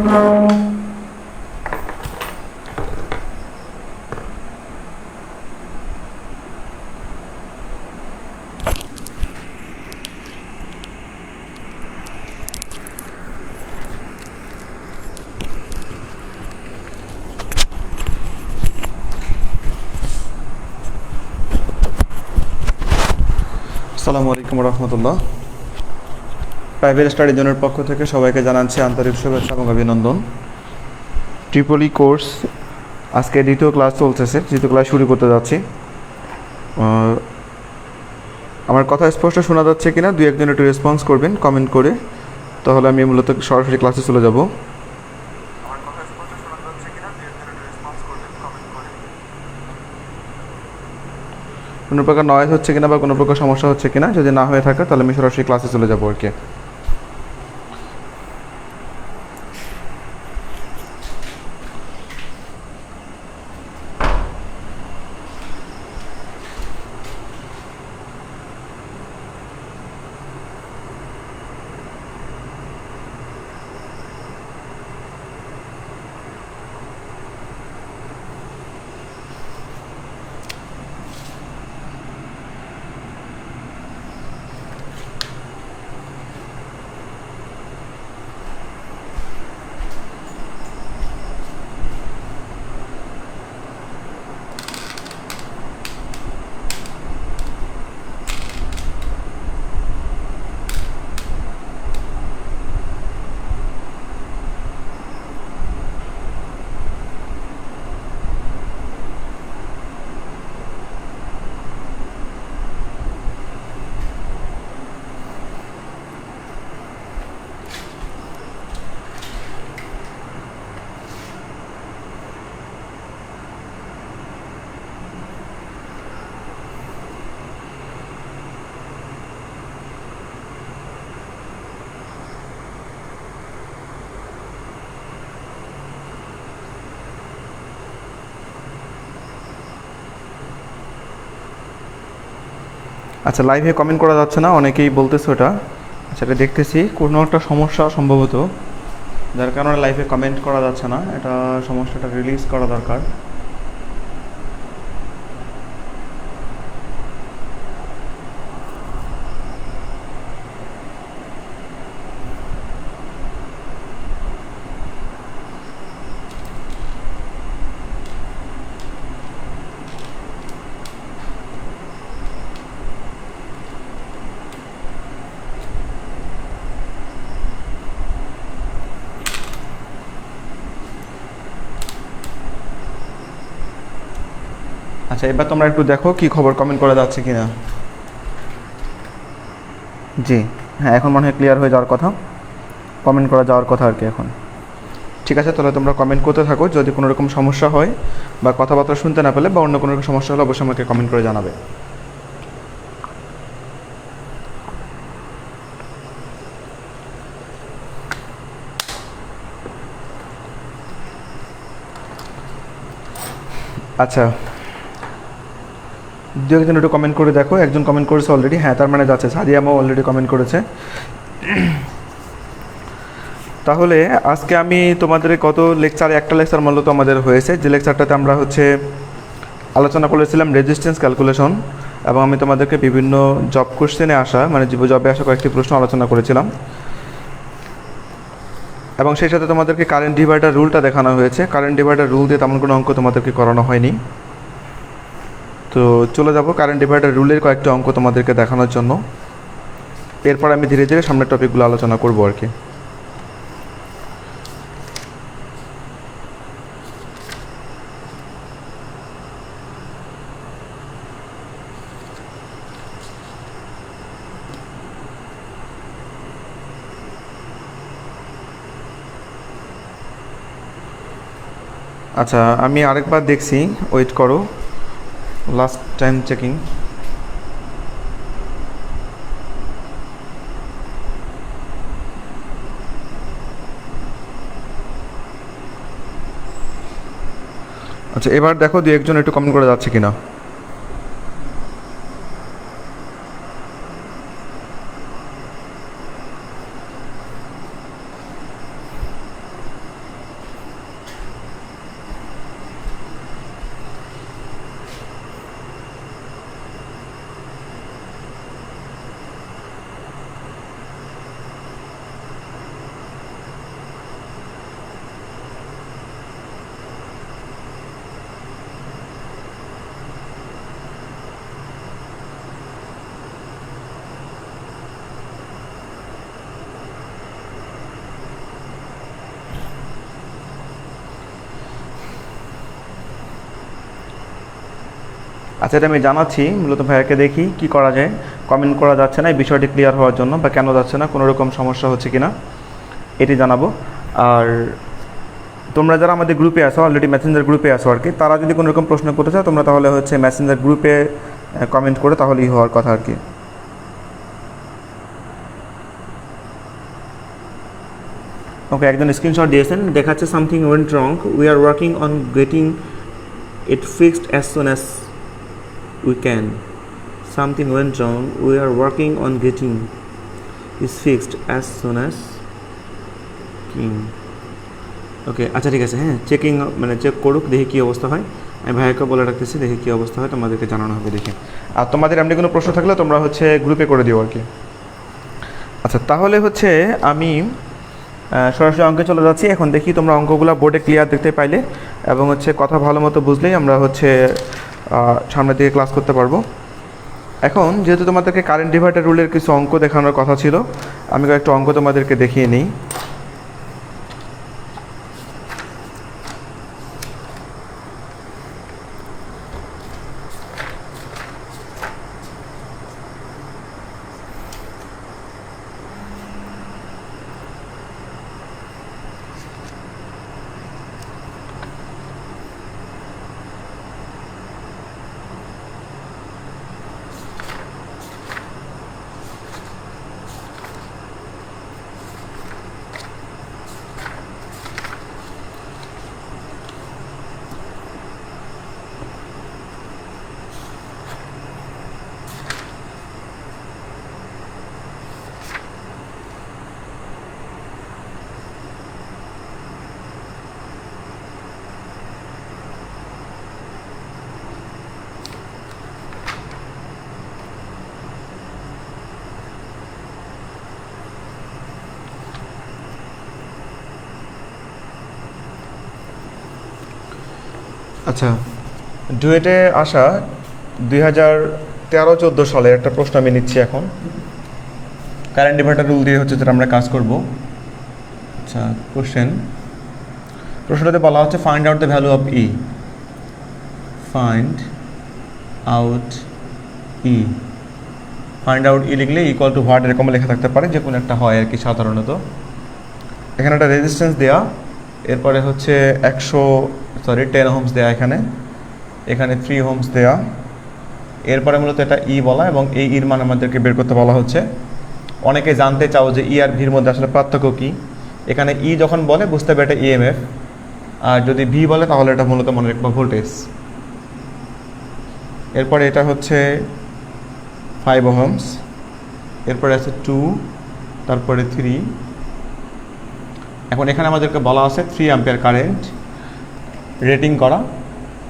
আসসালামু আলাইকুম রহমতুল্লাহ। Private study জোনের পক্ষ থেকে সবাইকে জানাচ্ছি আন্তরিক শুভেচ্ছা এবং অভিনন্দন। ট্রিপলি কোর্স আজকে দ্বিতীয় ক্লাস চলতেছে, দ্বিতীয় ক্লাস শুরু করতে যাচ্ছি। আমার কথা স্পষ্ট শোনা যাচ্ছে কিনা দুই একজন একটু রেসপন্স করবেন কমেন্ট করে, তাহলে আমি মূলত সরাসরি ক্লাসে চলে যাব। কোনো প্রকার নয়েজ হচ্ছে কিনা বা কোনো প্রকার সমস্যা হচ্ছে কিনা, যদি না হয়ে থাকে তাহলে আমি সরাসরি ক্লাসে চলে যাবো আর কি। আচ্ছা, লাইভে কমেন্ট করা যাচ্ছে না, অনেকেই বলতেছে ওটা। আচ্ছা, এটা দেখতেছি কোনো একটা সমস্যা সম্ভবত, যার কারণে লাইভে কমেন্ট করা যাচ্ছে না। এটা সমস্যাটা রিলিজ করা দরকার। আচ্ছা, এবার তোমরা একটু দেখো কি খবর, কমেন্ট করা যাচ্ছে কিনা। জি, হ্যাঁ, এখন মনে হয় ক্লিয়ার হয়ে যাওয়ার কথা, কমেন্ট করা যাওয়ার কথা আর কি এখন। ঠিক আছে, তাহলে তোমরা কমেন্ট করতে থাকো। যদি কোনো রকম সমস্যা হয় বা কথাবার্তা শুনতে না পেলে বা অন্য কোনো রকম সমস্যা হলে অবশ্যই আমাকে কমেন্ট করে জানাবে। আচ্ছা, দু একজন একটু কমেন্ট করে দেখো। একজন কমেন্ট করেছে অলরেডি, হ্যাঁ, তার মানে যাচ্ছে সাদিয়া আমা অলরেডি কমেন্ট করেছে। তাহলে আজকে আমি তোমাদের কত লেকচারে, একটা লেকচার মূলত আমাদের হয়েছে, যে লেকচারটাতে আমরা আলোচনা করেছিলাম রেজিস্ট্যান্স ক্যালকুলেশন, এবং আমি তোমাদেরকে বিভিন্ন জব কোশ্চেনে আসা, মানে জবে আসা কয়েকটি প্রশ্ন আলোচনা করেছিলাম, এবং সেই সাথে তোমাদেরকে কারেন্ট ডিভাইডার রুলটা দেখানো হয়েছে। কারেন্ট ডিভাইডার রুল দিয়ে তেমন কোনো অঙ্ক তোমাদেরকে করানো হয়নি। তো চলে যাব কারেন্ট ডিভাইডার রুলের কয়েকটি অঙ্ক তোমাদেরকে দেখানোর জন্য। এরপর আমি ধীরে ধীরে সামনের টপিকগুলো আলোচনা করবো আর কি। আচ্ছা, আমি আরেকবার দেখছি, ওয়েট করো, লাস্ট টাইম চেকিং। আচ্ছা, এবার দেখো দু একজন একটু কমেন্ট করে যাচ্ছে কিনা। আচ্ছা, এটা আমি জানাচ্ছি মূলত ভাইয়াকে, দেখি কি করা যায়। কমেন্ট করা যাচ্ছে না এই বিষয়টি ক্লিয়ার হওয়ার জন্য, বা কেন যাচ্ছে না, কোনো রকম সমস্যা হচ্ছে কি না এটি জানাবো। আর তোমরা যারা আমাদের গ্রুপে আসো, অলরেডি মেসেঞ্জার গ্রুপে আসো আর কি, তারা যদি কোনো রকম প্রশ্ন করতে চাও তোমরা, তাহলে হচ্ছে মেসেঞ্জার গ্রুপে কমেন্ট করে তাহলেই হওয়ার কথা আর কি। ওকে, একজন স্ক্রিনশট দিয়েছেন, দেখাচ্ছে something went wrong, we are working on getting it fixed as soon as we can. Something went wrong, we are working on getting is fixed as soon as king. Okay, আচ্ছা ঠিক আছে, হ্যাঁ checking মানে check করুক, দেখি কী অবস্থা হয়। আমি ভাইয়াকে বলে রাখতেছি, দেখি কী অবস্থা হয়, তোমাদেরকে জানানো হবে দেখে। আর তোমাদের এমনি কোনো প্রশ্ন থাকলে তোমরা হচ্ছে গ্রুপে করে দিও আর কি। আচ্ছা, তাহলে হচ্ছে আমি সরাসরি অঙ্কে চলে যাচ্ছি। এখন দেখি তোমরা অঙ্কগুলো বোর্ডে ক্লিয়ার দেখতে পাইলে, এবং হচ্ছে কথা ভালো মতো বুঝলেই আমরা হচ্ছে সামনের দিকে ক্লাস করতে পারবো। এখন যেহেতু তোমাদেরকে কারেন্ট ডিভাইডার রুলের কিছু অঙ্ক দেখানোর কথা ছিল, আমি কয়েকটা অঙ্ক তোমাদেরকে দেখিয়ে নিই। আচ্ছা, ডুয়েটে আসা 2013-14 সালে একটা প্রশ্ন আমি নিচ্ছি এখন। কারেন্ট ডিভাইডার রুল দিয়ে হচ্ছে যেটা আমরা কাজ করব। আচ্ছা, প্রশ্নটাতে বলা হচ্ছে find out the value of E. Find out E. Find out E লিখলে ইকুয়াল টু হোয়াট এরকম লেখা থাকতে পারে, যে কোনো একটা হয় আর কি সাধারণত। এখানে একটা রেজিস্ট্যান্স দেওয়া, এরপরে হচ্ছে 10 হোমস দেওয়া, এখানে 3 হোমস দেওয়া, এরপরে মূলত এটা ই বলা, এবং এই ইর মান আমাদেরকে বের করতে বলা হচ্ছে। অনেকে জানতে চাও যে ই আর ভির মধ্যে আসলে পার্থক্য কী। এখানে ই যখন বলে বুঝতে হবে এটা ইএমএফ, আর যদি ভি বলে তাহলে এটা মূলত মনে রাখবো ভোল্টেজ। এরপরে এটা হচ্ছে 5 ওহমস, এরপরে আছে 2, তারপরে 3। এখন এখানে আমাদেরকে বলা আছে 3 অ্যাম্পিয়ার কারেন্ট রেটিং করা,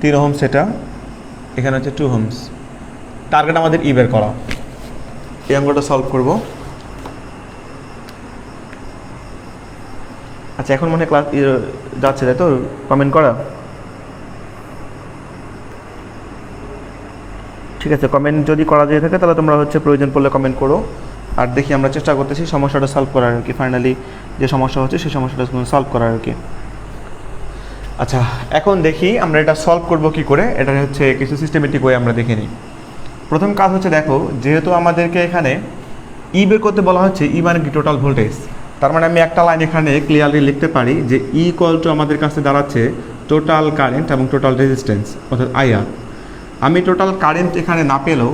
3 ওহমস এটা, এখানে হচ্ছে 2 ওহমস। টার্গেট আমাদের ই বের করা। এই অঙ্কটা সলভ করব। আচ্ছা, এখন মনে ক্লাস যাচ্ছে তাই তো, কমেন্ট করা ঠিক আছে। কমেন্ট যদি করা যেয়ে থাকে তাহলে তোমরা হচ্ছে প্রয়োজন পড়লে কমেন্ট করো। আর দেখি, আমরা চেষ্টা করতেছি সমস্যাটা সলভ করার আর কি, ফাইনালি যে সমস্যা হচ্ছে সেই সমস্যাটা সলভ করার আর কি। আচ্ছা, এখন দেখি আমরা এটা সলভ করব কি করে। এটা হচ্ছে কিছু সিস্টেমেটিক ওয়ে আমরা দেখে নিই। প্রথম কাজ হচ্ছে, দেখো যেহেতু আমাদেরকে এখানে ই বের করতে বলা হচ্ছে, ই মানে কি টোটাল ভোল্টেজ, তার মানে আমি একটা লাইন এখানে ক্লিয়ারলি লিখতে পারি যে ই ইকুয়াল টু আমাদের কাছে দাঁড়াচ্ছে টোটাল কারেন্ট এবং টোটাল রেজিস্ট্যান্স, অর্থাৎ আইআর। আমি টোটাল কারেন্ট এখানে না পেলেও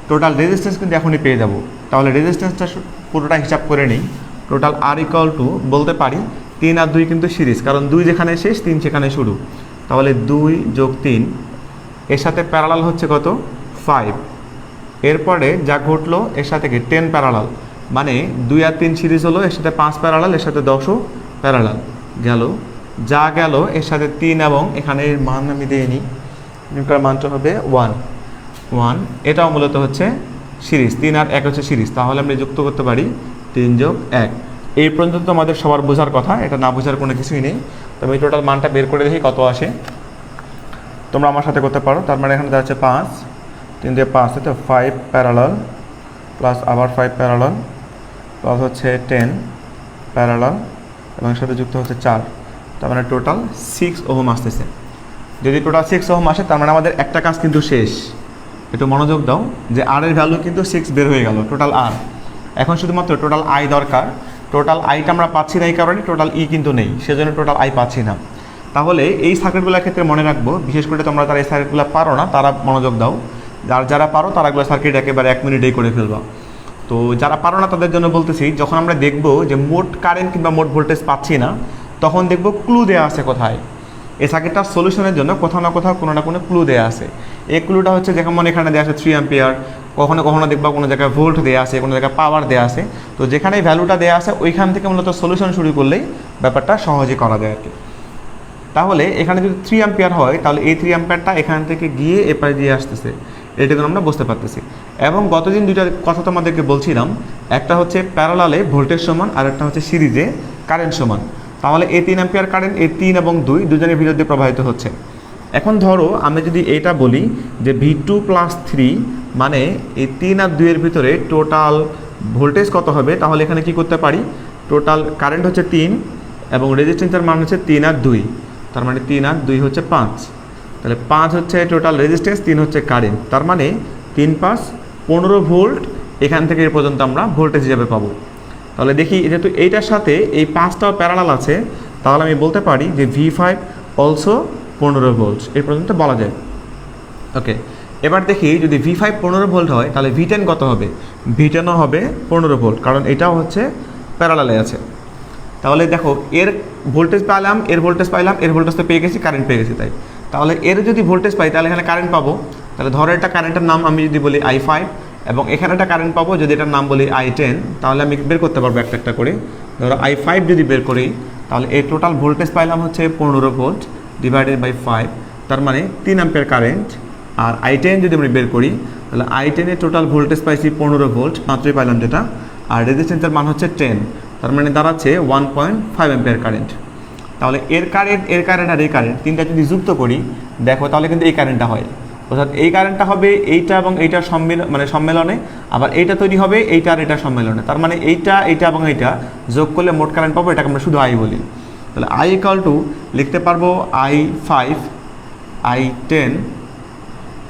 টোটাল রেজিস্ট্যান্স কিন্তু এখনই পেয়ে যাব। তাহলে রেজিস্ট্যান্সটা পুরোটা হিসাব করে নিই। টোটাল আর ইকুয়াল টু বলতে পারি 3 আর 2 কিন্তু সিরিজ, কারণ 2 যেখানে শেষ 3 সেখানে শুরু। তাহলে 2 যোগ 3, এর সাথে প্যারালাল হচ্ছে কত 5। এরপরে যা ঘটলো এর সাথে কি 10 প্যারালাল, মানে 2 আর 3 সিরিজ হলো, এর সাথে 5 প্যারালাল, এর সাথে 10ও প্যারালাল গেল। যা গেল এর সাথে 3, এবং এখানে মান আমি দিয়ে নিই, মানটা হবে 1। এটাও মূলত হচ্ছে সিরিজ, 3 আর 1 হচ্ছে সিরিজ। তাহলে আমরা যুক্ত করতে পারি 3 যোগ 1। এই পর্যন্ত তো আমাদের সবার বোঝার কথা, এটা না বোঝার কোনো কিছুই নেই। তবে এই টোটাল মানটা বের করে দেখি কত আসে, তোমরা আমার সাথে করতে পারো। তার মানে এখানে যাচ্ছে 5, 3 দিয়ে 5, তো 5 প্যারালাল প্লাস আবার 5 প্যারালাল প্লাস হচ্ছে 10 প্যারালাল, এবং এর সাথে যুক্ত হচ্ছে 4। তার মানে টোটাল 6 ওহম আসতেছে। যদি টোটাল 6 ওহম আসে তার মানে আমাদের একটা কাজ কিন্তু শেষ। একটু মনোযোগ দাও যে আর এর ভ্যালু কিন্তু 6 বের হয়ে গেল টোটাল আর। এখন শুধুমাত্র টোটাল আই দরকার। টোটাল আইটা আমরা পাচ্ছি না এই কারণে টোটাল ই কিন্তু নেই, সেজন্য টোটাল আই পাচ্ছি না। তাহলে এই সার্কিটগুলোর ক্ষেত্রে মনে রাখবো, বিশেষ করে তোমরা যারা এই সার্কিটগুলো পারো না তারা মনোযোগ দাও, আর যারা পারো তারা এগুলো সার্কিট একেবারে 1 মিনিটেই করে ফেলবা। তো যারা পারো না তাদের জন্য বলতেছি, যখন আমরা দেখবো যে মোট কারেন্ট কিংবা মোট ভোল্টেজ পাচ্ছি না, তখন দেখবো ক্লু দেওয়া আছে কোথায়। এই সার্কিটটার সলিউশনের জন্য কোথাও না কোথাও কোনো না কোনো ক্লু দেওয়া আছে। এই ক্লুটা হচ্ছে যেমন এখানে দেওয়া আছে 3 অ্যাম্পিয়ার, কখনো কখনো দেখবা কোনো জায়গায় ভোল্ট দেওয়া আছে, কোনো জায়গায় পাওয়ার দেওয়া আছে। তো যেখানে ভ্যালুটা দেওয়া আছে ওইখান থেকে মূলত সলিউশন শুরু করলেই ব্যাপারটা সহজে করা যায় আর কি। তাহলে এখানে যদি 3 অ্যাম্পিয়ার হয়, তাহলে এই 3 অ্যাম্পিয়ারটা এখান থেকে গিয়ে এপারে দিয়ে আসতেছে, এটাকে আমরা বুঝতে পারতেছি। এবং গতদিন দুইটা কথা তোমাদেরকে বলছিলাম, একটা হচ্ছে প্যারালালে ভোল্টেজ সমান আর একটা হচ্ছে সিরিজে কারেন্ট সমান। তাহলে এই 3 অ্যাম্পিয়ার কারেন্ট এই 3 এবং 2 দুজনের ভিতর দিয়ে প্রবাহিত হচ্ছে। এখন ধরো আমি যদি এটা বলি যে V2 + 3 মানে এই 3 আর 2 এর ভিতরে টোটাল ভোল্টেজ কত হবে, তাহলে এখানে কি করতে পারি, টোটাল কারেন্ট হচ্ছে 3 এবং রেজিস্ট্যান্সের মান হচ্ছে 3 আর 2, তার মানে 3 আর 2 হচ্ছে 5। তাহলে 5 হচ্ছে টোটাল রেজিস্ট্যান্স, 3 হচ্ছে কারেন্ট, তার মানে 3 × 5 = 15 ভোল্ট এখান থেকে এ পর্যন্ত আমরা ভোল্টেজ হিসাবে পাবো। তাহলে দেখি যেহেতু এইটার সাথে এই 5টাও প্যারালাল আছে, তাহলে আমি বলতে পারি যে V5 অলসো 15 ভোল্ট এই পর্যন্ত বলা যায়। ওকে, এবার দেখি যদি V5 15 ভোল্ট হয় তাহলে V10 কত হবে, V10ও হবে 15 ভোল্ট, কারণ এটাও হচ্ছে প্যারালালে আছে। তাহলে দেখো এর ভোল্টেজ পাইলাম, এর ভোল্টেজ পাইলাম, এর ভোল্টেজ তো পেয়ে গেছি, কারেন্ট পেয়ে গেছি, তাই তাহলে এর যদি ভোল্টেজ পাই তাহলে এখানে কারেন্ট পাবো। তাহলে ধরো এটা কারেন্টের নাম আমি যদি বলি I5 এবং এখানে একটা কারেন্ট পাবো, যদি এটার নাম বলি I10, তাহলে আমি বের করতে পারবো একটা একটা করে। ধরো I5 যদি বের করি তাহলে এই টোটাল ভোল্টেজ পাইলাম হচ্ছে 15 ভোল্ট ডিভাইডেড বাই 5, তার মানে 3 অ্যাম্পিয়ার কারেন্ট। আর I10 যদি আমি বের করি তাহলে I10 এর টোটাল ভোল্টেজ পাইছি 15 ভোল্ট, মাত্রই পাইলাম যেটা, আর রেজিস্ট্যান্সের মান হচ্ছে 10, তার মানে দাঁড়াচ্ছে 1.5 অ্যাম্পিয়ার কারেন্ট। তাহলে এর কারেন্ট, এর কারেন্ট আর এই কারেন্ট তিনটা যদি যুক্ত করি দেখো তাহলে কিন্তু এই কারেন্টটা হয়, অর্থাৎ এই কারেন্টটা হবে এইটা এবং এইটার সম্মেলনে, আবার এইটা তৈরি হবে এইটা আর এটার সম্মেলনে, তার মানে এইটা এইটা এবং এইটা যোগ করলে মোট কারেন্ট পাবো, এটাকে আমরা শুধু আই বলি। তাহলে I = লিখতে পারবো I5 I10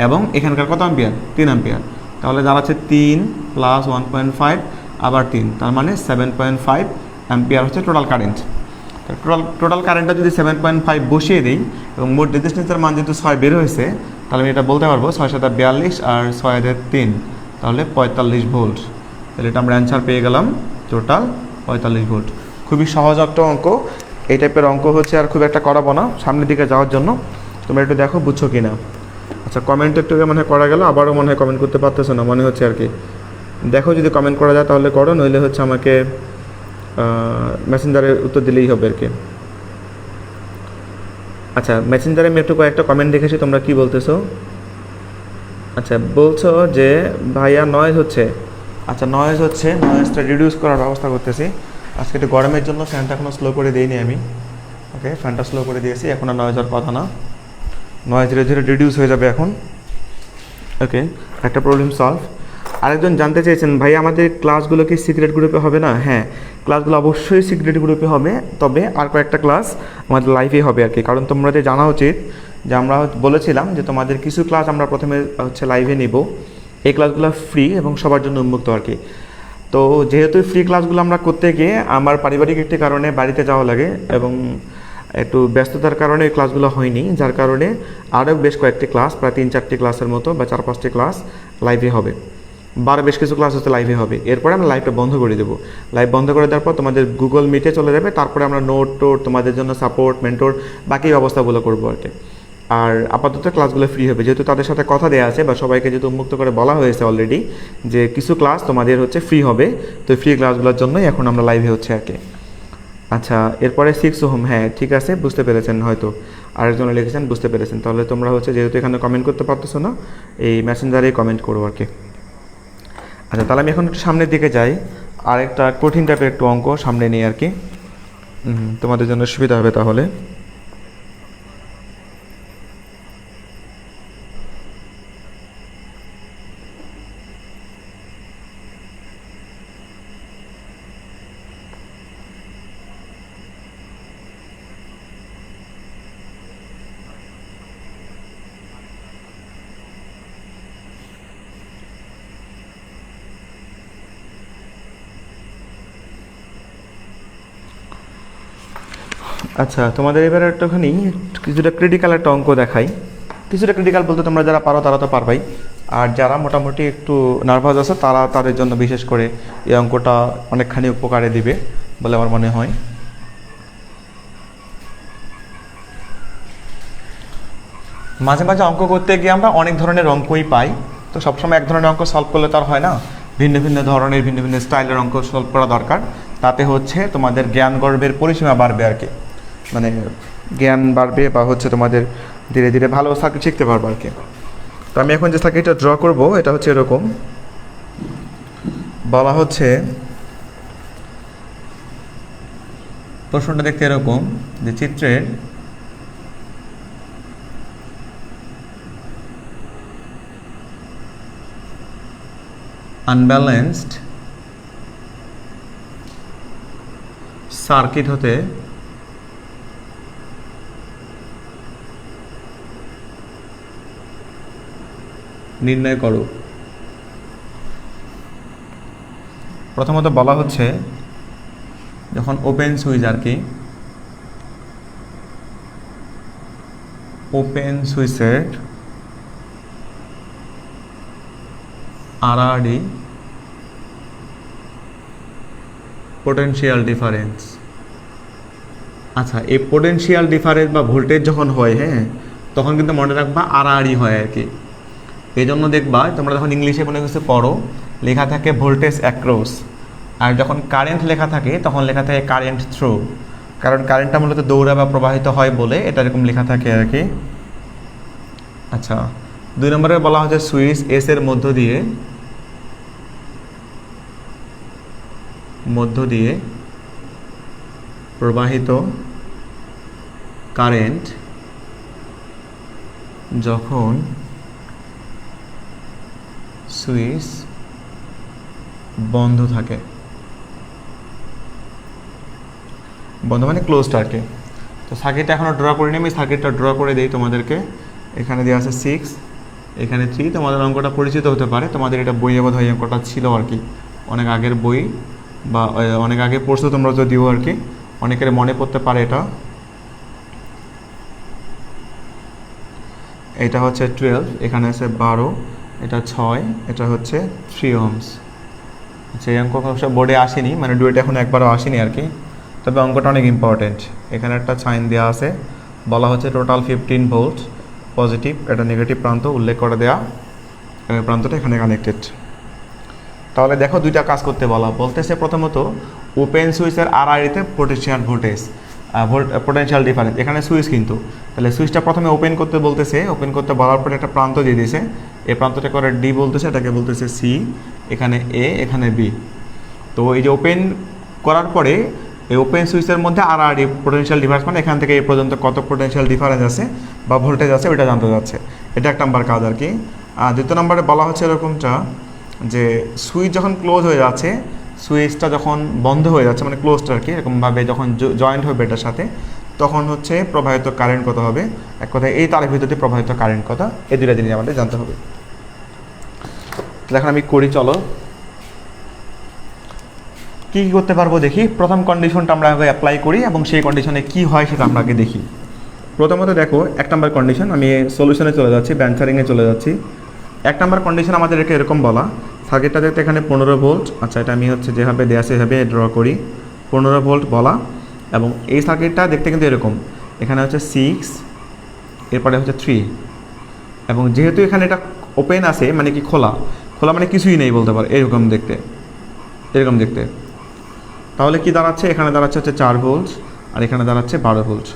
এবং এখানকার কত অ্যাম্পিয়ার, 3 অ্যাম্পিয়ার, তাহলে দাঁড়াচ্ছে 3 + 1.5 আবার 3, তার মানে 7.5 অ্যাম্পিয়ার হচ্ছে টোটাল কারেন্ট। টোটাল কারেন্টটা যদি 7.5 বসিয়ে দিই এবং মোট রেজিস্ট্যান্সের মান যেহেতু 6 বের হয়েছে, তাহলে আমি এটা বলতে পারবো 6 × 7 = 42 আর 6 × 3 তাহলে 45 ভোল্ট। তাহলে এটা আমরা অ্যান্সার পেয়ে গেলাম টোটাল 45 ভোল্ট। খুবই সহজ একটা অঙ্ক, এই টাইপের অঙ্ক হচ্ছে আর খুব একটা করাবো না সামনের দিকে যাওয়ার জন্য, তোমরা একটু দেখো বুঝছো কি না। আচ্ছা, কমেন্ট একটু মনে হয় করা গেল, আবারও মনে হয় কমেন্ট করতে পারতেছো না মনে হচ্ছে আর কি। দেখো যদি কমেন্ট করা যায় তাহলে করো, নইলে হচ্ছে আমাকে মেসেঞ্জারে উত্তর দিলেই হবে আর কি। আচ্ছা, মেসেঞ্জারে আমি একটু কয়েকটা কমেন্ট দেখেছি, তোমরা কি বলতেছো। আচ্ছা, বলছো যে ভাইয়া নয়েজ হচ্ছে। আচ্ছা, নয়েজ হচ্ছে, নয়েজটা রিডিউস করার ব্যবস্থা করতেছি। আজকে একটু গরমের জন্য ফ্যানটা এখনও স্লো করে দিইনি আমি। ওকে, ফ্যানটা স্লো করে দিয়েছি, এখন আর নয়েজ হওয়ার কথা না, নয়েজ ধীরে ধীরে রিডিউস হয়ে যাবে এখন। ওকে, একটা প্রবলেম সলভ। আরেকজন জানতে চেয়েছেন ভাই আমাদের ক্লাসগুলো কি সিক্রেট গ্রুপে হবে না? হ্যাঁ, ক্লাসগুলো অবশ্যই সিক্রেট গ্রুপে হবে, তবে আর কয়েকটা ক্লাস আমাদের লাইভে হবে আর কি। কারণ তোমাদের জানা উচিত যে আমরা বলেছিলাম যে তোমাদের কিছু ক্লাস আমরা প্রথমে হচ্ছে লাইভে নিব, এই ক্লাসগুলো ফ্রি এবং সবার জন্য উন্মুক্ত আর কি। তো যেহেতু ফ্রি ক্লাসগুলো আমরা করতে গিয়ে আমার পারিবারিক একটি কারণে বাড়িতে যাওয়া লাগে এবং একটু ব্যস্ততার কারণে এই ক্লাসগুলো হয়নি, যার কারণে আরও বেশ কয়েকটি ক্লাস, প্রায় 3-4টি ক্লাসের মতো বা 4-5টি ক্লাস লাইভে হবে, বেশ কিছু ক্লাস হচ্ছে লাইভে হবে। এরপরে আমরা লাইভটা বন্ধ করে দেবো। লাইভ বন্ধ করে দেওয়ার পর তোমাদের গুগল মিটে চলে যাবে, তারপরে আমরা নোট টোট তোমাদের জন্য সাপোর্ট মেন্টর বাকি ব্যবস্থাগুলো করবো আর কি। আর আপাতত ক্লাসগুলো ফ্রি হবে, যেহেতু তাদের সাথে কথা দেওয়া আছে বা সবাইকে যেহেতু উন্মুক্ত করে বলা হয়েছে অলরেডি যে কিছু ক্লাস তোমাদের হচ্ছে ফ্রি হবে, তো ফ্রি ক্লাসগুলোর জন্যই এখন আমরা লাইভে হচ্ছে আর কি। আচ্ছা, এরপরে 6 ওহম, হ্যাঁ ঠিক আছে, বুঝতে পেরেছেন, হয়তো আরেকজন লিখেছেন বুঝতে পেরেছেন। তাহলে তোমরা হচ্ছে যেহেতু এখানে কমেন্ট করতে পারতেছো না, এই মেসেঞ্জারে কমেন্ট করবো আর কি। আচ্ছা, তাহলে আমি এখন একটু সামনের দিকে যাই, আরেকটা কঠিন টাইপের একটু অঙ্ক সামনে নিই আর কি, তোমাদের জন্য সুবিধা হবে তাহলে। আচ্ছা, তোমাদের এবারে একটুখানি কিছুটা ক্রিটিক্যাল একটা অঙ্ক দেখাই। কিছুটা ক্রিটিক্যাল বলতে তোমরা যারা পারো তারা তো পারবাই, আর যারা মোটামুটি একটু নার্ভাস আছে তারা তাদের জন্য বিশেষ করে এই অঙ্কটা অনেকখানি উপকারে দিবে বলে আমার মনে হয়। মাঝে মাঝে অঙ্ক করতে গিয়ে আমরা অনেক ধরনের অঙ্কই পাই, তো সবসময় এক ধরনের অঙ্ক সলভ করলে তো আর হয় না, ভিন্ন ভিন্ন ধরনের ভিন্ন ভিন্ন স্টাইলের অঙ্ক সলভ করা দরকার। তাতে হচ্ছে তোমাদের জ্ঞান গর্বের পরিসীমা বাড়বে আর কি, মানে জ্ঞান বাড়বে বা হচ্ছে তোমাদের ধীরে ধীরে ভালো সার্কিট শিখতে পারবে আর কি। তো আমি এখন যে সার্কিটটা ড্র করব এটা হচ্ছে এরকম, বলা হচ্ছে প্রশ্নটা দেখতে এরকম যে চিত্রের আনব্যালেন্সড সার্কিট হতে নির্ণয় করো। প্রথমত বলা হচ্ছে যখন ওপেন সুইচ আর কি, ওপেন সুইচের আরআরডি পোটেনশিয়াল ডিফারেন্স। আচ্ছা, এই পোটেনশিয়াল ডিফারেন্স বা ভোল্টেজ যখন হয়, হ্যাঁ, তখন কিন্তু মনে রাখবা আরআরডি হয় আর কি। এই জন্য দেখবা তোমরা যখন ইংলিশে কোনো কিছু পড়ো লেখা থাকে ভোল্টেজ অ্যাক্রস, আর যখন কারেন্ট লেখা থাকে তখন লেখা থাকে কারেন্ট থ্রু, কারণ কারেন্টটা মূলত দৌড়া বা প্রবাহিত হয় বলে এটা এরকম লেখা থাকে আর কি। আচ্ছা, 2 নম্বরে বলা হচ্ছে সুইচ এস এর মধ্য দিয়ে প্রবাহিত কারেন্ট যখন সুইচ বন্ধ থাকে, বন্ধ মানে ক্লোজড আর কি। তো সার্কিটটা এখনও ড্র করিনি, আমি সার্কিটটা ড্র করে দিই তোমাদেরকে। এখানে দেওয়া আছে 6, এখানে 3। তোমাদের অঙ্কটা পরিচিত হতে পারে, তোমাদের এটা বইয়ে বোধ হয় অঙ্কটা ছিল আর কি, অনেক আগের বই বা অনেক আগে পড়ছো তোমরা যদিও আর কি, অনেকের মনে পড়তে পারে এটা। এটা হচ্ছে 12, এখানে আছে 12, এটা 6, এটা হচ্ছে 3 ohms। আচ্ছা, এই অঙ্ক অবশ্য বোর্ডে আসেনি, মানে ডুয়েটে এখন একবারও আসেনি আর কি, তবে অঙ্কটা অনেক ইম্পর্টেন্ট। এখানে একটা সাইন দেওয়া আছে, বলা হচ্ছে টোটাল 15 ভোল্ট পজিটিভ, এটা নেগেটিভ প্রান্ত উল্লেখ করে দেওয়া, প্রান্তটা এখানে কানেক্টেড। তাহলে দেখো দুইটা কাজ করতে বলতেছে প্রথমত ওপেন সুইচের আরআরডিতে পোটেনশিয়াল ভোল্টেজ পোটেনশিয়াল ডিফারেন্স, এখানে সুইচ কিন্তু, তাহলে সুইচটা প্রথমে ওপেন করতে বলতেছে, ওপেন করতে বলার পরে একটা প্রান্ত দিয়ে দিয়েছে, এই প্রান্তটা করে ডি বলতেছে, এটাকে বলতেছে সি, এখানে এ, এখানে বি। তো এই যে ওপেন করার পরে এই ওপেন সুইচের মধ্যে আরআরডি পোটেনশিয়াল ডিফারেন্স, মানে এখান থেকে এই পর্যন্ত কত পোটেনশিয়াল ডিফারেন্স আছে বা ভোল্টেজ আছে ওইটা জানতে যাচ্ছে, এটা এক নাম্বার কাজ আর কি। আর দ্বিতীয় নম্বরে বলা হচ্ছে এরকমটা যে সুইচ যখন ক্লোজ হয়ে যাচ্ছে, সুইচটা যখন বন্ধ হয়ে যাচ্ছে মানে ক্লোজটা আর কি, এরকমভাবে যখন জয়েন্ট হবে এটার সাথে, তখন হচ্ছে প্রবাহিত কারেন্ট কত হবে, এক কথায় এই তারের ভিতর দিয়ে প্রবাহিত কারেন্ট কত, এই দুইটা জিনিস আমাদের জানতে হবে। এখন আমি করি, চলো কী কী করতে পারবো দেখি। প্রথম কন্ডিশনটা আমরা আগে অ্যাপ্লাই করি এবং সেই কন্ডিশনে কি হয় সেটা আমরা আগে দেখি। প্রথমত দেখো 1 নম্বর কন্ডিশন, আমি সলিউশনে চলে যাচ্ছি, ব্যান্সারিংয়ে চলে যাচ্ছি। 1 নম্বর কন্ডিশন আমাদেরকে এরকম বলা, সার্কিটটা দেখতে এখানে 15 ভোল্ট, আচ্ছা এটা আমি হচ্ছে যেভাবে দেয়া সেভাবে ড্র করি, 15 ভোল্ট বলা, এবং এই সার্কিটটা দেখতে কিন্তু এরকম, এখানে হচ্ছে 6, এরপরে হচ্ছে 3, এবং যেহেতু এখানে এটা ওপেন আছে মানে কি খোলা, খোলা মানে কিছুই নেই বলতে পারে, এরকম দেখতে। তাহলে কি দাঁড়াচ্ছে, এখানে দাঁড়াচ্ছে হচ্ছে 4 ভোল্ট, আর এখানে দাঁড়াচ্ছে 12 ভোল্ট,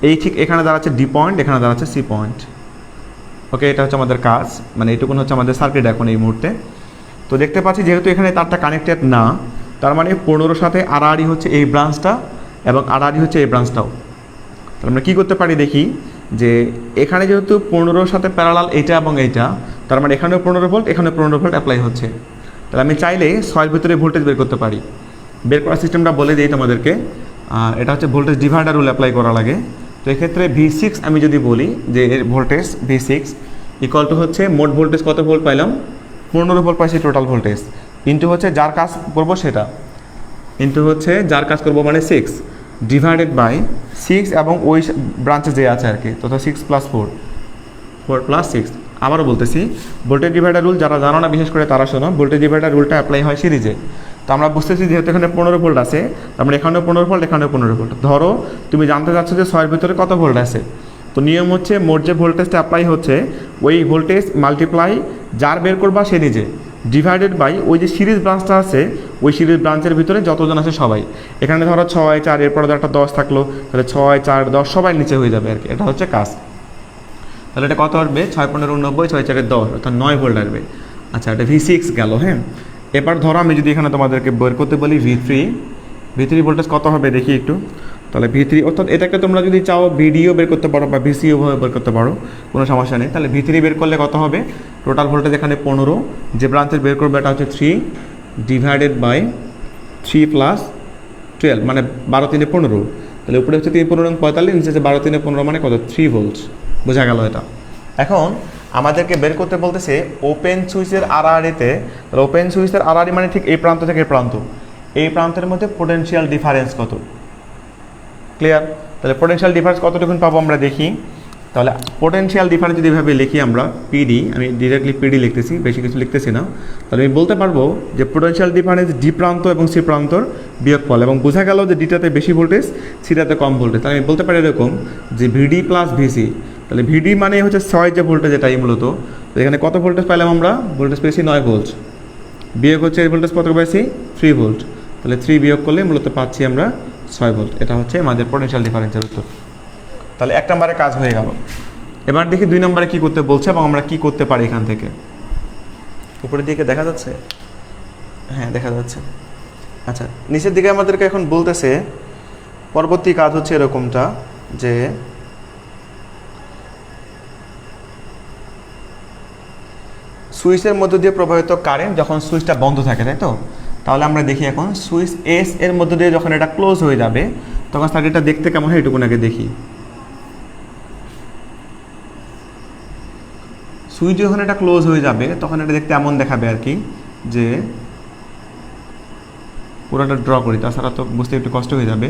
এই ঠিক এখানে দাঁড়াচ্ছে ডি পয়েন্ট, এখানে দাঁড়াচ্ছে সি পয়েন্ট। ওকে, এটা হচ্ছে আমাদের কাজ, মানে এইটুকুন হচ্ছে আমাদের সার্কিট এখন এই মুহূর্তে। তো দেখতে পাচ্ছি যেহেতু এখানে তারটা কানেক্টেড না, তার মানে 15 সাথে আরআরডি হচ্ছে এই ব্রাঞ্চটা এবং আরআরডি হচ্ছে এই ব্রাঞ্চটাও। তাহলে আমরা কী করতে পারি দেখি, যে এখানে যেহেতু 15 সাথে প্যারালাল এইটা এবং এইটা, তার মানে এখানেও 15 ভোল্ট, এখানে 15 ভোল্ট অ্যাপ্লাই হচ্ছে। তাহলে আমি চাইলে 6 ভিতরে ভোল্টেজ বের করতে পারি। বের করার সিস্টেমটা বলে দিই তোমাদেরকে, এটা হচ্ছে ভোল্টেজ ডিভাইডার রুল অ্যাপ্লাই করা লাগে। তো এক্ষেত্রে V6 আমি যদি বলি যে এর ভোল্টেজ V6 ইকুয়াল টু হচ্ছে মোট ভোল্টেজ কত ভোল্ট পাইলাম, 15 ভোল্ট পাইছি টোটাল ভোল্টেজ, ইন্টু হচ্ছে যার কাজ করবো সেটা, ইন্টু হচ্ছে যার কাজ করবো মানে 6, ডিভাইডেড বাই 6 এবং ওই ব্রাঞ্চে যে আছে আর কি, তো 6 + 4, 4 + 6। আবারও বলতেছি, ভোল্টেজ ডিভাইডার রুল যারা জানো না বিশেষ করে তারা শোনো, ভোল্টেজ ডিভাইডার রুলটা অ্যাপ্লাই হয় সিরিজে। তো আমরা বুঝতেছি যেহেতু এখানে 15 ভোল্ট আছে, তার মানে এখানেও 15 ভোল্ট, এখানেও 15 ভোল্ট। ধরো তুমি জানতে চাচ্ছ যে 6 এর ভিতরে কত ভোল্ট আছে, তো নিয়ম হচ্ছে মোট যে ভোল্টেজটা অ্যাপ্লাই হচ্ছে ওই ভোল্টেজ মাল্টিপ্লাই যার বের করবা সে নিজে, ডিভাইডেড বাই ওই যে সিরিজ ব্রাঞ্চটা আছে ওই সিরিজ ব্রাঞ্চের ভিতরে যতজন আছে সবাই। এখানে ধরো 6 4 এরপরে একটা 10 থাকলো, তাহলে 6 4 10 সবাই নিচে হয়ে যাবে আর কি, এটা হচ্ছে কাজ। তাহলে এটা কত আসবে, 6 15 90, 6 4 10, অর্থাৎ 9 ভোল্ট আসবে। আচ্ছা, এটা V6 গেল। হ্যাঁ, এবার ধরো আমি যদি এখানে তোমাদেরকে বের করতে বলি V3 ভোল্টেজ কত হবে দেখি একটু। তাহলে V3 অর্থাৎ এটাকে তোমরা যদি চাও ভিডিও বের করতে পারো বা VCO বের করতে পারো, কোনো সমস্যা নেই। তাহলে V3 বের করলে কত হবে, টোটাল ভোল্টেজ এখানে 15, যে ব্রাঞ্চের বের করবে এটা হচ্ছে 3 ডিভাইডেড বাই 3 + 12, মানে 12 3 15। তাহলে উপরে হচ্ছে 3 15 45, নিচে হচ্ছে 12 3 15, মানে কত 3 ভোল্ট। বোঝা গেল এটা। এখন আমাদেরকে বের করতে বলতেছে ওপেন সুইচের আড়াআড়িতে, তাহলে ওপেন সুইচের আড়াআড়ি মানে ঠিক এই প্রান্ত থেকে এই প্রান্ত, এই প্রান্তের মধ্যে পোটেনশিয়াল ডিফারেন্স কত। ক্লিয়ার? তাহলে পোটেনশিয়াল ডিফারেন্স কতটুকু পাবো আমরা দেখি। তাহলে পোটেনশিয়াল ডিফারেন্স যদি এভাবে লিখি আমরা পিডি, আমি ডিরেক্টলি পিডি লিখতেছি, বেশি কিছু লিখতেছি না। তাহলে আমি বলতে পারবো যে পোটেনশিয়াল ডিফারেন্স ডি প্রান্ত এবং সি প্রান্তর বিয়োগফল, এবং বোঝা গেল যে ডিটাতে বেশি ভোল্টেজ, সিটাতে কম ভোল্টেজ। তাহলে আমি বলতে পারি এরকম যে ভিডি + ভিসি। তাহলে ভিডি মানে হচ্ছে 6 যে ভোল্টেজ, এটাই মূলত। তো এখানে কত ভোল্টেজ পাইলাম আমরা, ভোল্টেজ পেয়েছি 9 ভোল্ট, বিয়োগ হচ্ছে এই ভোল্টেজ কত পাইছি 3 ভোল্ট। তাহলে 3 বিয়োগ করলে মূলত পাচ্ছি আমরা 6 ভোল্ট। এটা হচ্ছে আমাদের পোটেনশিয়াল ডিফারেন্সের উত্তর। তাহলে 1 নম্বরে কাজ হয়ে গেল। এবার দেখি 2 নম্বরে কী করতে বলছে এবং আমরা কী করতে পারি এখান থেকে। উপরের দিকে দেখা যাচ্ছে? হ্যাঁ, দেখা যাচ্ছে। আচ্ছা, নিচের দিকে আমাদেরকে এখন বলতেছে পরবর্তী কাজ হচ্ছে এরকমটা যে সুইচের মধ্য দিয়ে প্রবাহিত কারেন্ট যখন সুইচটা বন্ধ থাকে, তাই তো? তাহলে আমরা দেখি এখন সুইচ এস এর মধ্য দিয়ে যখন এটা ক্লোজ হয়ে যাবে তখন সার্কিটটা দেখতে কেমন হয় এটুকুন আগে দেখি। সুইচ যখন এটা ক্লোজ হয়ে যাবে তখন এটা দেখতে এমন দেখাবে আর কি, যে পুরোটা ড্র করি, তাছাড়া তো বুঝতে একটু কষ্ট হয়ে যাবে।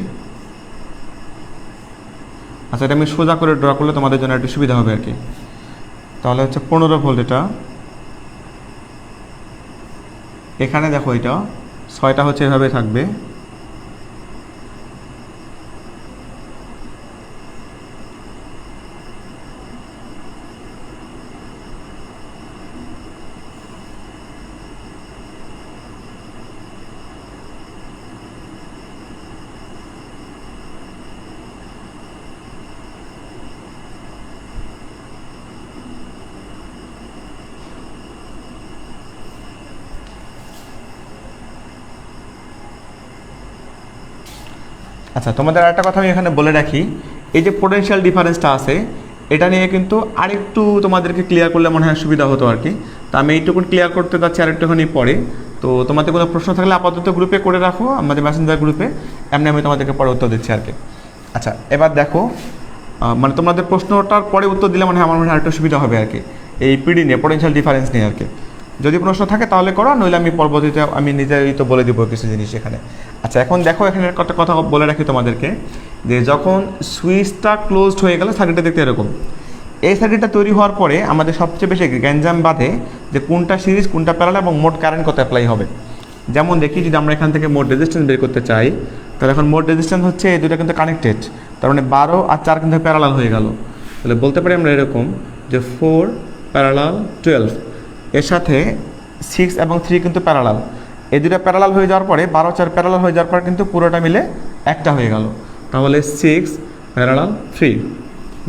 আচ্ছা, এটা আমি সোজা করে ড্র করলে তোমাদের জন্য একটু সুবিধা হবে আর কি। তাহলে হচ্ছে 15 ভোল্ট, এটা এখানে দেখো এটা 6টা হচ্ছে এভাবে থাকবে। আচ্ছা, তোমাদের আরেকটা কথা আমি এখানে বলে রাখি, এই যে পোটেনশিয়াল ডিফারেন্সটা আছে এটা নিয়ে কিন্তু আরেকটু তোমাদেরকে ক্লিয়ার করলে মনে হয় সুবিধা হতো আর কি। তো আমি এইটুকুন ক্লিয়ার করতে যাচ্ছি আরেকটুখানি পরে। তো তোমাদের কোনো প্রশ্ন থাকলে আপাতত গ্রুপে করে রাখো, আমাদের মেসেঞ্জার গ্রুপে, এমনি আমি তোমাদেরকে পরে উত্তর দিচ্ছি আর কি। আচ্ছা, এবার দেখো, মানে তোমাদের প্রশ্নটার পরে উত্তর দিলে মনে হয় আমার মনে হয় আরেকটু সুবিধা হবে আর কি, এই পিডি নিয়ে, পোটেনশিয়াল ডিফারেন্স নিয়ে আর কি। যদি প্রশ্ন থাকে তাহলে করো, নইলে আমি পরবর্তীতে আমি নিজেই তো বলে দিব কিছু জিনিস এখানে। আচ্ছা, এখন দেখো এখানে একটা কথা বলে রাখি তোমাদেরকে, যে যখন সুইচটা ক্লোজড হয়ে গেল সার্কিটটা দেখতে এরকম। এই সার্কিটটা তৈরি হওয়ার পরে আমাদের সবচেয়ে বেশি গ্যাঞ্জাম বাঁধে যে কোনটা সিরিজ কোনটা প্যারালাল এবং মোট কারেন্ট কত অ্যাপ্লাই হবে। যেমন দেখি, যদি আমরা এখান থেকে মোট রেজিস্ট্যান্স বের করতে চাই, তাহলে এখন মোট রেজিস্ট্যান্স হচ্ছে এই দুটো কিন্তু কানেক্টেড, তার মানে 12 আর 4 কিন্তু প্যারালাল হয়ে গেল। তাহলে বলতে পারি আমরা এরকম যে 4 প্যারালাল 12, এর সাথে 6 এবং 3 কিন্তু প্যারালাল। এই দুটো প্যারালাল হয়ে যাওয়ার পরে 12 4 প্যারালাল হয়ে যাওয়ার পর কিন্তু পুরোটা মিলে একটা হয়ে গেল। তাহলে 6 প্যারালাল 3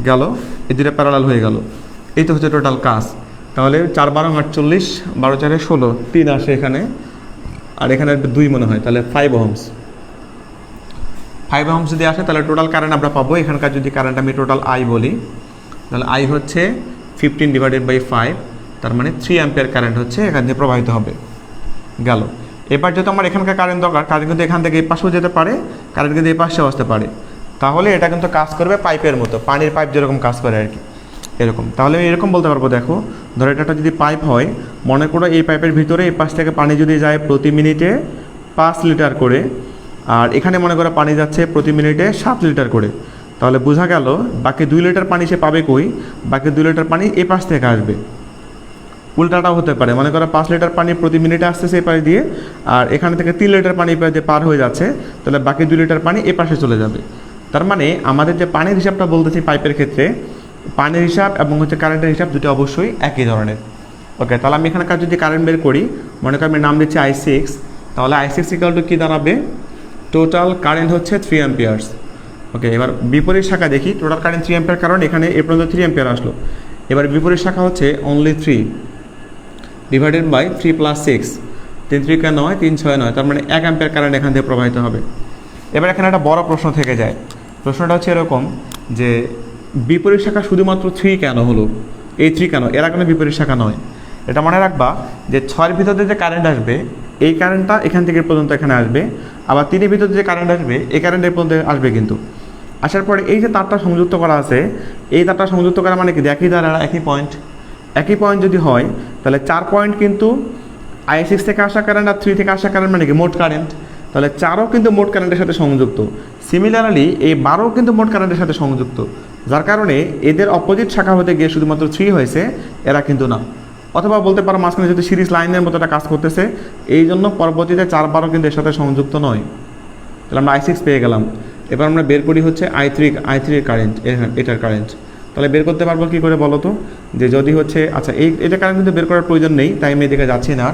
গেল, এই দুটো প্যারালাল হয়ে গেল। এই তো হচ্ছে টোটাল কাজ। তাহলে 4 12 48, 12 4 16, 3 আসে এখানে, আর এখানে 2 মনে হয়, তাহলে 5 ওহমস। 5 ওহমস যদি আসে তাহলে টোটাল কারেন্ট আমরা পাবো। এখানকার যদি কারেন্ট আমি টোটাল আই বলি, তাহলে আই হচ্ছে 15 ডিভাইডেড বাই 5, তার মানে 3 অ্যাম্পিয়ার কারেন্ট হচ্ছে এখান থেকে প্রবাহিত হবে। গেল। এবার যেহেতু আমার এখানকার কারেন্ট দরকার, কারেন্ট কিন্তু এখান থেকে এই পাশেও যেতে পারে, কারেন্ট কিন্তু এই পাশেও আসতে পারে। তাহলে এটা কিন্তু কাজ করবে পাইপের মতো, পানির পাইপ যেরকম কাজ করে আর কি, এরকম। তাহলে আমি এরকম বলতে পারবো, দেখো ধরো এটা যদি পাইপ হয়, মনে করো এই পাইপের ভিতরে এই পাশ থেকে পানি যদি যায় প্রতি মিনিটে 5 লিটার করে, আর এখানে মনে করো পানি যাচ্ছে প্রতি মিনিটে 7 লিটার করে, তাহলে বোঝা গেল বাকি 2 লিটার পানি সে পাবে কই, বাকি 2 লিটার পানি এ পাশ থেকে আসবে। উল্টাটাও হতে পারে, মনে করো 5 লিটার পানি প্রতি মিনিটে আসতেছে এই পাশ দিয়ে, আর এখানে থেকে 3 লিটার পানি যে পার হয়ে যাচ্ছে, তাহলে বাকি 2 লিটার পানি এ পাশে চলে যাবে। তার মানে আমাদের যে পানির হিসাবটা বলতেছি পাইপের ক্ষেত্রে, পানির হিসাব এবং হচ্ছে কারেন্টের হিসাব দুটো অবশ্যই একই ধরনের। ওকে, তাহলে আমি এখানকার যদি কারেন্ট বের করি, মনে করি আমি নাম দিচ্ছি I6, তাহলে I6 ইকুয়াল টু কী দাঁড়াবে, টোটাল কারেন্ট হচ্ছে 3 অ্যাম্পিয়ার্স। ওকে, এবার বিপরীত শাখা দেখি, টোটাল কারেন্ট 3 অ্যাম্পিয়ার, কারণ এখানে এ পর্যন্ত 3 অ্যাম্পিয়ার আসলো। এবার বিপরীত শাখা হচ্ছে অনলি 3 ডিভাইডেড বাই 3 + 6, 3 3 কে 9, 3 6 9, তার মানে 1 অ্যাম্পিয়ার কারেন্ট এখান থেকে প্রবাহিত হবে। এবার এখানে একটা বড় প্রশ্ন থেকে যায়, প্রশ্নটা হচ্ছে এরকম যে বিপরীত শাখা শুধুমাত্র 3 কেন হলো, এই 3 কেন, এরা কোনো বিপরীত শাখা নয়। এটা মনে রাখবা যে 6-এর ভিতরে যে কারেন্ট আসবে, এই কারেন্টটা এখান থেকে পর্যন্ত এখানে আসবে, আবার 3-এর ভিতরে যে কারেন্ট আসবে এই কারেন্টের পর্যন্ত আসবে। কিন্তু আসার পরে এই যে তারটা সংযুক্ত করা আছে, এই তারটা সংযুক্ত করা মানে কি, একই দ্বারা একই পয়েন্ট যদি হয়, তাহলে 4 পয়েন্ট কিন্তু I6 থেকে আসা কারেন্ট আর 3 থেকে আসা কারেন্ট মানে কি মোট কারেন্ট, তাহলে 4ও কিন্তু মোট কারেন্টের সাথে সংযুক্ত। সিমিলারলি এই 12ও কিন্তু মোট কারেন্টের সাথে সংযুক্ত, যার কারণে এদের অপোজিট শাখা হতে গিয়ে শুধুমাত্র 3 হয়েছে, এরা কিন্তু না। অথবা বলতে পারো মাঝখানে যেহেতু সিরিজ লাইনের মতো একটা কাজ করতেছে, এই জন্য পরবর্তীতে 4 12 কিন্তু এর সাথে সংযুক্ত নয়। তাহলে আমরা I6 পেয়ে গেলাম। এবার আমরা বের করি হচ্ছে I3 এর কারেন্ট, এটার কারেন্ট। তাহলে বের করতে পারবো কী করে বলো তো, যে যদি হচ্ছে, আচ্ছা এটা কারেন্ট কিন্তু বের করার প্রয়োজন নেই, তাই আমি এদিকে যাচ্ছি না।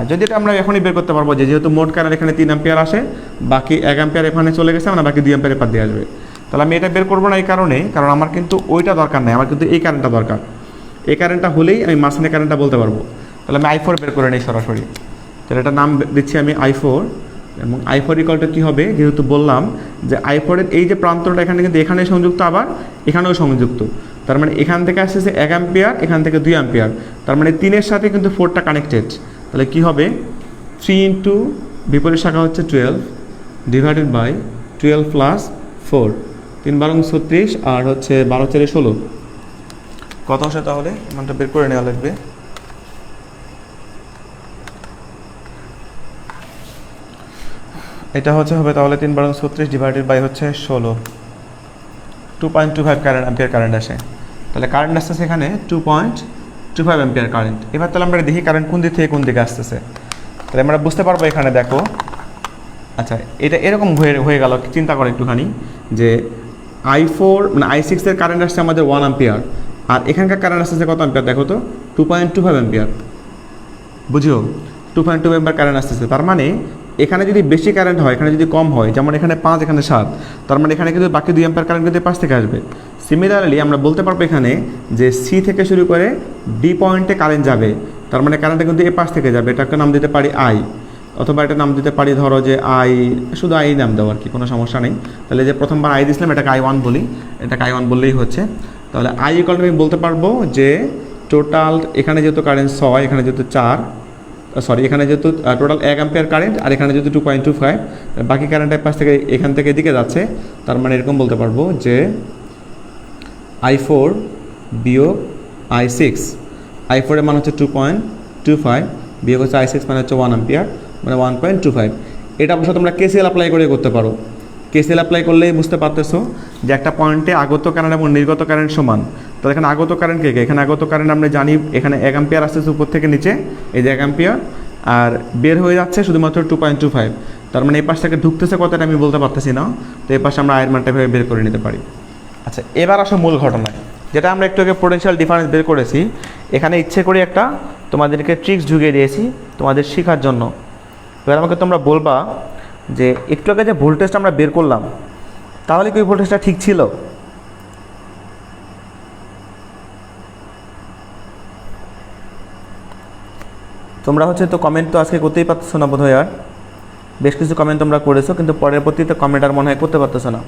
যদি এটা আমরা এখনই বের করতে পারবো, যেহেতু মোট কারেন্ট এখানে 3 অ্যাম্পিয়ার আসে, বাকি 1 অ্যাম্পিয়ার এখানে চলে গেছে, মানে বাকি 2 অ্যাম্পিয়ার এপার দিয়ে আসবে। তাহলে আমি এটা বের করবো না এই কারণে, কারণ আমার কিন্তু ওইটা দরকার নেই, আমার কিন্তু এই কারেন্টটা দরকার। এই কারেন্টটা হলেই আমি মাঝখানে কারেন্টটা বলতে পারবো। তাহলে আমি I4 বের করে নিই সরাসরি। তাহলে এটার নাম দিচ্ছি আমি I4, এবং I4 ইকুয়ালটা কী হবে, যেহেতু বললাম যে I4 এর এই যে প্রান্তটা এখানে কিন্তু এখানে সংযুক্ত, আবার এখানেও সংযুক্ত, তার মানে এখান থেকে আসছে 1 অ্যাম্পিয়ার, এখান থেকে 2 অ্যাম্পিয়ার, তার মানে 3-এর সাথে কিন্তু 4টা কানেক্টেড। তাহলে কী হবে, 3 ইন্টু বিপরীত শাখা হচ্ছে 12 ডিভাইডেড বাই 12 + 4, 3 12 36, আর হচ্ছে 12 4 16, কত আসে তাহলে মানটা বের করে নেওয়া লাগবে। এটা হবে তাহলে 3 12 36 ডিভাইডেড বাই হচ্ছে 16, 2.25 অ্যাম্পিয়ার কারেন্ট আসে। তাহলে কারেন্ট আসতেছে এখানে 2.25 অ্যাম্পিয়ার কারেন্ট। এবার তাহলে আমরা দেখি কারেন্ট কোন দিক থেকে কোন দিকে আসতেছে, তাহলে আমরা বুঝতে পারবো। এখানে দেখো, আচ্ছা এটা এরকম হয়ে গেল, চিন্তা করো একটুখানি, যে I4 মানে I6 এর কারেন্ট আসছে আমাদের 1 অ্যাম্পিয়ার, আর এখানকার কারেন্ট আসতেছে কত অ্যাম্পিয়ার দেখো তো, 2.25 অ্যাম্পিয়ার। বুঝিও 2.25 অ্যাম্পিয়ার কারেন্ট আসতেছে, তার মানে এখানে যদি বেশি কারেন্ট হয়, এখানে যদি কম হয়, যেমন এখানে 5 এখানে 7, তার মানে এখানে কিন্তু বাকি 2 অ্যাম্পিয়ার কারেন্ট কিন্তু পাশ থেকে আসবে। সিমিলারলি আমরা বলতে পারবো এখানে যে C থেকে শুরু করে D পয়েন্টে কারেন্ট যাবে, তার মানে কারেন্টটা কিন্তু এ পাশ থেকে যাবে, এটাকে নাম দিতে পারি I, অথবা এটা নাম দিতে পারি ধরো যে I, শুধু I নাম দেওয়া আর কি, কোনো সমস্যা নেই। তাহলে যে প্রথমবার I দিয়েছিলাম এটাকে I1 বলি, এটাকে I1 বললেই হচ্ছে। তাহলে I ইকুয়াল আমি বলতে পারবো যে টোটাল এখানে যেহেতু কারেন্ট 6, এখানে যেহেতু 4, এখানে যেহেতু টোটাল 1 অ্যাম্পিয়ার কারেন্ট, আর এখানে যেহেতু 2.25, বাকি কারেন্টের পাশ থেকে এখান থেকে এদিকে যাচ্ছে, তার মানে এরকম বলতে পারবো যে I4 বিয়োগ I6, I4 এর মান হচ্ছে 2.25 বিয়োগ হচ্ছে I6 মানে হচ্ছে 1 অ্যাম্পিয়ার, মানে 1.25। এটা অবশ্য তোমরা KCL অ্যাপ্লাই করে করতে পারো। KCL অ্যাপ্লাই করলেই বুঝতে পারতেছো যে একটা পয়েন্টে আগত কারেন্ট এবং নির্গত কারেন্ট সমান। তো এখানে আগত কারেন্ট কে, এখানে আগত কারেন্ট আমরা জানি এখানে 1 অ্যাম্পিয়ার আসতেছে উপর থেকে নিচে, এই যে 1 অ্যাম্পিয়ার, আর বের হয়ে যাচ্ছে শুধুমাত্র 2.25, তার মানে এই পাশ থেকে ঢুকতেছে কতটা আমি বলতে পারতেছি না, তো এই পাশে আমরা আয়ের মানটা ভেবে বের করে নিতে পারি। আচ্ছা এবার আসো মূল ঘটনায়, যেটা আমরা একটু আগে পোটেনশিয়াল ডিফারেন্স বের করেছি। এখানে ইচ্ছে করে একটা তোমাদেরকে ট্রিক্স ঢুকিয়ে দিয়েছি তোমাদের শেখার জন্য। এবার আমাকে তোমরা বলবা যে একটু আগে যে ভোল্টেজটা আমরা বের করলাম, তাহলে কি ওই ভোল্টেজটা ঠিক ছিল? তোমরা হচ্ছে তো কমেন্ট তো আজকে করতেই পারতেছো না বোধহয়, আর বেশ কিছু কমেন্ট তোমরা করেছো, কিন্তু পরের প্রতিতে কমেন্ট আর মনে হয় করতে পারতেছো না।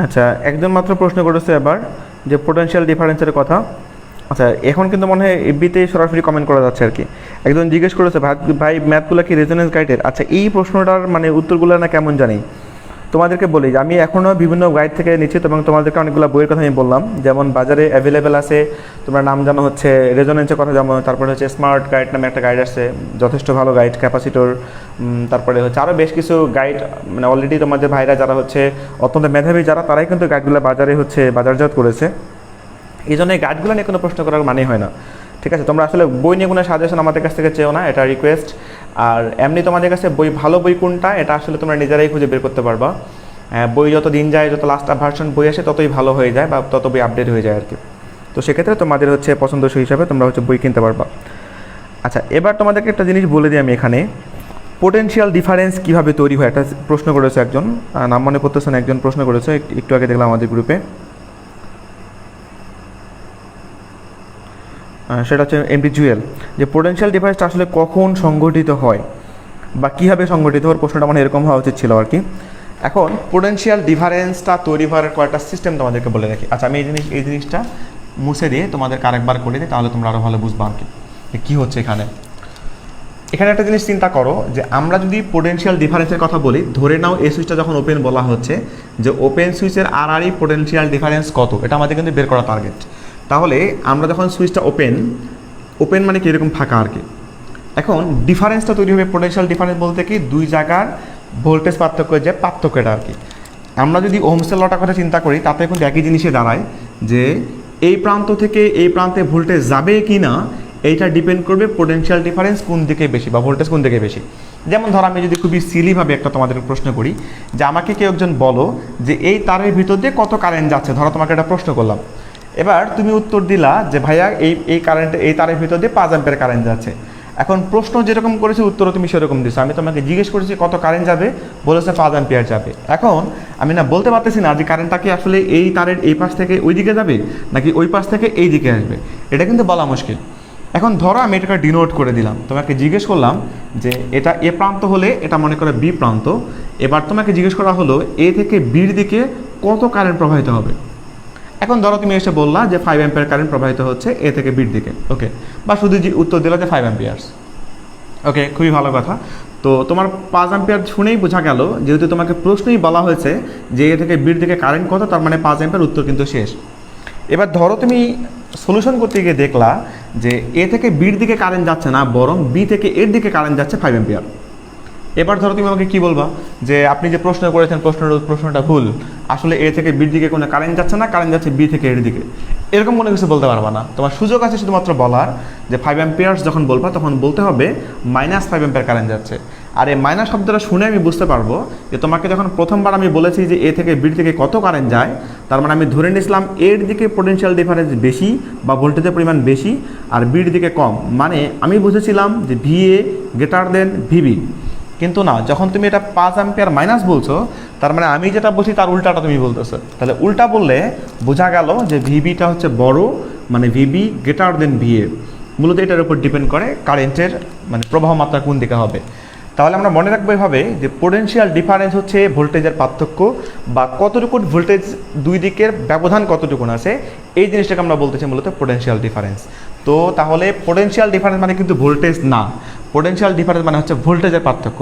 আচ্ছা, একজন মাত্র প্রশ্ন করেছে এবার যে পোটেনশিয়াল ডিফারেন্সের কথা। আচ্ছা, এখন কিন্তু মনে হয় এফবিতেই সরাসরি কমেন্ট করা যাচ্ছে আর কি। একজন জিজ্ঞেস করেছে ভাই ম্যাথগুলো কি রেজোনেন্স গাইডের? আচ্ছা, এই প্রশ্নটার মানে উত্তরগুলো না কেমন জানি। তোমাদেরকে বলি যে আমি এখনও বিভিন্ন গাইড থেকে নিচ্ছি এবং তোমাদেরকে অনেকগুলো বইয়ের কথা আমি বললাম, যেমন বাজারে অ্যাভেলেবেল আছে। তোমরা নাম জানো হচ্ছে রেজোনেন্সের কথা যেমন, তারপরে হচ্ছে স্মার্ট গাইড নামে একটা গাইড আছে, যথেষ্ট ভালো গাইড, ক্যাপাসিটর। তারপরে হচ্ছে আরও বেশ কিছু গাইড, মানে অলরেডি তোমাদের ভাইরা যারা হচ্ছে অত্যন্ত মেধাবী যারা, তারাই কিন্তু গাইডগুলো বাজারে হচ্ছে বাজারজাত করেছে। এই জন্য এই গাইডগুলো নিয়ে কোনো প্রশ্ন করার মানে হয় না। ঠিক আছে, তোমরা আসলে বই নিয়ে কোনো সাজেশন আমাদের কাছ থেকে চেও না, এটা রিকোয়েস্ট। আর এমনি তোমাদের কাছে ভালো বই কোনটা এটা আসলে তোমরা নিজেরাই খুঁজে বের করতে পারবা। বই যত দিন যায়, যত লাস্ট ভার্সন বই আসে ততই ভালো হয়ে যায় বা তত বই আপডেট হয়ে যায় আর কি। তো সেক্ষেত্রে তোমাদের হচ্ছে পছন্দসই হিসাবে তোমরা হচ্ছে বই কিনতে পারবা। আচ্ছা, এবার তোমাদেরকে একটা জিনিস বলে দিই আমি এখানে, পোটেনশিয়াল ডিফারেন্স কীভাবে তৈরি হয় একটা প্রশ্ন করেছে একজন, নাম মনে পড়তেছে না, একজন প্রশ্ন করেছে একটু আগে দেখলাম আমাদের গ্রুপে। সেটা হচ্ছে এমডি জুয়েল, যে পোটেনশিয়াল ডিফারেন্সটা আসলে কখন সংঘটিত হয় বা কীভাবে সংঘটিত হওয়ার প্রশ্নটা মানে এরকম হওয়া উচিত ছিল আর কি। এখন পোটেনশিয়াল ডিফারেন্সটা তৈরি হওয়ার কয়েকটা সিস্টেম তোমাদেরকে বলে রাখি। আচ্ছা, আমি এই জিনিসটা মুছে দিয়ে তোমাদেরকে আরেকবার করে দিই, তাহলে তোমরা আরও ভালো বুঝবা আর কি যে কী হচ্ছে এখানে। এখানে একটা জিনিস চিন্তা করো যে আমরা যদি পোটেনশিয়াল ডিফারেন্সের কথা বলি, ধরে নাও এই সুইচটা যখন ওপেন বলা হচ্ছে যে ওপেন সুইচের আরই পোটেনশিয়াল ডিফারেন্স কত, এটা আমাদের কিন্তু বের করা টার্গেট। তাহলে আমরা যখন সুইচটা ওপেন মানে কি এরকম ফাঁকা আর কি। এখন ডিফারেন্সটা তৈরি হবে, পোটেনশিয়াল ডিফারেন্স বলতে কি দুই জায়গার ভোল্টেজ পার্থক্যের যে পার্থক্যটা আর কি। আমরা যদি ওহমসের লটার কথা চিন্তা করি, তাতে কিন্তু একই জিনিসে দাঁড়ায় যে এই প্রান্ত থেকে এই প্রান্তে ভোল্টেজ যাবে কি না এইটা ডিপেন্ড করবে পোটেনশিয়াল ডিফারেন্স কোন দিকে বেশি বা ভোল্টেজ কোন দিকে বেশি। যেমন ধরো আমি যদি খুবই সিলিভাবে একটা তোমাদের প্রশ্ন করি যে আমাকে কেউ একজন বলো যে এই তারের ভিতর দিয়ে কত কারেন্ট যাচ্ছে, ধরো তোমাকে একটা প্রশ্ন করলাম, এবার তুমি উত্তর দিলা যে ভাইয়া এই কারেন্টে এই তারের ভিতর দিয়ে 5 অ্যাম্পিয়ার কারেন্ট যাচ্ছে। এখন প্রশ্ন যেরকম করেছে উত্তরও তুমি সেরকম দিছো। আমি তোমাকে জিজ্ঞেস করেছি কত কারেন্ট যাবে, বলেছে 5 অ্যাম্পিয়ার যাবে। এখন আমি না বলতে পারতেছি না যে কারেন্টটা কি আসলে এই তারের এই পাশ থেকে ওই দিকে যাবে নাকি ওই পাশ থেকে এই দিকে আসবে, এটা কিন্তু বলা মুশকিল। এখন ধরো আমি এটাকে ডিনোট করে দিলাম, তোমাকে জিজ্ঞেস করলাম যে এটা এ প্রান্ত হলে এটা মনে করে বি প্রান্ত। এবার তোমাকে জিজ্ঞেস করা হলো এ থেকে বির দিকে কত কারেন্ট প্রবাহিত হবে। এখন ধরো তুমি এসে বললা যে 5 অ্যাম্পিয়ার কারেন্ট প্রবাহিত হচ্ছে এ থেকে বির দিকে, ওকে, বা শুধু যে উত্তর দিলা যে 5 অ্যাম্পিয়ার্স, ওকে, খুবই ভালো কথা। তো তোমার 5 অ্যাম্পিয়ার শুনেই বোঝা গেল, যেহেতু তোমাকে প্রশ্নই বলা হয়েছে যে এ থেকে বির দিকে কারেন্ট কত, তার মানে 5 অ্যাম্পিয়ার, উত্তর কিন্তু শেষ। এবার ধরো তুমি সলিউশন করতে গিয়ে দেখলা যে এ থেকে বির দিকে কারেন্ট যাচ্ছে না, বরং বি থেকে এর দিকে কারেন্ট যাচ্ছে 5 অ্যাম্পিয়ার। এবার ধরো তুমি আমাকে কী বলবা যে আপনি যে প্রশ্ন করেছেন প্রশ্নটা ভুল, আসলে এ থেকে বির দিকে কোনো কারেন্ট যাচ্ছে না, কারেন্ট যাচ্ছে বি থেকে এর দিকে, এরকম কোনো কিছু বলতে পারবা না। তোমার সুযোগ আছে শুধুমাত্র বলার যে 5 অ্যাম্পিয়ার্স যখন বলবা তখন বলতে হবে -5 অ্যাম্পিয়ার কারেন্ট যাচ্ছে। আর এই মাইনাস শব্দটা শুনে আমি বুঝতে পারবো যে তোমাকে যখন প্রথমবার আমি বলেছি যে এ থেকে বির দিকে কত কারেন্ট যায়, তার মানে আমি ধরে নিয়েছিলাম এর দিকে পোটেনশিয়াল ডিফারেন্স বেশি বা ভোল্টেজের পরিমাণ বেশি আর বির দিকে কম, মানে আমি বুঝেছিলাম যে VA গ্রেটার দেন VB। কিন্তু না, যখন তুমি এটা 5 অ্যাম্পিয়ার মাইনাস বলছো, তার মানে আমি যেটা বলছি তার উল্টাটা তুমি বলতেছো। তাহলে উল্টা বললে বোঝা গেল যে VBটা হচ্ছে বড়, মানে VB গ্রেটার দেন VA। মূলত এটার উপর ডিপেন্ড করে কারেন্টের মানে প্রবাহ মাত্রা কোন দিকে হবে। তাহলে আমরা মনে রাখবো এভাবে যে পোটেনশিয়াল ডিফারেন্স হচ্ছে ভোল্টেজের পার্থক্য বা কতটুকু ভোল্টেজ দুই দিকের ব্যবধান কতটুকু আছে, এই জিনিসটাকে আমরা বলতেছি মূলত পোটেনশিয়াল ডিফারেন্স। তো তাহলে পোটেনশিয়াল ডিফারেন্স মানে কিন্তু ভোল্টেজ না, পোটেনশিয়াল ডিফারেন্স মানে হচ্ছে ভোল্টেজের পার্থক্য।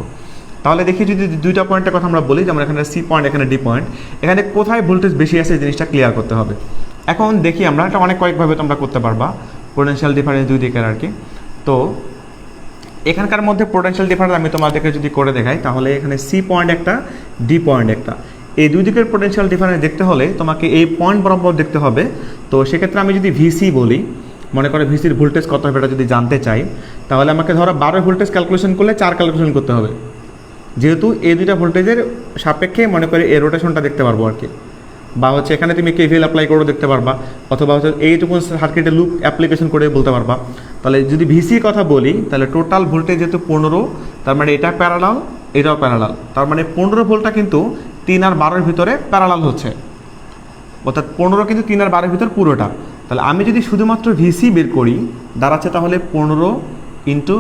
তাহলে দেখি যদি দুইটা পয়েন্টের কথা আমরা বলি, যেমন এখানে সি পয়েন্ট এখানে ডি পয়েন্ট, এখানে কোথায় ভোল্টেজ বেশি আছে এই জিনিসটা ক্লিয়ার করতে হবে। এখন দেখি আমরা এটা অনেক কয়েকভাবে তোমরা করতে পারবা পোটেনশিয়াল ডিফারেন্স দুই দিকের আর কি। তো এখানকার মধ্যে পোটেনশিয়াল ডিফারেন্স আমি তোমাদেরকে যদি করে দেখাই, তাহলে এখানে সি পয়েন্ট একটা, ডি পয়েন্ট একটা, এই দুই দিকের পোটেনশিয়াল ডিফারেন্স দেখতে হলে তোমাকে এই পয়েন্ট বরাবর দেখতে হবে। তো সেক্ষেত্রে আমি যদি ভিসি বলি, মনে করে ভিসির ভোল্টেজ কত হবে এটা যদি জানতে চাই, তাহলে আমাকে ধরো 12 ভোল্টেজ ক্যালকুলেশন করলে 4 ক্যালকুলেশন করতে হবে, যেহেতু এই দুইটা ভোল্টেজের সাপেক্ষে মনে করে এই রোটেশনটা দেখতে পারবো আর কি। বা হচ্ছে এখানে তুমি কেভিএল অ্যাপ্লাই করেও দেখতে পারবা, অথবা হচ্ছে এইটুকু সার্কিটে লুপ অ্যাপ্লিকেশন করে বলতে পারবা। তাহলে যদি ভিসির কথা বলি, তাহলে টোটাল ভোল্টেজ যেহেতু 15, তার মানে এটা প্যারালাল, এটাও প্যারালাল, তার মানে 15 ভোল্টটা কিন্তু 3 আর 12-এর ভিতরে প্যারালাল হচ্ছে, অর্থাৎ 15 কিন্তু 3 আর 12-এর ভিতর পুরোটা। তাহলে আমি যদি শুধুমাত্র ভিসি বের করি, দাঁড়াচ্ছে তাহলে 15 ইন্টু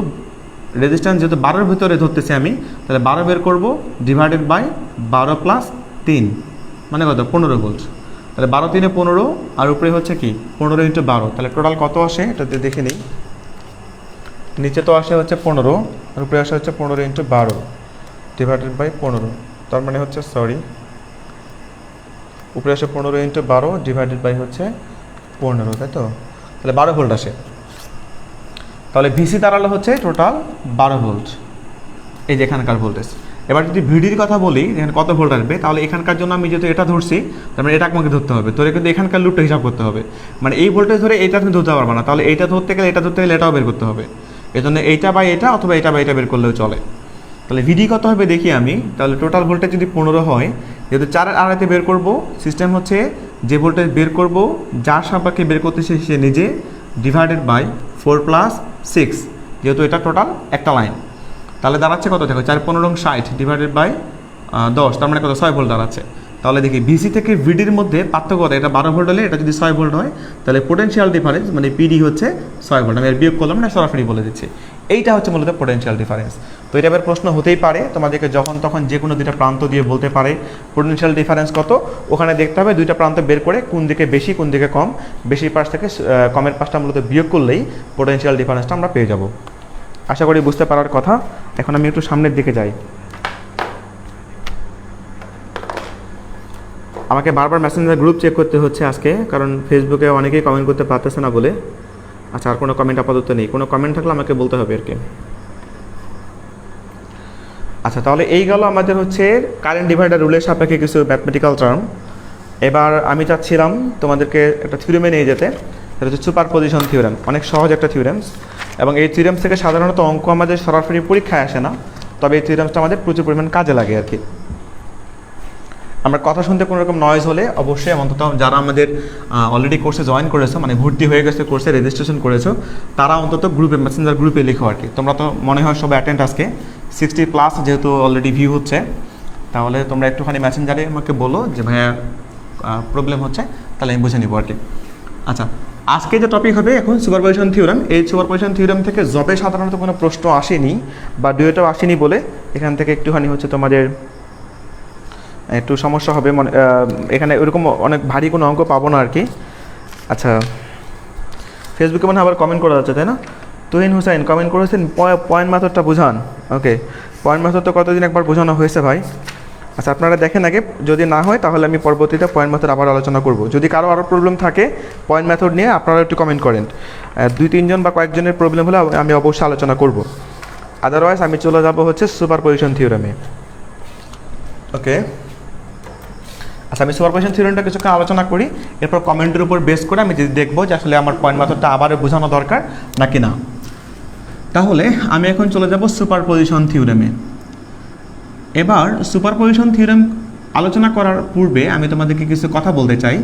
রেজিস্ট্যান্স, যেহেতু 12-এর ভিতরে ধরতেছি আমি, তাহলে 12 বের করবো ডিভাইডেড বাই 12 প্লাস 3, মানে কত 15 ভোল্ট। তাহলে 12 3 15, আর উপরে হচ্ছে কি 15 ইন্টু 12, তাহলে টোটাল কত আসে এটা দেখে নিই। নিচে তো আসে হচ্ছে 15, আর উপরে আসে হচ্ছে 15 ইন্টু 12 ডিভাইডেড বাই 15, তার মানে হচ্ছে উপরে আসে 15 ইন্টু 12 ডিভাইডেড বাই হচ্ছে 15, তাই তো? তাহলে 12 ভোল্ট আসে। তাহলে ভিসি দাঁড়ালো হচ্ছে টোটাল 12 ভোল্ট, এই যে এখানকার ভোল্টেজ। এবার যদি ভিডির কথা বলি, এখানে কত ভোল্ট আসবে, তাহলে এখানকার জন্য আমি যেহেতু এটা ধরছি, তার মানে এটা আমাকে ধরতে হবে, তোরে কিন্তু এখানকার লুপটা হিসাব করতে হবে, মানে এই ভোল্টেজ ধরে এটা তুমি ধরতে পারবে না, তাহলে এইটা ধরতে গেলে এটাও বের করতে হবে। এই জন্য এইটা বা এটা, অথবা এটা বা এটা বের করলেও চলে। তাহলে ভিডি কত হবে দেখি আমি, তাহলে টোটাল ভোল্টেজ যদি 15 হয়, যেহেতু 4 আড়াইতে বের করব, সিস্টেম হচ্ছে যে ভোল্টেজ বের করব যার সাপেক্ষে বের করতেছে সে নিজে, ডিভাইডেড বাই 4 প্লাস 6, যেহেতু এটা টোটাল একটা লাইন। তাহলে দাঁড়াচ্ছে কত দেখো, 4 15 60 ডিভাইডেড বাই 10, তার মানে কত 6 ভোল্ট দাঁড়াচ্ছে। তাহলে দেখি ভিসি থেকে ভিডির মধ্যে পার্থক্য কত, এটা 12 ভোল্ট হলে এটা যদি 6 ভোল্ট হয়, তাহলে পোটেনশিয়াল ডিফারেন্স মানে পিডি হচ্ছে 6 ভোল্ট। আমি এর বিয়োগ করলাম না, সরাসরি বলে দিচ্ছি, এইটা হচ্ছে মূলত পোটেনশিয়াল ডিফারেন্স। তো এটা প্রশ্ন হতেই পারে তোমাদেরকে, যখন তখন যে কোনো দুইটা প্রান্ত দিয়ে বলতে পারে পোটেনশিয়াল ডিফারেন্স কত, ওখানে দেখতে হবে দুইটা প্রান্ত বের করে কোন দিকে বেশি কোন দিকে কম, বেশি পাশ থেকে কমের পাশটা মূলত বিয়োগ করলেই পোটেনশিয়াল ডিফারেন্সটা আমরা পেয়ে যাব। আশা করি বুঝতে পারার কথা। এখন আমি একটু সামনের দিকে যাই। আমাকে বারবার মেসেঞ্জার গ্রুপ চেক করতে হচ্ছে আজকে, কারণ ফেসবুকে অনেকেই কমেন্ট করতে পারতেছে না বলে। আচ্ছা, আর কোনো কমেন্ট আপাতত নেই, কোনো কমেন্ট থাকলে আমাকে বলতে হবে আর কি। আচ্ছা, তাহলে এই গেল আমাদের হচ্ছে কারেন্ট ডিভাইডার রুলের সাপেক্ষে কিছু ম্যাথমেটিক্যাল টার্ম। এবার আমি চাচ্ছিলাম তোমাদেরকে একটা থিওরেমে নিয়ে যেতে, সেটা হচ্ছে সুপার পজিশন থিওরেম। অনেক সহজ একটা থিওরেমস, এবং এই থিওরেমস থেকে সাধারণত অঙ্ক আমাদের সরাসরি পরীক্ষায় আসে না, তবে এই থিওরেমসটা আমাদের প্রচুর পরিমাণ কাজে লাগে আর কি। আমার কথা শুনতে কোনো রকম নয়েজ হলে অবশ্যই, অন্তত যারা আমাদের অলরেডি কোর্সে জয়েন করেছো, মানে ভর্তি হয়ে গেছে কোর্সে, রেজিস্ট্রেশন করেছো, তারা অন্তত গ্রুপে, মেসেঞ্জার গ্রুপে লিখো আর কি। তোমরা তো মনে হয় সবাই অ্যাটেন্ড আজকে 60+ যেহেতু অলরেডি ভিউ হচ্ছে, তাহলে তোমরা একটুখানি মেসেঞ্জারে আমাকে বলো যে ভাইয়া প্রবলেম হচ্ছে, তাহলে আমি বুঝে নিব আর কি। আচ্ছা, আজকে যে টপিক হবে এখন সুপারপজিশন থিওরেম। এই সুপারপজিশন থিওরেম থেকে জবে সাধারণত কোনো প্রশ্ন আসেনি বা ডুয়েটও আসেনি বলে এখান থেকে একটুখানি হচ্ছে তোমাদের একটু সমস্যা হবে, এখানে ওরকম অনেক ভারী কোনো অঙ্ক পাবো না আর কি। আচ্ছা, ফেসবুকে মনে হয় আবার কমেন্ট করা যাচ্ছে, তাই না? তুহিন হুসাইন কমেন্ট করেছেন পয়েন্ট মেথডটা বোঝান। ওকে, পয়েন্ট মেথড তো কতদিন একবার বোঝানো হয়েছে ভাই। আচ্ছা, আপনারা দেখেন আগে, যদি না হয় তাহলে আমি পরবর্তীতে পয়েন্ট মেথড আবার আলোচনা করব। যদি কারো আরও প্রবলেম থাকে পয়েন্ট মেথড নিয়ে, আপনারা একটু কমেন্ট করেন। 2-3 জন বা কয়েকজনের প্রবলেম হলে আমি অবশ্যই আলোচনা করব। আদারওয়াইজ আমি চলে যাব হচ্ছে সুপারপজিশন থিওরেমে। ওকে, আচ্ছা, আমি সুপারপজিশন থিওরেমটা কিছুক্ষণ আলোচনা করি, এরপর কমেন্টের উপর বেস করে আমি দেখবো যে আসলে আমার পয়েন্ট মেথডটা আবারও বোঝানো দরকার নাকি না। তাহলে আমি এখন চলে যাব সুপারপজিশন থিওরেমে। এবার সুপারপজিশন থিওরেম আলোচনা করার পূর্বে আমি তোমাদেরকে কিছু কথা বলতে চাই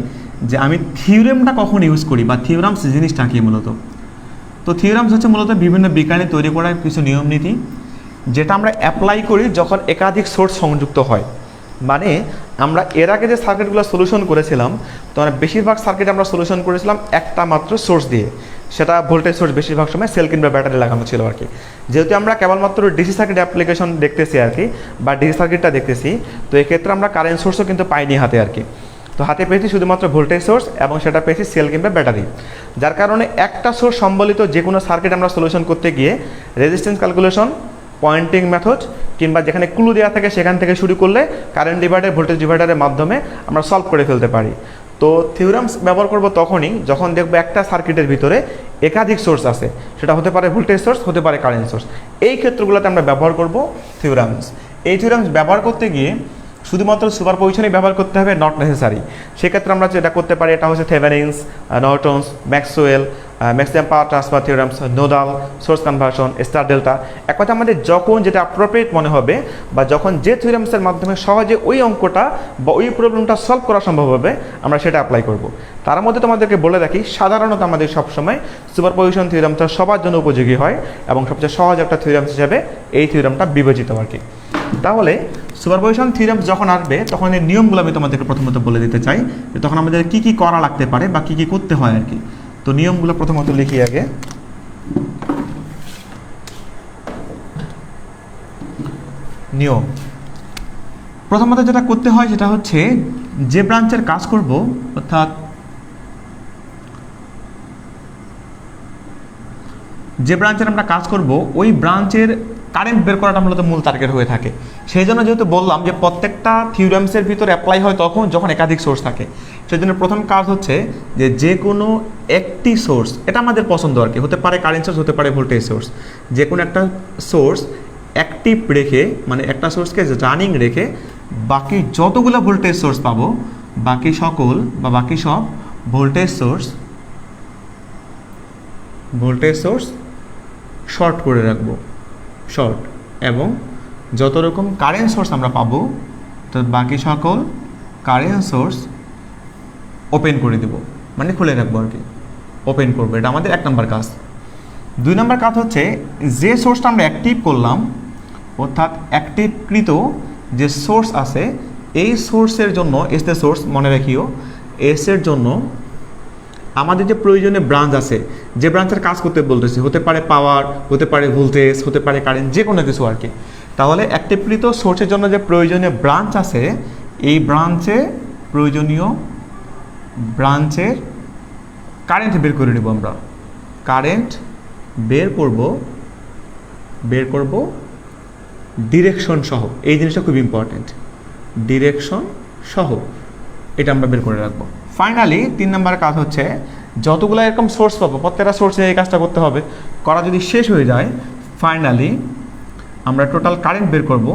যে আমি থিওরেমটা কখন ইউজ করি, বা থিওরামস জিনিসটা কি মূলত। তো থিওরামস হচ্ছে মূলত বিভিন্ন বিজ্ঞানে তৈরি করা কিছু নিয়ম নীতি, যেটা আমরা অ্যাপ্লাই করি যখন একাধিক সোর্স সংযুক্ত হয়। মানে আমরা এর আগে যে সার্কিটগুলো সলিউশন করেছিলাম, তো বেশিরভাগ সার্কিট আমরা সলিউশন করেছিলাম একটা মাত্র সোর্স দিয়ে, সেটা ভোল্টেজ সোর্স বেশিরভাগ সময় সেল কিংবা ব্যাটারি লাগানো ছিল আর কি। যেহেতু আমরা কেবলমাত্র ডিসি সার্কিট অ্যাপ্লিকেশন দেখতেছি আর কি, বা ডিসি সার্কিটটা দেখতেছি, তো এক্ষেত্রে আমরা কারেন্ট সোর্সও কিন্তু পাইনি হাতে আর কি। তো হাতে পেয়েছি শুধুমাত্র ভোল্টেজ সোর্স, এবং সেটা পেয়েছি সেল কিংবা ব্যাটারি, যার কারণে একটা সোর্স সম্বলিত যে কোনো সার্কিট আমরা সলিউশন করতে গিয়ে রেজিস্ট্যান্স ক্যালকুলেশন, পয়েন্টিং মেথড কিংবা যেখানে ক্লু দেওয়া থাকে সেখান থেকে শুরু করলে কারেন্ট ডিভাইডার, ভোল্টেজ ডিভাইডারের মাধ্যমে আমরা সলভ করে ফেলতে পারি। তো থিওরামস ব্যবহার করব তখনই যখন দেখব একটা সার্কিটের ভিতরে একাধিক সোর্স আছে, সেটা হতে পারে ভোল্টেজ সোর্স, হতে পারে কারেন্ট সোর্স, এই ক্ষেত্রগুলোতে আমরা ব্যবহার করব থিওরামস। এই থিওরামস ব্যবহার করতে গিয়ে শুধুমাত্র সুপারপজিশনই ব্যবহার করতে হবে, নট নেসেসারি। সেক্ষেত্রে আমরা যেটা করতে পারি এটা হচ্ছে Thevenin's, Norton's, Maxwell, maximum power transfer theorems, nodal, source conversion, star delta. এক কথা আমাদের যখন যেটা অ্যাপ্রোপ্রিয়েট মনে হবে বা যখন যে থিওরামসের মাধ্যমে সহজে ওই অঙ্কটা বা ওই প্রবলেমটা সলভ করা সম্ভব হবে আমরা সেটা অ্যাপ্লাই করব। তার মধ্যে তোমাদেরকে বলে রাখি, সাধারণত আমাদের সবসময় সুপারপজিশন থিওরামটা সবার জন্য উপযোগী হয় এবং সবচেয়ে সহজ একটা থিওরামস হিসাবে এই থিওরামটা বিবেচিত আর কি। তাহলে সুপারপজিশন থিওরামস যখন আসবে তখন এই নিয়মগুলো আমি তোমাদেরকে প্রথমত বলে দিতে চাই যে তখন আমাদের কি কি করা লাগতে পারে বা কি কি করতে হয় আর কি। তো নিয়মগুলো প্রথমত লিখি আগে। নিয়ম প্রথমত যেটা করতে হয় সেটা হচ্ছে যে ব্রাঞ্চের কাজ করব, অর্থাৎ যে ব্রাঞ্চের আমরা কাজ করব ওই ব্রাঞ্চের কারেন্ট বের করাটা মূলত মূল টার্গেট হয়ে থাকে। সেই জন্য যেহেতু বললাম যে প্রত্যেকটা থিওরামসের ভিতরে অ্যাপ্লাই হয় তখন যখন একাধিক সোর্স থাকে, সেই জন্য প্রথম কাজ হচ্ছে যে কোনো একটি সোর্স, এটা আমাদের পছন্দ আর কি, হতে পারে কারেন্ট সোর্স, হতে পারে ভোল্টেজ সোর্স, যে কোনো একটা সোর্স অ্যাক্টিভ রেখে, মানে একটা সোর্সকে রানিং রেখে বাকি যতগুলো ভোল্টেজ সোর্স পাবো বাকি সকল বা বাকি সব ভোল্টেজ সোর্স শর্ট করে রাখবো, শর্ট, এবং যত রকম কারেন্ট সোর্স আমরা পাবো তো বাকি সকল কারেন্ট সোর্স ওপেন করে দেব, মানে খুলে রাখবো আর কি, ওপেন করবো। এটা আমাদের 1 নম্বর কাজ। 2 নম্বর কাজ হচ্ছে যে সোর্সটা আমরা অ্যাক্টিভ করলাম, অর্থাৎ অ্যাক্টিভকৃত যে সোর্স আছে এই সোর্সের জন্য, এস দ্য সোর্স মনে রাখিও, এস এর জন্য আমাদের যে প্রয়োজনীয় ব্রাঞ্চ আছে, যে ব্রাঞ্চের কাজ করতে বলতেছি, হতে পারে পাওয়ার, হতে পারে ভোল্টেজ, হতে পারে কারেন্ট, যে কোনো কিছু আর কি। তাহলে অ্যাক্টিভকৃত সোর্সের জন্য যে প্রয়োজনীয় ব্রাঞ্চ আছে এই প্রয়োজনীয় ব্রাঞ্চের কারেন্ট বের করে নেব আমরা। কারেন্ট বের করব ডিরেকশন সহ, এই জিনিসটা খুব ইম্পর্টেন্ট, ডিরেকশন সহ এটা আমরা বের করে রাখবো। ফাইনালি 3 নম্বর কাজ হচ্ছে যতগুলো এরকম সোর্স পাবো প্রত্যেকটা সোর্সে এই কাজটা করতে হবে। করা যদি শেষ হয়ে যায় ফাইনালি আমরা টোটাল কারেন্ট বের করব।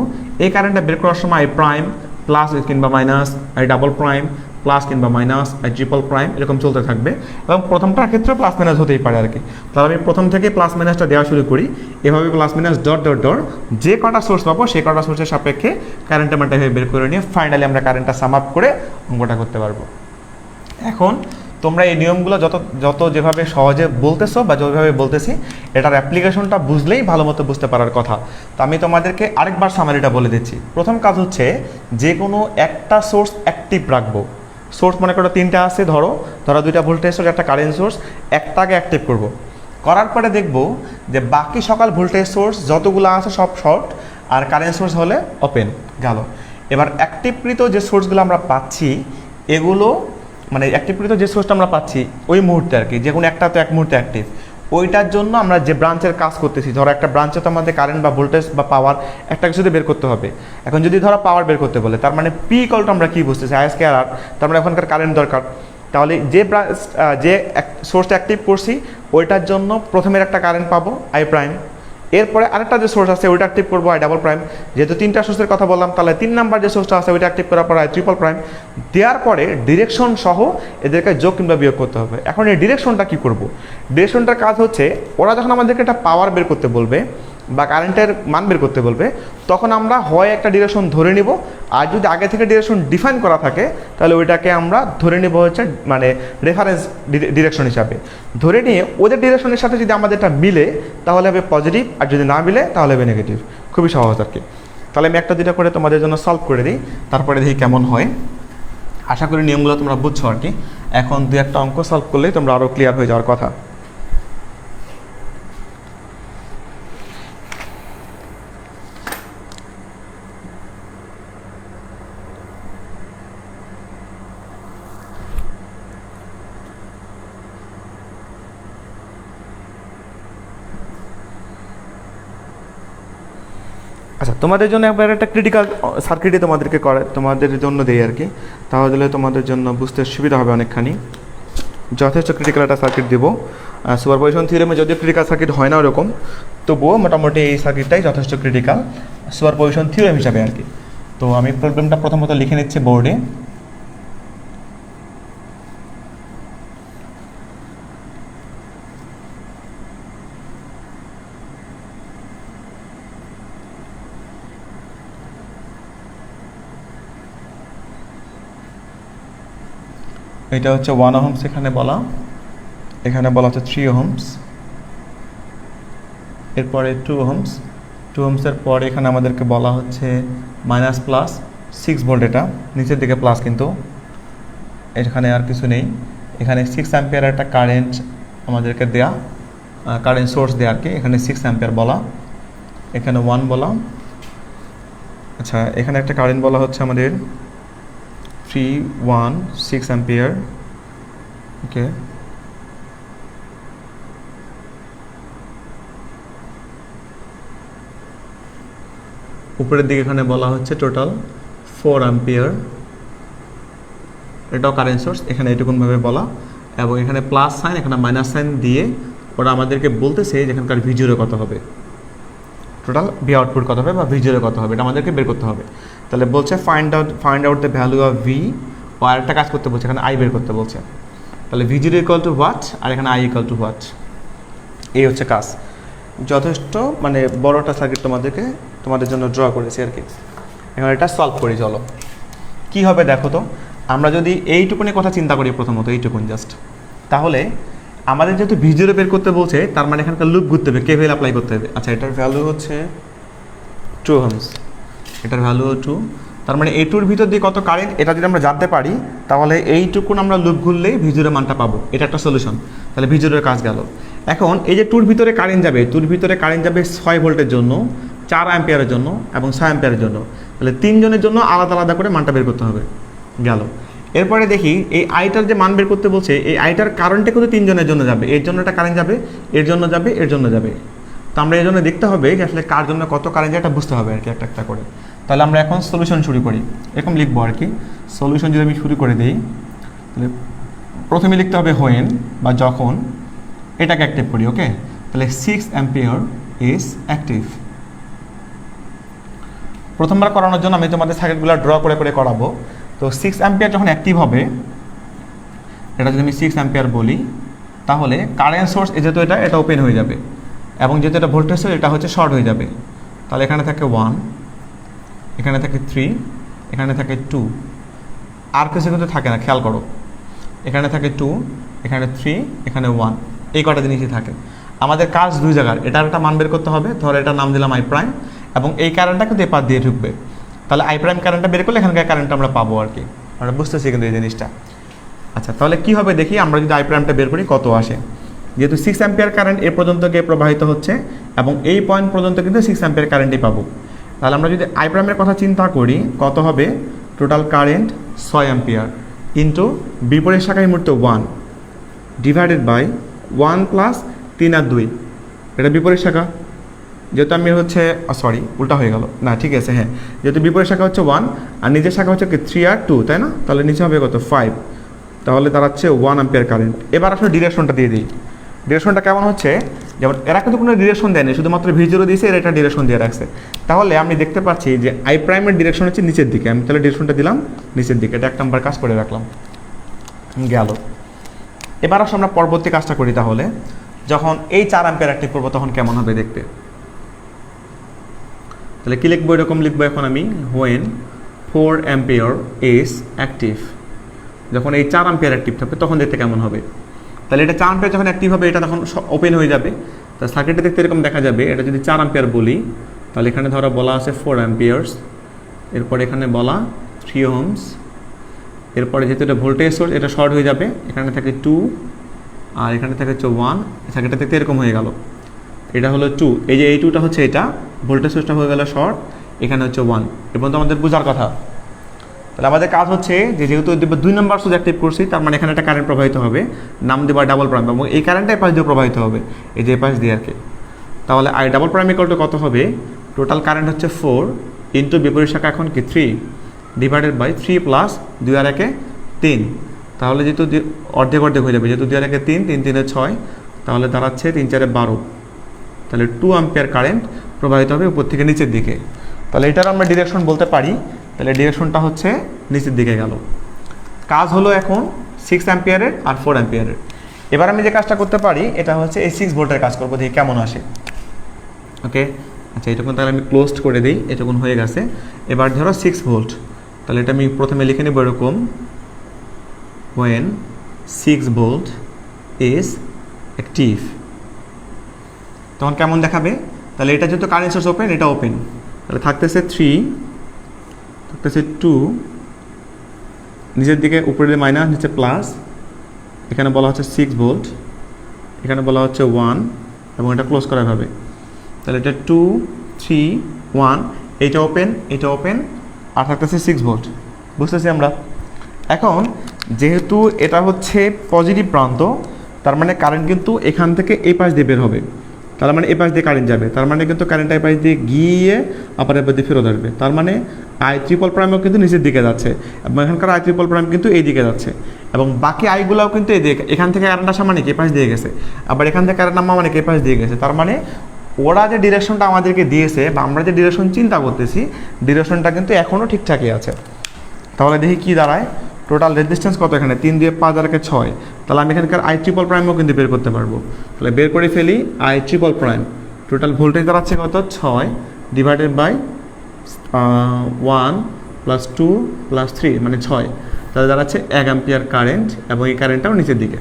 এই কারেন্টটা বের করার সময় আই প্রাইম প্লাস কিংবা minus, I double prime plus কিংবা মাইনাস, আই ট্রিপল প্রাইম এরকম চলতে থাকবে এবং প্রথমটার ক্ষেত্রে প্লাস মাইনাস হতেই পারে আর কি। তাহলে আমি প্রথম থেকে প্লাস মাইনাসটা দেওয়া শুরু করি, এভাবে plus minus dot dot dot যে কটা সোর্স পাবো সেই কটা সোর্সের সাপেক্ষে কারেন্টের মানটা বের করে নিয়ে ফাইনালি আমরা কারেন্টটা সাম আপ করে অঙ্কটা করতে পারবো। এখন তোমরা এই নিয়মগুলো যত যেভাবে সহজে বলতেছো বা যেভাবে বলতেছি এটার অ্যাপ্লিকেশনটা বুঝলেই ভালো মতো বুঝতে পারার কথা। তো আমি তোমাদেরকে আরেকবার সামারিটা বলে দিচ্ছি। প্রথম কাজ হচ্ছে যে কোনো একটা সোর্স অ্যাক্টিভ রাখবো। সোর্স মনে করো 3টা আছে, ধরো 2টা ভোল্টেজ সোর্স, একটা কারেন্ট সোর্স, একটাকে অ্যাক্টিভ করব। করার পরে দেখব যে বাকি সকল ভোল্টেজ সোর্স যতগুলো আছে সব শর্ট আর কারেন্ট সোর্স হলে ওপেন গেল। এবার অ্যাক্টিভকৃত যে সোর্সগুলো আমরা পাচ্ছি এগুলো, মানে অ্যাক্টিভকৃত যে সোর্সটা আমরা পাচ্ছি ওই মুহূর্তে আর কি, যে কোনো একটা তো এক মুহূর্তে অ্যাক্টিভ, ওইটার জন্য আমরা যে ব্রাঞ্চের কাজ করতেছি, ধরো একটা ব্রাঞ্চে তো আমাদের কারেন্ট বা ভোল্টেজ বা পাওয়ার একটা কিছুতে বের করতে হবে। এখন যদি ধরো পাওয়ার বের করতে বলে তার মানে পি ইকুয়াল টু আমরা কী বুঝতেছি, আই স্কয়ার আর, তার মানে এখনকার কারেন্ট দরকার। তাহলে যে সোর্সটা অ্যাক্টিভ করছি ওইটার জন্য প্রথমের একটা কারেন্ট পাবো আই প্রাইম, এরপরে আরেকটা যে সোর্স আছে ওইটা অ্যাক্টিভ করবো আই ডাবল প্রাইম। যেহেতু 3টা সোর্সের কথা বললাম তাহলে 3 নাম্বার যে সোর্সটা আছে ওইটা অ্যাক্টিভ করার পর আই ট্রিপল প্রাইম, দেওয়ার পরে ডিরেকশন সহ এদেরকে যোগ কিংবা বিয়োগ করতে হবে। এখন এই ডিরেকশনটা কী করব? ডিরেকশনটার কাজ হচ্ছে ওরা যখন আমাদেরকে একটা পাওয়ার বের করতে বলবে বা কারেন্টের মান বের করতে বলবে তখন আমরা হয় একটা ডিরেকশন ধরে নিব, আর যদি আগে থেকে ডিরেকশন ডিফাইন করা থাকে তাহলে ওইটাকে আমরা ধরে নেব হচ্ছে মানে রেফারেন্স ডিরেকশন হিসাবে। ধরে নিয়ে ওদের ডিরেকশনের সাথে যদি আমাদেরটা মিলে তাহলে হবে পজিটিভ, আর যদি না মিলে তাহলে হবে নেগেটিভ। খুবই সহজ আর কি। তাহলে আমি 1টা 2টা করে তোমাদের জন্য সলভ করে দিই, তারপরে দেখি কেমন হয়। আশা করি নিয়মগুলো তোমরা বুঝছো আর কি। এখন 2-1টা অঙ্ক সলভ করলেই তোমরা আরও ক্লিয়ার হয়ে যাওয়ার কথা। আচ্ছা, তোমাদের জন্য একবার একটা ক্রিটিক্যাল সার্কিটই তোমাদের জন্য দেই আর কি, তাহলে তোমাদের জন্য বুঝতে সুবিধা হবে অনেকখানি। যথেষ্ট ক্রিটিক্যাল একটা সার্কিট দেবো। সুপারপজিশন থিওরেমে যদিও ক্রিটিক্যাল সার্কিট হয় না ওরকম, তবুও মোটামুটি এই সার্কিটটাই যথেষ্ট ক্রিটিক্যাল সুপারপজিশন থিওরেম হিসাবে আর কি। তো আমি প্রবলেমটা প্রথমত লিখে নিচ্ছি বোর্ডে। এটা হচ্ছে 1 ওহমস এখানে বলা হচ্ছে 3 ওহমস, এরপরে 2 ওহমস, 2 ওহমসের পরে এখানে আমাদেরকে বলা হচ্ছে মাইনাস প্লাস 6 ভোল্ট, এটা নিচের দিকে প্লাস, কিন্তু এখানে আর কিছু নেই। এখানে 6 অ্যাম্পিয়ার একটা কারেন্ট আমাদেরকে দেয়া, কারেন্ট সোর্স দেয়া আর কি। এখানে 6 অ্যাম্পিয়ার বলা, এখানে 1 বলা। আচ্ছা, এখানে একটা কারেন্ট বলা হচ্ছে আমাদের 6 অ্যাম্পিয়ার। ওকে, উপরের দিকে এখানে বলা হচ্ছে টোটাল 4 অ্যাম্পিয়ার, এটাও কারেন্ট সোর্স, এখানে এটুকুনভাবে বলা। এবং এখানে প্লাস সাইন, এখানে মাইনাস সাইন দিয়ে ওরা আমাদেরকে বলতেছে যে এখানকার V0 কত হবে, টোটাল ভি আউটপুট কত হবে বা V0 কত হবে, এটা আমাদেরকে বের করতে হবে। তাহলে বলছে find out the value of V, ও আরেকটা কাজ করতে বলছে, এখানে আই বের করতে বলছে। তাহলে V0 ইকুয়াল টু হোয়াট, আর এখানে আই ইকুয়াল টু হোয়াট, এই হচ্ছে কাজ। যথেষ্ট মানে বড়টা সার্কিট তোমাদের জন্য ড্র করেছি আর কি। এখন এটা সলভ করি, চলো কি হবে দেখো তো। আমরা যদি এইটুকুনি কথা চিন্তা করি, প্রথমত এইটুকুন জাস্ট, তাহলে আমাদের যেহেতু V0 বের করতে বলছে, তার মানে এখানকার লুপ ঘুরতে হবে, কেভিএল অ্যাপ্লাই করতে হবে। আচ্ছা, এটার ভ্যালু হচ্ছে 2 ওহমস, এটার ভ্যালু 2, তার মানে এই 2-র ভিতর দিয়ে কত কারেন্ট, এটা যদি আমরা জানতে পারি তাহলে এইটুকুন আমরা লুপ ঘুরলেই V0 মানটা পাবো। এটা একটা সলিউশন। তাহলে V0 এর কাজ গেল। এখন এই যে 2-র ভিতরে কারেন্ট যাবে, 2-র ভিতরে কারেন্ট যাবে 6 ভোল্টের জন্য, 4 অ্যাম্পিয়ারের জন্য এবং 6 অ্যাম্পিয়ারের জন্য। তাহলে 3 জনের জন্য আলাদা আলাদা করে মানটা বের করতে হবে, গেল। এরপরে দেখি এই আইটার যে মান বের করতে বলছে, এই আইটার কারেন্টে কিন্তু 3 জনের জন্য যাবে, এর জন্য একটা কারেন্ট যাবে, এর জন্য যাবে, এর জন্য যাবে। তো আমরা এই জন্য দেখতে হবে যে আসলে কার জন্য কত কারেন্ট যায়, এটা বুঝতে হবে আর কি, একটা একটা করে। তাহলে আমরা এখন সলিউশন শুরু করি, এরকম লিখবো আর কি। সলিউশন যদি আমি শুরু করে দিই, তাহলে প্রথমে লিখতে হবে হোয়েন বা যখন এটাকে অ্যাক্টিভ করি। ওকে, তাহলে 6 অ্যাম্পিয়ার ইজ অ্যাক্টিভ। প্রথমবার করানোর জন্য আমি তোমাদের সার্কিটগুলো ড্র করে করে করাবো। তো 6 অ্যাম্পিয়ার যখন অ্যাক্টিভ হবে, এটা যদি আমি 6 অ্যাম্পিয়ার বলি, তাহলে কারেন্ট সোর্স যেহেতু এটা ওপেন হয়ে যাবে, এবং যেহেতু এটা ভোল্টেজ সোর্স, এটা হচ্ছে শর্ট হয়ে যাবে। তাহলে এখানে থাকে 1, এখানে থাকে 3, এখানে থাকে 2, আর কিছু কিন্তু থাকে না, খেয়াল করো। এখানে থাকে 2, এখানে 3, এখানে 1, এই কটা জিনিসই থাকে। আমাদের কাজ দুই জায়গার, এটার একটা মান বের করতে হবে। ধরো এটার নাম দিলাম আই প্রাইম, এবং এই কারেন্টটা কিন্তু এপার দিয়ে ঢুকবে। তাহলে আই প্রাইম কারেন্টটা বের করলে এখানকার কারেন্টটা আমরা পাবো আর কি। আমরা বুঝতেছি কিন্তু এই জিনিসটা। আচ্ছা, তাহলে কী হবে দেখি, আমরা যদি আই প্রাইমটা বের করি কত আসে। যেহেতু 6 অ্যাম্পিয়ার কারেন্ট এ পর্যন্ত গিয়ে প্রবাহিত হচ্ছে, এবং এই পয়েন্ট পর্যন্ত কিন্তু 6 অ্যাম্পিয়ার কারেন্টই পাবো। তাহলে আমরা যদি আই প্রাইমের কথা চিন্তা করি, কত হবে, টোটাল কারেন্ট 6 অ্যাম্পিয়ার ইন্টু বিপরীত শাখায় মুহূর্তে 1 ডিভাইডেড বাই 1 প্লাস 3 আর 2, এটা বিপরীত শাখা। যেহেতু আমি হচ্ছে সরি উল্টা হয়ে গেল, না ঠিক আছে, হ্যাঁ, যেহেতু বিপরীত শাখা হচ্ছে 1 আর নিচের শাখা হচ্ছে কি 3 আর 2, তাই না? তাহলে নিচে হবে কত 5, তাহলে দাঁড়াচ্ছে 1 অ্যাম্পিয়ার কারেন্ট। এবার আসলে ডিরেকশনটা দিয়ে দিই। ডিরেকশনটা কেমন হচ্ছে, যেমন এরা কিন্তু কোনো ডিরেকশন দেয়নি, শুধুমাত্র V0 দিয়েছে, এরা একটা ডিরেকশন দিয়ে রাখছে। তাহলে আমি দেখতে পাচ্ছি যে আই প্রাইমের ডিরেকশন হচ্ছে নিচের দিকে, আমি তাহলে ডিরেকশনটা দিলাম নিচের দিকে, এটা 1 নাম্বার কাজ করে রাখলাম, গেল। এবার আসলে আমরা পরবর্তী কাজটা করি। তাহলে যখন এই 4 অ্যাম্পিয়ার অ্যাক্টিভ করবো তখন কেমন হবে দেখতে। তাহলে কী লিখবো, এরকম লিখবো এখন আমি, হোয়েন 4 অ্যাম্পিয়ার ইজ অ্যাক্টিভ। যখন এই 4 অ্যাম্পিয়ার অ্যাক্টিভ থাকবে তখন দেখতে কেমন হবে। তাহলে এটা 4 অ্যাম্পিয়ার যখন অ্যাক্টিভ হবে, এটা তখন ওপেন হয়ে যাবে। তা সার্কিটে দেখতে এরকম দেখা যাবে। এটা যদি 4 অ্যাম্পিয়ার বলি, তাহলে এখানে ধরো বলা আছে 4 অ্যাম্পিয়ার্স, এরপর এখানে বলা 3 ওহমস, এরপরে যেহেতু এটা ভোল্টেজ সোর্স, এটা শর্ট হয়ে যাবে, এখানে থাকে 2 আর এখানে থাকে হচ্ছে 1, সার্কিটটা দেখতে এরকম হয়ে গেল। এটা হলো 2, এই যে এই 2টা হচ্ছে এটা, ভোল্টেজ সোর্সটা হয়ে গেল শর্ট, এখানে হচ্ছে 1, এবং তো আমাদের বোঝার কথা। তাহলে আমাদের কাজ হচ্ছে যে যেহেতু 2 নম্বর সুইচ অ্যাক্টিভ করছি, তার মানে এখানে একটা কারেন্ট প্রবাহিত হবে, নাম দেবা ডাবল প্রাইম, এবং এই কারেন্টটা এই পাশ দিয়ে প্রবাহিত হবে, এই যে পাশ দিয়ে আর কি। তাহলে I double prime equal to কত হবে, টোটাল কারেন্ট হচ্ছে 4 ইন্টু বিপরীত শাখা এখন কি 3 ডিভাইডেড বাই 3 প্লাস 2 আর 1 3, তাহলে যেহেতু অর্ধেক অর্ধেক হয়ে যাবে, যেহেতু 2 আর 1 3, 3 3 6, তাহলে দাঁড়াচ্ছে 3 4 12, তাহলে 2 অ্যাম্পিয়ার কারেন্ট প্রবাহিত হবে উপর থেকে নিচের দিকে। তাহলে এটার আমরা ডিরেকশন বলতে পারি, তাহলে ডিরেকশনটা হচ্ছে নিচের দিকে গেল। কাজ হলো এখন 6 অ্যাম্পিয়ারের আর 4 অ্যাম্পিয়ারের। এবার আমি যে কাজটা করতে পারি এটা হচ্ছে এই 6 ভোল্টের কাজ করবো, দেখি কেমন আসে। ওকে, আচ্ছা এটুকুন তাহলে আমি ক্লোজড করে দিই, এটুকুন হয়ে গেছে। এবার ধরো 6 ভোল্ট, তাহলে এটা আমি প্রথমে লিখে নেব এরকম, when 6 ভোল্ট is active, তখন কেমন দেখাবে? তাহলে এটা যেহেতু কারেন্ট সোর্স ওপেন, এটা ওপেন, তাহলে থাকতেছে 3, থাকতেছে 2, নিচের দিকে উপরে মাইনাস নিচে প্লাস, এখানে বলা হচ্ছে 6 ভোল্ট, এখানে বলা হচ্ছে 1, এবং এটা ক্লোজ করা হবে। তাহলে এটা 2 3 1, এইটা ওপেন, এটা ওপেন, আর থাকতেছে 6 ভোল্ট। বুঝতেছি আমরা? এখন যেহেতু এটা হচ্ছে পজিটিভ প্রান্ত, তার মানে কারেন্ট কিন্তু এখান থেকে এই পাশ দিয়ে বের হবে, তার মানে এই পাশ দিয়ে কারেন্ট যাবে, তার মানে কিন্তু কারেন্ট এই পাশ দিয়ে গিয়ে আবার এবার দিয়ে ফেরত আসবে। তার মানে আই ট্রিপল প্রাইমও কিন্তু নিচের দিকে যাচ্ছে, এবং এখানকার আই ট্রিপল প্রাইম কিন্তু এই দিকে যাচ্ছে, এবং বাকি আইগুলোও কিন্তু এই দিকে, এখান থেকে কারেন্ট আসা মানে এই পাশ দিয়ে গেছে, আবার এখান থেকে কারেন্ট নামা মানে এই পাশ দিয়ে গেছে। তার মানে ওরা যে ডিরেকশনটা আমাদেরকে দিয়েছে বা আমরা যে ডিরেকশন চিন্তা করতেছি, ডিরেকশনটা কিন্তু এখনও ঠিকঠাকই আছে। তাহলে দেখি কি দাঁড়ায়, টোটাল রেজিস্ট্যান্স কত এখানে, 3 দিয়ে 5 আর 6, তাহলে আমি এখানকার আই ট্রিপল প্রাইমও কিন্তু বের করতে পারবো। তাহলে বের করে ফেলি I triple prime, total voltage দাঁড়াচ্ছে কত, 6 ডিভাইডেড বাই 1 প্লাস 2 প্লাস 3 মানে 6, তাহলে দাঁড়াচ্ছে 1 অ্যাম্পিয়ার কারেন্ট, এবং এই কারেন্টটাও নিচের দিকে।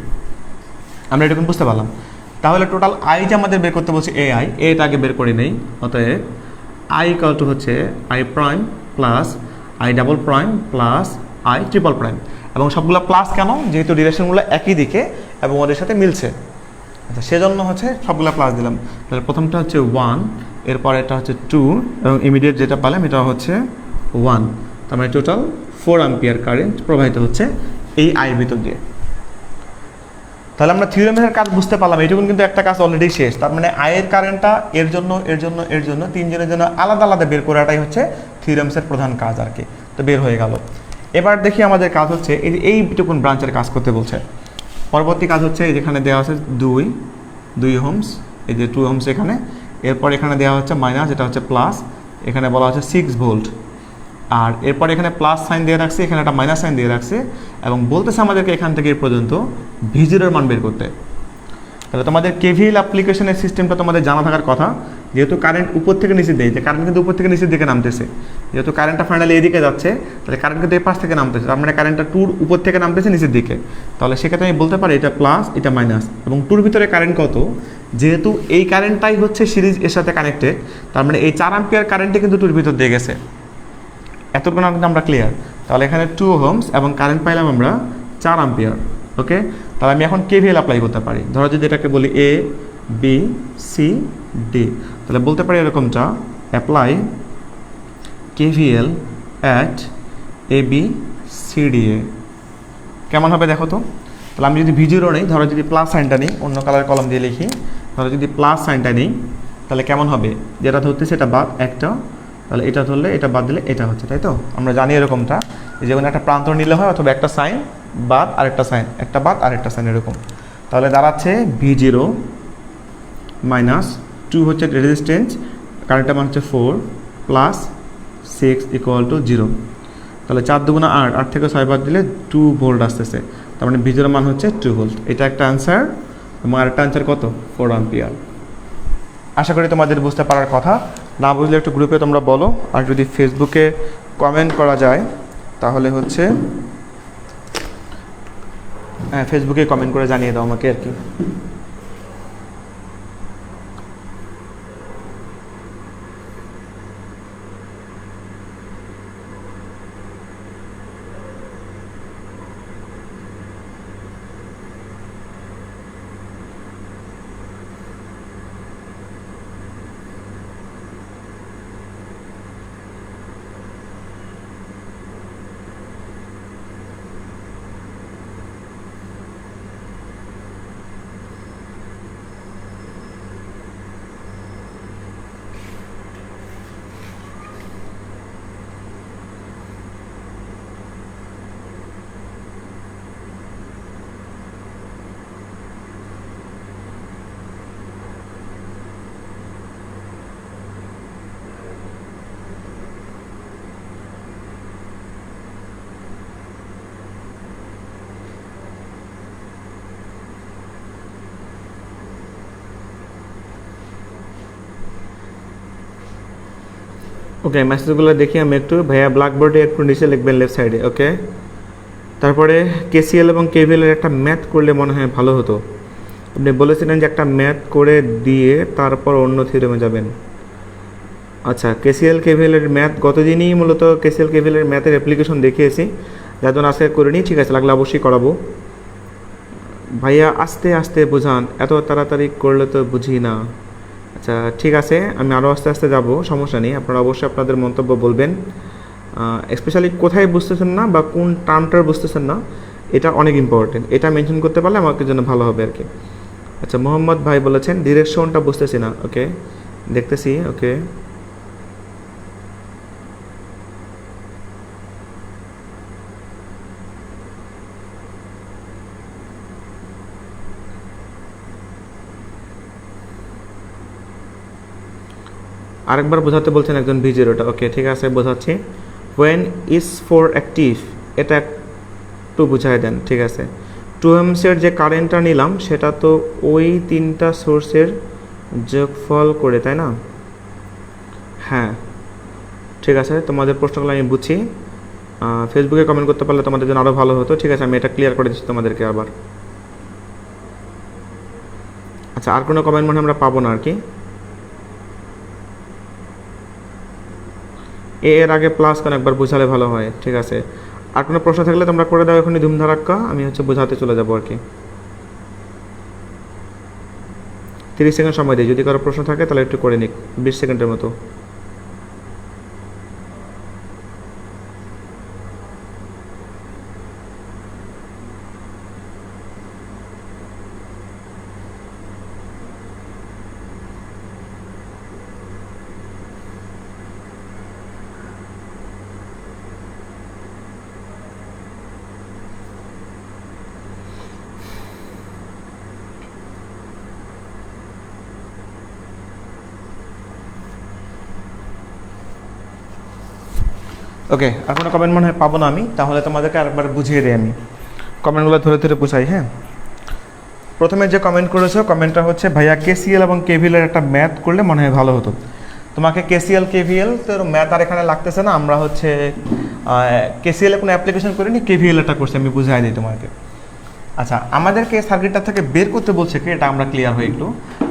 আমরা এরকম বুঝতে পারলাম। তাহলে টোটাল আই যে আমাদের বের করতে বলছে এআই, এটা আগে বের করে নেই। অতএব আই ইকুয়াল টু হচ্ছে I prime plus I double prime plus I triple prime, এবং সবগুলো প্লাস কেন, যেহেতু ডিরেকশনগুলো একই দিকে এবং ওদের সাথে মিলছে। আচ্ছা সেজন্য হচ্ছে সবগুলো প্লাস দিলাম। তাহলে প্রথমটা হচ্ছে 1, এরপর এটা হচ্ছে 2, এবং ইমিডিয়েট যেটা পেলাম এটা হচ্ছে 1, তার মানে টোটাল 4 অ্যাম্পিয়ার কারেন্ট প্রবাহিত হচ্ছে এই আইয়ের ভিতর দিয়ে। তাহলে আমরা থিওরেমের কাজ বুঝতে পারলাম, এইটুকুন কিন্তু একটা কাজ অলরেডি শেষ। তার মানে আয়ের কারেন্টটা এর জন্য এর জন্য এর জন্য তিনজনের জন্য আলাদা আলাদা বের করাটাই হচ্ছে থিওরেমসের প্রধান কাজ আর কি। তো বের হয়ে গেল। এবার দেখি আমাদের কাজ হচ্ছে এইটুকুন ব্রাঞ্চের কাজ করতে বলছে। পরবর্তী কাজ হচ্ছে যেখানে দেওয়া আছে 2 ওহমস, এই যে 2 ওহমস এখানে, এরপর এখানে দেওয়া হচ্ছে মাইনাস, এটা হচ্ছে প্লাস, এখানে বলা হচ্ছে 6 ভোল্ট, আর এরপর এখানে প্লাস সাইন দিয়ে রাখছে, এখানে একটা মাইনাস সাইন দিয়ে রাখছে, এবং বলতেছে আমাদেরকে এখান থেকে এই পর্যন্ত ভিজিরোর মান বের করতে। তাহলে তোমাদের কেভিএল অ্যাপ্লিকেশনের সিস্টেমটা তোমাদের জানা থাকার কথা, যেহেতু কারেন্ট উপর থেকে নিচে দেয়, কারেন্ট কিন্তু উপর থেকে নিচের দিকে নামতেছে, যেহেতু কারেন্টটা ফাইনালি এদিকে যাচ্ছে, তাহলে কারেন্ট কিন্তু এই পাশ থেকে নামতেছে, তার মানে কারেন্টটা টুর উপর থেকে নামতেছে নিচের দিকে। তাহলে সেক্ষেত্রে আমি বলতে পারি এটা প্লাস এটা মাইনাস, এবং টুর ভিতরে কারেন্ট কত, যেহেতু এই কারেন্টটাই হচ্ছে সিরিজ এর সাথে কানেক্টেড, তার মানে এই 4 অ্যাম্পিয়ার কারেন্টে কিন্তু টুর ভিতর দিয়ে গেছে। এতক্ষণ কিন্তু আমরা ক্লিয়ার। তাহলে এখানে 2 ওহমস এবং কারেন্ট পাইলাম আমরা 4 অ্যাম্পিয়ার। ওকে, তাহলে আমি এখন কেভিএল অ্যাপ্লাই করতে পারি। ধরো যদি এটাকে বলি এ বি সি ডি, তাহলে বলতে পারি এরকমটা, apply KVL at A B C D A. কেমন হবে দেখো তো। তাহলে আমি যদি ভিজিরো নেই, ধরো যদি প্লাস সাইনটা নিই, অন্য কালার কলম দিয়ে লিখি, ধরো যদি প্লাস সাইনটা নিই, তাহলে কেমন হবে, যেটা ধরতেছে এটা বাদ একটা, তাহলে এটা ধরলে এটা বাদ দিলে এটা হচ্ছে, তাই তো? আমরা জানি এরকমটা, যেমন একটা প্রান্ত নিলে হয়, অথবা একটা সাইন বাদ আরেকটা সাইন, একটা বাদ আরেকটা সাইন, এরকম। তাহলে দাঁড়াচ্ছে V0 মাইনাস 2 হচ্ছে রেজিস্ট্যান্স, কারেন্টের মান হচ্ছে 4 প্লাস 6 ইকুয়াল টু 0। তাহলে 4 দুগুণা 8, 8 থেকে 6 বাদ দিলে 2 ভোল্ট আসতেছে, তার মানে V0 মান হচ্ছে 2 ভোল্ট। এটা একটা অ্যান্সার, এবং আরেকটা অ্যান্সার কত, 4 অ্যাম্পিয়ার। আশা করি তোমাদের বুঝতে পারার কথা। না বুঝলে একটু গ্রুপে তোমরা বলো, আর যদি ফেসবুকে কমেন্ট করা যায় তাহলে হচ্ছে ফেসবুকে কমেন্ট করে জানিয়ে দাও আমাকে আর কি। ওকে, মেসেজগুলো দেখি আমি একটু। ভাইয়া ব্ল্যাকবোর্ডে একটু নিচে লিখবেন লেফট সাইডে। ওকে, তারপরে কেসিএল এবং কেভিএলের একটা ম্যাথ করলে মনে হয় ভালো হতো। আপনি বলেছিলেন যে একটা ম্যাথ করে দিয়ে তারপর অন্য থিওরেমে যাবেন। আচ্ছা, কেসিএল কেভিএলের ম্যাথ গতদিনই মূলত কেসিএল কেভিএলের ম্যাথের অ্যাপ্লিকেশন দেখিয়েছি, যার জন্য আজকে করে নিই। ঠিক আছে, লাগলে অবশ্যই করাবো। ভাইয়া আস্তে আস্তে বোঝান, এত তাড়াতাড়ি করলে তো বুঝি না। আচ্ছা ঠিক আছে, আমি আরও আস্তে আস্তে যাব, সমস্যা নেই। আপনারা অবশ্যই আপনাদের মন্তব্য বলবেন, স্পেশালি কোথায় বুঝতেছেন না বা কোন টার্মটার বুঝতেছেন না, এটা অনেক ইম্পর্টেন্ট। এটা মেনশন করতে পারলে আমার জন্য ভালো হবে আর কি। আচ্ছা, মোহাম্মদ ভাই বলেছেন ডিরেকশনটা বুঝতেছি না। ওকে, দেখতেছি। ওকে, আরেকবার বোঝাতে বলছেন একজন ভিজিওটা। ওকে ঠিক আছে, বোঝাচ্ছি। ওয়েন ইজ ফর অ্যাক্টিভ, এটা একটু বুঝাই দেন। ঠিক আছে, 2 amps-এর যে কারেন্টটা নিলাম সেটা তো ওই 3টা সোর্সের যোগফল করে, তাই না? হ্যাঁ ঠিক আছে, তোমাদের প্রশ্নগুলো আমি বুঝছি। ফেসবুকে কমেন্ট করতে পারলে তোমাদের জন্য আরও ভালো হতো। ঠিক আছে, আমি এটা ক্লিয়ার করে দিচ্ছি তোমাদেরকে আবার। আচ্ছা, আর কোনো কমেন্ট মনে আমরা পাবো না আর কি। এর আগে প্লাস কেন একবার বোঝালে ভালো হয়। ঠিক আছে, আর কোনো প্রশ্ন থাকলে তোমরা করে দাও এখনই ধুমধারাক্কা, আমি বোঝাতে চলে যাবো আর কি। 30 সেকেন্ড সময় দিই, যদি কারো প্রশ্ন থাকে তাহলে একটু করে নিক, 20 সেকেন্ডের মতো। ওকে, আর কোনো কমেন্ট মনে হয় পাবো না আমি, তাহলে তোমাদেরকে আরেকবার বুঝিয়ে দিই আমি, কমেন্টগুলো ধরে ধরে বুঝাই। হ্যাঁ, প্রথমে যে কমেন্ট করেছো, কমেন্টটা হচ্ছে ভাইয়া কেসিএল এবং কেভিএলের একটা ম্যাথ করলে মনে হয় ভালো হতো। তোমাকে কেসিএল কেভিএল তোর ম্যাথ আর এখানে লাগতেছে না, আমরা কেসিএলে কোনো অ্যাপ্লিকেশন করিনি, কেভিএল একটা করছি, আমি বুঝাই দিই তোমাকে। আচ্ছা, আমাদেরকে সার্কিটটা থেকে বের করতে বলছে কি, এটা আমরা ক্লিয়ার হই একটু।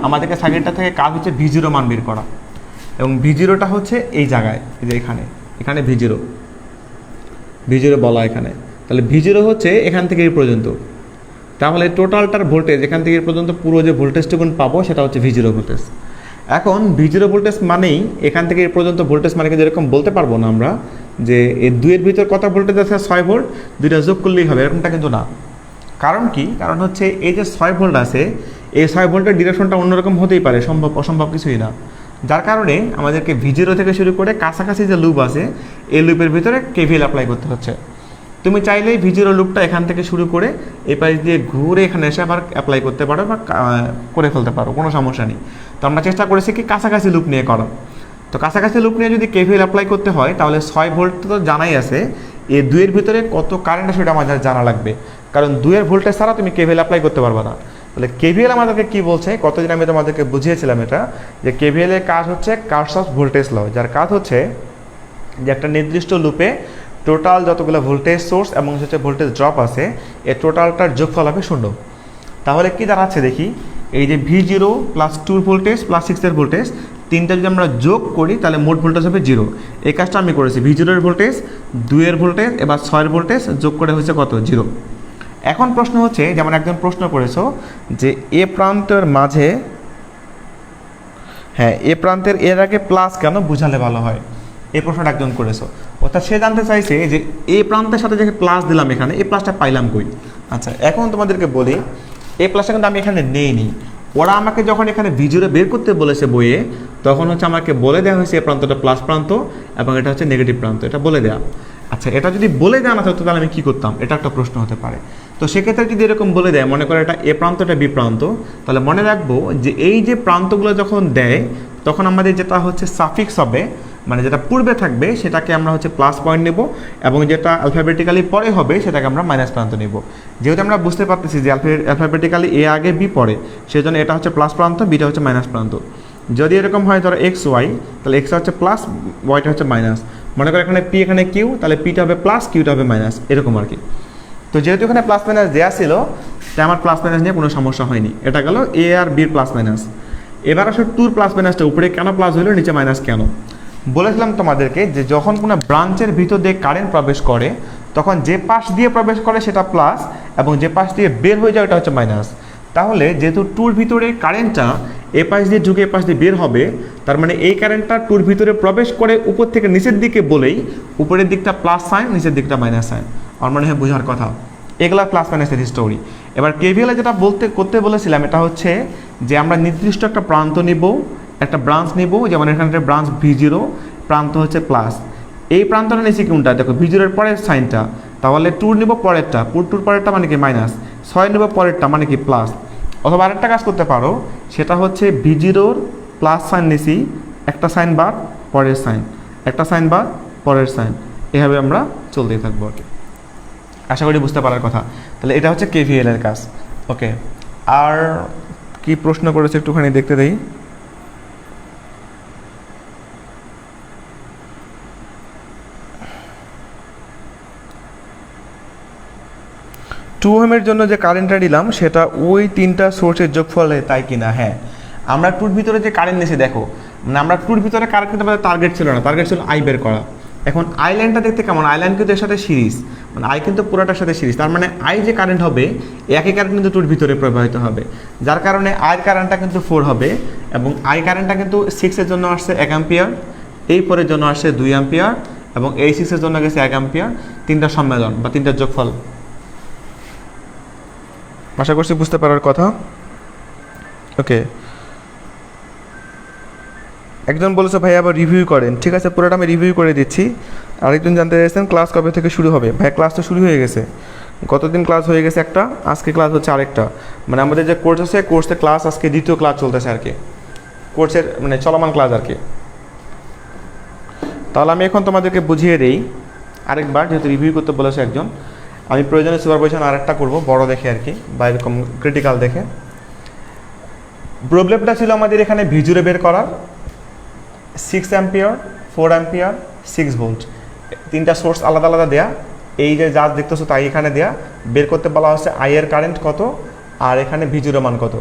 আমাদেরকে সার্কিটটা থেকে কাজ হচ্ছে V0 মান বের করা, এবং V0টা হচ্ছে এই জায়গায়, এই যে এখানে V0 বলা এখানে। তাহলে V0 হচ্ছে এখান থেকে এই পর্যন্ত, তাহলে টোটালটার ভোল্টেজ এখান থেকে এই পর্যন্ত পুরো যে ভোল্টেজটুকুন পাবো সেটা হচ্ছে V0 ভোল্টেজ। এখন V0 ভোল্টেজ মানেই এখান থেকে এই পর্যন্ত ভোল্টেজ মানে কিন্তু এরকম বলতে পারবো না আমরা যে এই দুইয়ের ভিতর কত ভোল্টেজ আছে, 6 ভোল্ট, দুইটা যোগ করলেই হবে, এরকমটা কিন্তু না। কারণ কি, কারণ হচ্ছে এই যে 6 ভোল্ট আছে, এই 6 ভোল্টের ডিরেকশনটা অন্যরকম হতেই পারে, সম্ভব অসম্ভব কিছুই না। যার কারণে আমাদেরকে V0 থেকে শুরু করে কাছাকাছি যে লুপ আছে এই লুপের ভিতরে কেভিএল অ্যাপ্লাই করতে হচ্ছে। তুমি চাইলেই V0 লুপটা এখান থেকে শুরু করে এই পাশ দিয়ে ঘুরে এখানে এসে আবার অ্যাপ্লাই করতে পারো বা করে ফেলতে পারো, কোনো সমস্যা নেই। তো আমরা চেষ্টা করেছি কি কাছাকাছি লুপ নিয়ে করো। তো কাছাকাছি লুপ নিয়ে যদি কেভিএল অ্যাপ্লাই করতে হয় তাহলে 6 ভোল্ট তো জানাই আছে, এই 2-এর ভিতরে কত কারেন্ট আছে সেটা আমাদের জানা লাগবে, কারণ 2-এর ভোল্টেজ ছাড়া তুমি কেভিএল অ্যাপ্লাই করতে পারবে না। তাহলে কেভিএল আমাদেরকে কি বলছে, কতদিন আমি তোমাদেরকে বুঝিয়েছিলাম এটা, যে কেভিএল এর কাজ হচ্ছে কারশফস ভোল্টেজ ল, যার কাজ হচ্ছে যে একটা নির্দিষ্ট লুপে টোটাল যতগুলো ভোল্টেজ সোর্স এবং হচ্ছে ভোল্টেজ ড্রপ আছে এই টোটালটার যোগফল হবে 0। তাহলে কি দাঁড়াচ্ছে দেখি, এই যে V0 প্লাস 2 ভোল্টেজ প্লাস 6-এর ভোল্টেজ, তিনটা যদি আমরা যোগ করি তাহলে মোট ভোল্টেজ হবে 0। এই কাজটা আমি করেছি, V0-এর ভোল্টেজ, 2-এর ভোল্টেজ এবার 6-এর ভোল্টেজ যোগ করে হচ্ছে কত, 0। এখন প্রশ্ন হচ্ছে, যেমন একজন প্রশ্ন করেছো যে এ প্রান্তের মাঝে, হ্যাঁ এ প্রান্তের এর আগে প্লাস কেন বুঝালে ভালো হয়, এই প্রশ্নটা একজন করেছো। অর্থাৎ সে জানতে চাইছে যে এ প্রান্তের সাথে যে প্লাস দিলাম এখানে, এই প্লাসটা পাইলাম কই। আচ্ছা, এখন তোমাদেরকে বলি এই প্লাসটা কিন্তু আমি এখানে নেইনি, ওরা আমাকে যখন এখানে V0 বের করতে বলেছে বইয়ে, তখন হচ্ছে আমাকে বলে দেওয়া হয়েছে এই প্রান্তটা প্লাস প্রান্ত এবং এটা হচ্ছে নেগেটিভ প্রান্ত, এটা বলে দেওয়া। আচ্ছা, এটা যদি বলে দেওয়া না থাকতো তাহলে আমি কী করতাম, এটা একটা প্রশ্ন হতে পারে। তো সেক্ষেত্রে যদি এরকম বলে দেয়, মনে করে এটা এ প্রান্ত এটা বি প্রান্ত, তাহলে মনে রাখবো যে এই যে প্রান্তগুলো যখন দেয় তখন আমাদের যেটা হচ্ছে সাফিক্স হবে, মানে যেটা পূর্বে থাকবে সেটাকে আমরা হচ্ছে প্লাস পয়েন্ট নেব, এবং যেটা অ্যালফাবেটিক্যালি পরে হবে সেটাকে আমরা মাইনাস প্রান্ত নেব। যেহেতু আমরা বুঝতে পারতেছি যে অ্যালফাবেটিক্যালি এ আগে বি পরে, সেই জন্য এটা হচ্ছে প্লাস প্রান্ত, বিটা হচ্ছে মাইনাস প্রান্ত। যদি এরকম হয় ধরো এক্স ওয়াই, তাহলে এক্সটা হচ্ছে প্লাস, ওয়াইটা হচ্ছে মাইনাস। মনে করো এখানে পি, এখানে কিউ, তাহলে পিটা হবে প্লাস, কিউটা হবে মাইনাস, এরকম আর কি। তো যেহেতু এখানে প্লাস মাইনাস দেওয়া ছিল, তাই আমার প্লাস মাইনাস নিয়ে কোনো সমস্যা হয়নি। এটা গেল এ আর বির প্লাস মাইনাস। এবার আসলে টুর প্লাস মাইনাসটা উপরে কেন প্লাস হলো, নিচে মাইনাস কেন? বলেছিলাম তোমাদেরকে যে যখন কোনো ব্রাঞ্চের ভিতর দিয়ে কারেন্ট প্রবেশ করে, তখন যে পাশ দিয়ে প্রবেশ করে সেটা প্লাস, এবং যে পাশ দিয়ে বের হয়ে যায় ওটা হচ্ছে মাইনাস। তাহলে যেহেতু টুর ভিতরে কারেন্টটা এ পাশ দিয়ে ঢুকে এ পাশ দিয়ে বের হবে, তার মানে এই কারেন্টটা টুর ভিতরে প্রবেশ করে উপর থেকে নিচের দিকে বলেই উপরের দিকটা প্লাস সাইন, নিচের দিকটা মাইনাস সাইন। আমার মনে হয় বোঝার কথা। এগুলা প্লাস মাইনাসের স্টোরি। এবার কেভিএলে যেটা করতে বলেছিলাম, এটা হচ্ছে যে আমরা নির্দিষ্ট একটা প্রান্ত নিব, একটা ব্রাঞ্চ নিব, যেমন এখানে একটা ব্রাঞ্চ V0, প্রান্ত হচ্ছে প্লাস। এই প্রান্তটা নিচে কোনটা, দেখো V0 এর পরের সাইনটা, তাহলে টুর নিব পরেরটা, টুর পরেরটা মানে কি মাইনাস, 6 নিব পরেরটা মানে কি প্লাস। অথবা আরেকটা কাজ করতে পারো, সেটা হচ্ছে V0 প্লাস সাইন নিছি, একটা সাইন বাদ পরের সাইন, একটা সাইন বাদ পরের সাইন, এভাবে আমরা চলতেই থাকবো আর কি। আশা করি বুঝতে পারার কথা। তাহলে এটা হচ্ছে কেভিএল এর কাজ। ওকে, আর কি প্রশ্ন করেছে একটুখানি দেখতে দেই। 2 ওহমের জন্য যে কারেন্টটা নিলাম সেটা ওই তিনটা সোর্সের যোগফলে, তাই কি না? হ্যাঁ, আমরা টুর ভিতরে যে কারেন্ট নিয়েছি দেখো, মানে আমরা টুর ভিতরে কারেন্ট কিন্তু আমাদের টার্গেট ছিল না, টার্গেট ছিল আই বের করা। এখন আই লাইনটা দেখতে কেমন, আই লাইন কিন্তু এর সাথে সিরিজ, মানে আই কিন্তু পুরোটার সাথে সিরিজ, তার মানে আই যে কারেন্ট হবে একই কারেন্ট কিন্তু টুর ভিতরে প্রবাহিত হবে, যার কারণে আই কারেন্টটা কিন্তু 4 হবে, এবং আই কারেন্টটা কিন্তু 6 এর জন্য আসছে 1 অ্যাম্পিয়ার, এই 4 এর জন্য আসছে 2 অ্যাম্পিয়ার, এবং এই 6 এর জন্য গেছে 1 অ্যাম্পিয়ার, তিনটা সম্মেলন বা তিনটা যোগফল। আশা করছি বুঝতে পারার কথা। ওকে, একজন বলেছে ভাই আবার রিভিউ করেন, ঠিক আছে পুরোটা আমি রিভিউ করে দিচ্ছি। আরেকজন জানতে চাইছেন ক্লাস কবে থেকে শুরু হবে। ভাই ক্লাস তো শুরু হয়ে গেছে, গতদিন ক্লাস হয়ে গেছে একটা, আজকে ক্লাস হচ্ছে আরেকটা। মানে আমাদের যে কোর্স আছে, কোর্সের ক্লাস আজকে দ্বিতীয় ক্লাস চলতেছে আর কি, কোর্সের মানে চলমান ক্লাস আর কি। তাহলে আমি এখন তোমাদেরকে বুঝিয়ে দিই আরেকবার, যেহেতু রিভিউ করতে বলেছে একজন, আমি প্রয়োজনে সুপারপজিশন আরেকটা করব বড় দেখে আর কি, বা এরকম ক্রিটিক্যাল দেখে। প্রবলেমটা ছিল আমাদের এখানে ভিজুরে বের করার, 6 অ্যাম্পিয়ার, 4 অ্যাম্পিয়ার, 6 ভোল্ট, তিনটা সোর্স আলাদা আলাদা দেয়া, এই যে যা দেখতেছো তাই এখানে দেয়া, বের করতে বলা হচ্ছে আই এর কারেন্ট কত আর এখানে ভিজুরের মান কত।